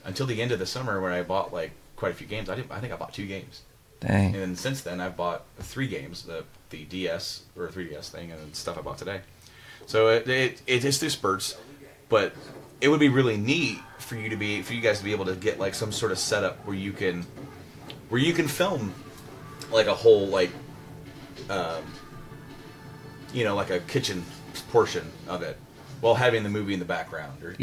until the end of the summer where I bought like quite a few games. I think I bought 2 games. Dang. And then since then I've bought 3 games, the DS or 3DS thing, and stuff I bought today. So it is through spurts, but it would be really neat for you guys to be able to get like some sort of setup where you can film like a whole like like a kitchen portion of it while having the movie in the background, or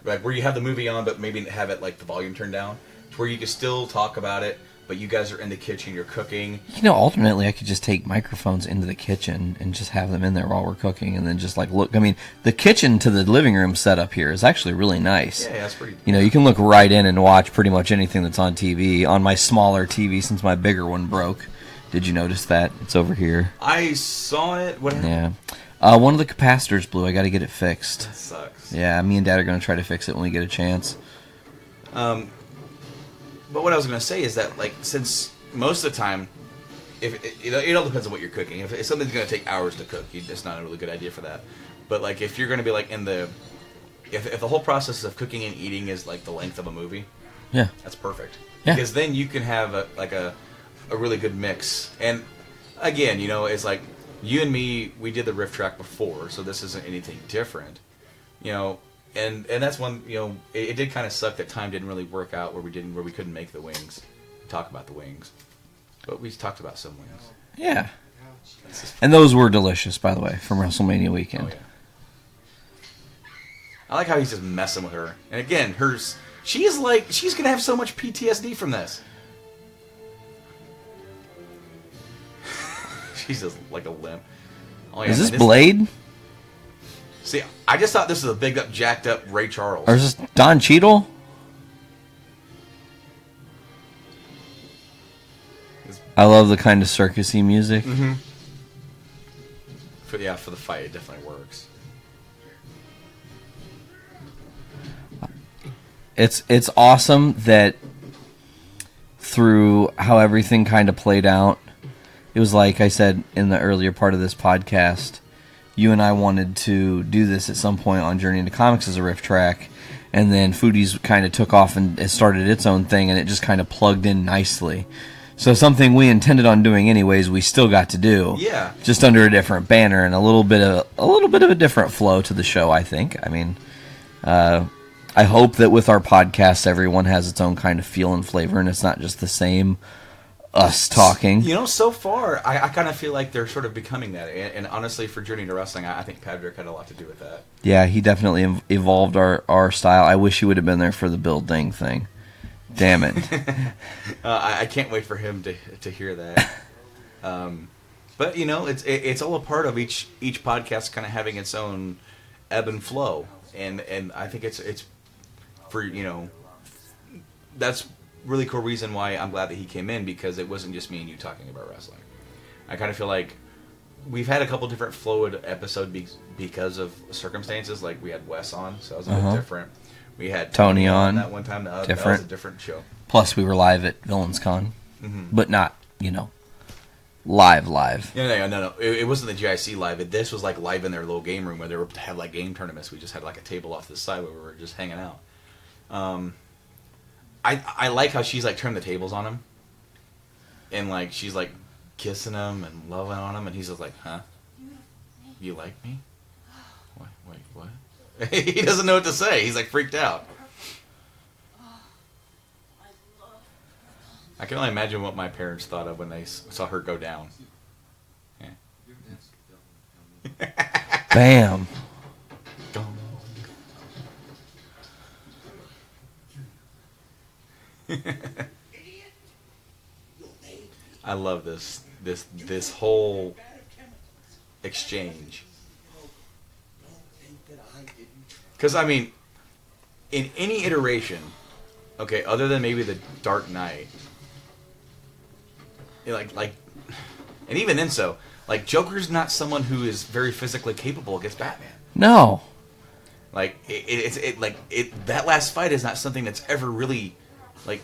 like where you have the movie on but maybe have it like the volume turned down to where you can still talk about it, but you guys are in the kitchen, you're cooking. Alternately I could just take microphones into the kitchen and just have them in there while we're cooking, and then just like look. I mean, the kitchen to the living room setup here is actually really nice. Yeah, that's pretty. You can look right in and watch pretty much anything that's on TV on my smaller TV since my bigger one broke. Did you notice that? It's over here. I saw it. What happened? Yeah. One of the capacitors blew. I got to get it fixed. That sucks. Yeah, me and Dad are going to try to fix it when we get a chance. But what I was going to say is that, like, since most of the time, if it all depends on what you're cooking. If something's going to take hours to cook, it's not a really good idea for that. But like, if you're going to be like if the whole process of cooking and eating is like the length of a movie, yeah, that's perfect. Yeah. Because then you can have a really good mix. And again, it's like you and me, we did the riff track before, so this isn't anything different. And that's one, it did kind of suck that time didn't really work out where we couldn't make the wings, talk about the wings. But we talked about some wings. Yeah. And those were delicious, by the way, from WrestleMania weekend. Oh, yeah. I like how he's just messing with her. And again, she's going to have so much PTSD from this. She's just like a limp. Oh, yeah, is this Blade? See, I just thought this was a big up, jacked up Ray Charles. Or is this Don Cheadle? I love the kind of circusy music. Mm-hmm. For the fight, it definitely works. It's awesome that through how everything kind of played out, it was like I said in the earlier part of this podcast, you and I wanted to do this at some point on Journey into Comics as a riff track, and then Foodies kind of took off and it started its own thing, and it just kind of plugged in nicely. So something we intended on doing anyways, we still got to do. Yeah. Just under a different banner and a little bit of a different flow to the show, I think. I mean, I hope that with our podcast, everyone has its own kind of feel and flavor, and it's not just the same us talking. You know, so far, I kind of feel like they're sort of becoming that. And honestly, for Journey to Wrestling, I think Patrick had a lot to do with that. Yeah, he definitely evolved our style. I wish he would have been there for the building thing. Damn it. I can't wait for him to hear that. But, you know, it's all a part of each podcast kind of having its own ebb and flow. And I think it's for, you know, that's really cool reason why I'm glad that he came in, because it wasn't just me and you talking about wrestling. I kind of feel like we've had a couple different fluid episodes because of circumstances. Like we had Wes on, so that was a bit different. We had Tony on that one time. That was a different show. Plus, we were live at Villains Con, but not, you know, live. No. It wasn't the GIC live. This was like live in their little game room where they were to have like game tournaments. We just had like a table off to the side where we were just hanging out. I like how she's like turned the tables on him, and like she's like kissing him and loving on him, and he's just like, "Huh? You like me? Wait, what?" He doesn't know what to say. He's like freaked out. I can only imagine what my parents thought of when they saw her go down. Yeah. Bam. I love this whole exchange. Because, I mean, in any iteration, okay, other than maybe the Dark Knight, like, and even then so, like, Joker's not someone who is very physically capable against Batman. No. Like, that last fight is not something that's ever really, like,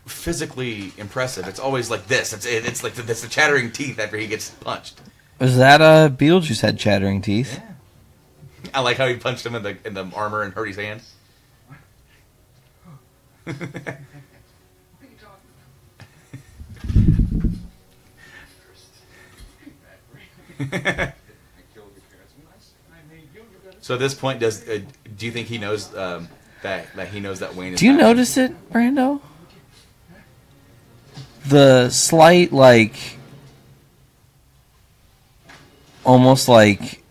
physically impressive. It's always like this. It's like the chattering teeth after he gets punched. Was that Beetlejuice had chattering teeth? Yeah. I like how he punched him in the armor and hurt his hand. So at this point, do you think he knows that he knows that Wayne is? Do you notice it, Brando? The slight, like, almost like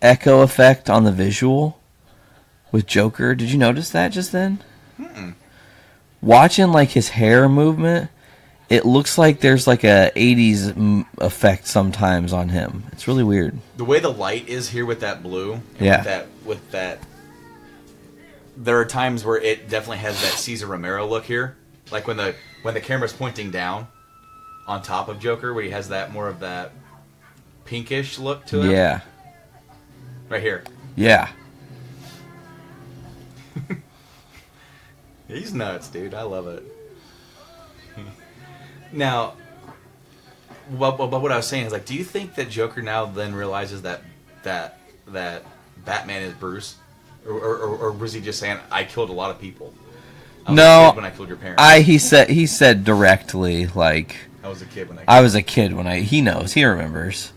echo effect on the visual with Joker. Did you notice that just then? Mm-mm. Watching, like, his hair movement, it looks like there's like a 80s effect sometimes on him. It's really weird. The way the light is here with that blue, and yeah, with that, there are times where it definitely has that Cesar Romero look here, like when the camera's pointing down on top of Joker, where he has that more of that pinkish look to him. Yeah. Right here. Yeah. He's nuts, dude. I love it. Now, but what I was saying is, like, do you think that Joker now then realizes that Batman is Bruce, or was he just saying, "I killed a lot of people"? No, when I killed your parents. He said directly, like, I was a kid when I was a kid when he knows, he remembers.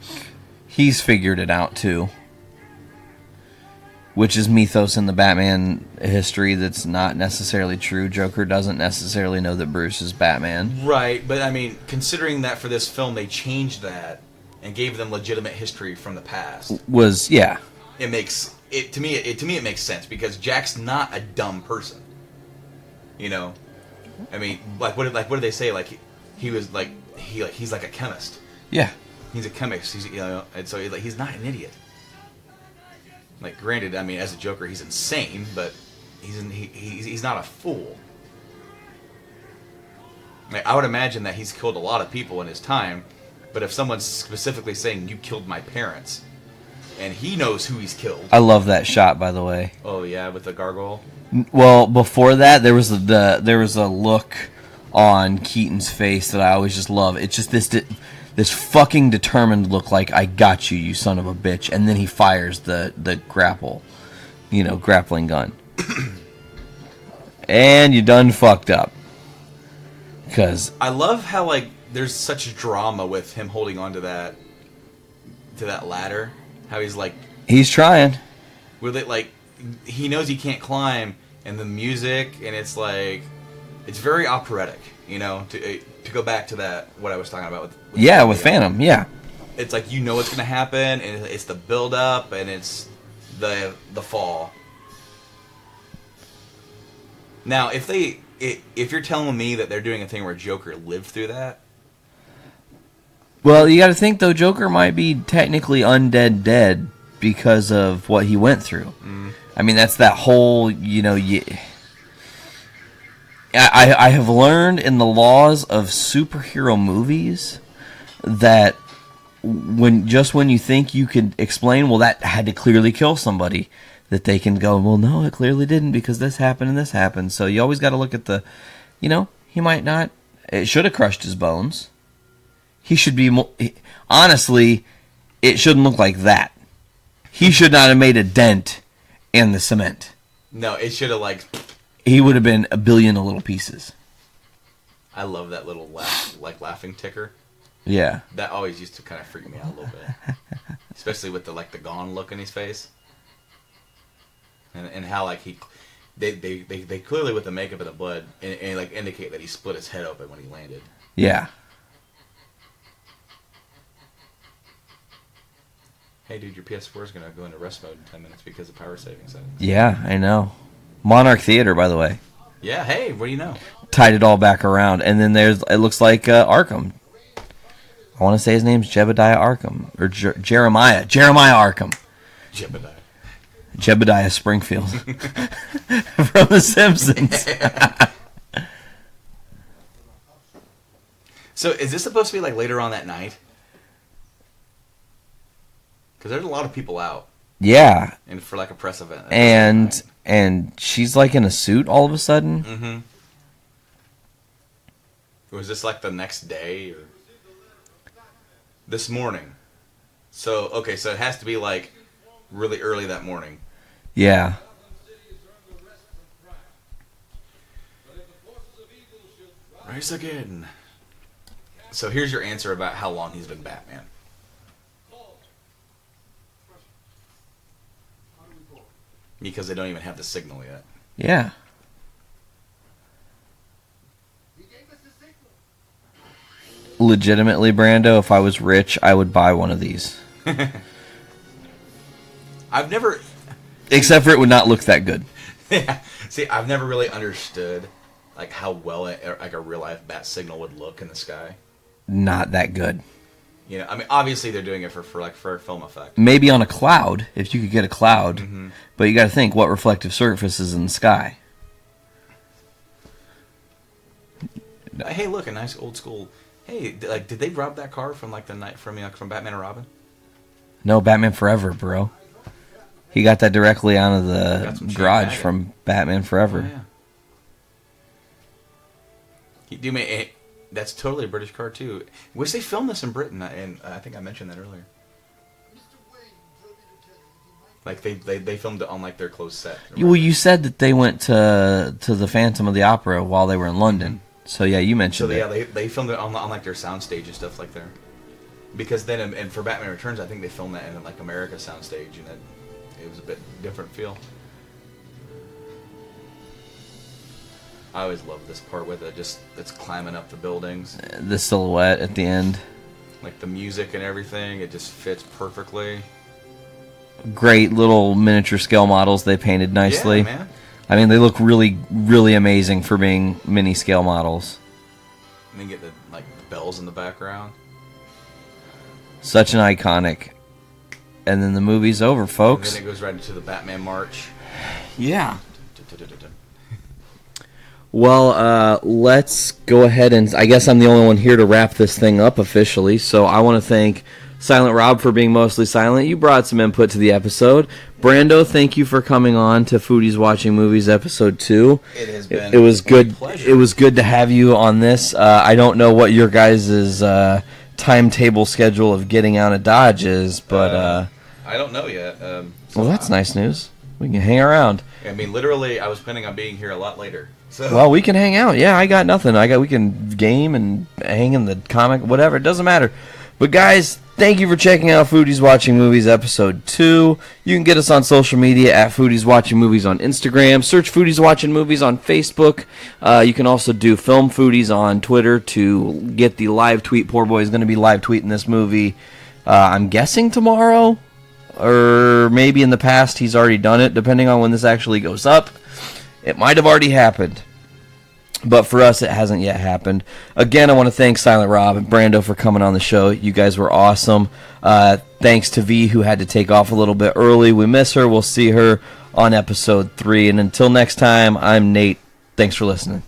He's figured it out too. Which is mythos in the Batman history that's not necessarily true. Joker doesn't necessarily know that Bruce is Batman. Right, but I mean, considering that for this film they changed that and gave them legitimate history from the past. Yeah. It makes it to me it makes sense, because Jack's not a dumb person. You know? I mean, what did they say? Like he's like a chemist. Yeah. He's a chemist. And so he's not an idiot. Like, granted, I mean, as a Joker, he's insane, but he's not a fool. Like, I would imagine that he's killed a lot of people in his time, but if someone's specifically saying, "You killed my parents," and he knows who he's killed. I love that shot, by the way. Oh yeah, with the gargoyle. Well, before that, there was a look on Keaton's face that I always just love. It's just this fucking determined look like, I got you, you son of a bitch. And then he fires the grappling gun. And you done fucked up. Because I love how, like, there's such drama with him holding on to that ladder. How he's like... He's trying. With it, like, he knows he can't climb, and the music, and it's like... It's very operatic, you know, to go back to that, what I was talking about with Phantom, yeah. It's like, you know what's going to happen, and it's the build-up, and it's the fall. Now, if you're telling me that they're doing a thing where Joker lived through that... Well, you got to think, though, Joker might be technically undead dead because of what he went through. Mm. I mean, that's that whole, I have learned in the laws of superhero movies that when you think you can explain, well, that had to clearly kill somebody, that they can go, well, no, it clearly didn't because this happened and this happened. So you always got to look at the, he might not, it should have crushed his bones. He should be, honestly, it shouldn't look like that. He should not have made a dent in the cement. No, it should have, like... He would have been a billion of little pieces. I love that little laughing ticker. Yeah. That always used to kind of freak me out a little bit. Especially with the gone look in his face. And how, like, they clearly, with the makeup and the blood, and like, indicate that he split his head open when he landed. Yeah. Hey, dude, your PS4 is going to go into rest mode in 10 minutes because of power saving settings. Yeah, I know. Monarch Theater, by the way. Yeah, hey, what do you know? Tied it all back around. And then it looks like Arkham. I want to say his name's Jebediah Arkham. Or Jeremiah. Jeremiah Arkham. Jebediah Springfield. From The Simpsons. So, is this supposed to be, like, later on that night? Because there's a lot of people out. Yeah. And for, like, a press event. And she's, like, in a suit all of a sudden. Mm-hmm. Was this, like, the next day? Or this morning. So, okay, so it has to be, like, really early that morning. Yeah. Rise again. So here's your answer about how long he's been Batman. Because they don't even have the signal yet. Yeah. Legitimately, Brando, if I was rich, I would buy one of these. I've never... Except for it would not look that good. Yeah. See, I've never really understood like how well a real-life bat signal would look in the sky. Not that good. You know, I mean, obviously they're doing it for a film effect. Maybe on a cloud, if you could get a cloud. Mm-hmm. But you got to think, what reflective surface is in the sky? Hey, look, a nice old school. Hey, like, did they rob that car from like the night from Batman and Robin? No, Batman Forever, bro. He got that directly out of the garage from Batman Forever. Oh, yeah. That's totally a British car too. Wish they filmed this in Britain, and I think I mentioned that earlier. Like they filmed it on like their closed set. Well, you said that they went to the Phantom of the Opera while they were in London. Mm-hmm. So yeah, you mentioned it. So yeah, they filmed it on like their soundstage and stuff like there. Because then, and for Batman Returns, I think they filmed that in like America soundstage, and it was a bit different feel. I always love this part with it. It's climbing up the buildings. The silhouette at the end. Like the music and everything, it just fits perfectly. Great little miniature scale models they painted nicely. Yeah, man. I mean, they look really, really amazing for being mini scale models. And then get the bells in the background. Such an iconic. And then the movie's over, folks. And then it goes right into the Batman March. Yeah. Well, let's go ahead and... I guess I'm the only one here to wrap this thing up officially, so I want to thank Silent Rob for being mostly silent. You brought some input to the episode. Brando, thank you for coming on to Foodies Watching Movies episode 2. It has been it was good. Pleasure. It was good to have you on this. I don't know what your guys' timetable schedule of getting out of Dodge is, but I don't know yet. Well, that's nice news. We can hang around. I mean, literally, I was planning on being here a lot later. So. Well, we can hang out. Yeah, I got nothing. We can game and hang in the comic, whatever. It doesn't matter. But guys, thank you for checking out Foodies Watching Movies episode 2. You can get us on social media at Foodies Watching Movies on Instagram. Search Foodies Watching Movies on Facebook. You can also do Film Foodies on Twitter to get the live tweet. Poor boy is going to be live tweeting this movie. I'm guessing tomorrow. Or maybe in the past he's already done it, depending on when this actually goes up. It might have already happened. But for us, it hasn't yet happened. Again, I want to thank Silent Rob and Brando for coming on the show. You guys were awesome. Thanks to V, who had to take off a little bit early. We miss her. We'll see her on episode 3. And until next time, I'm Nate. Thanks for listening.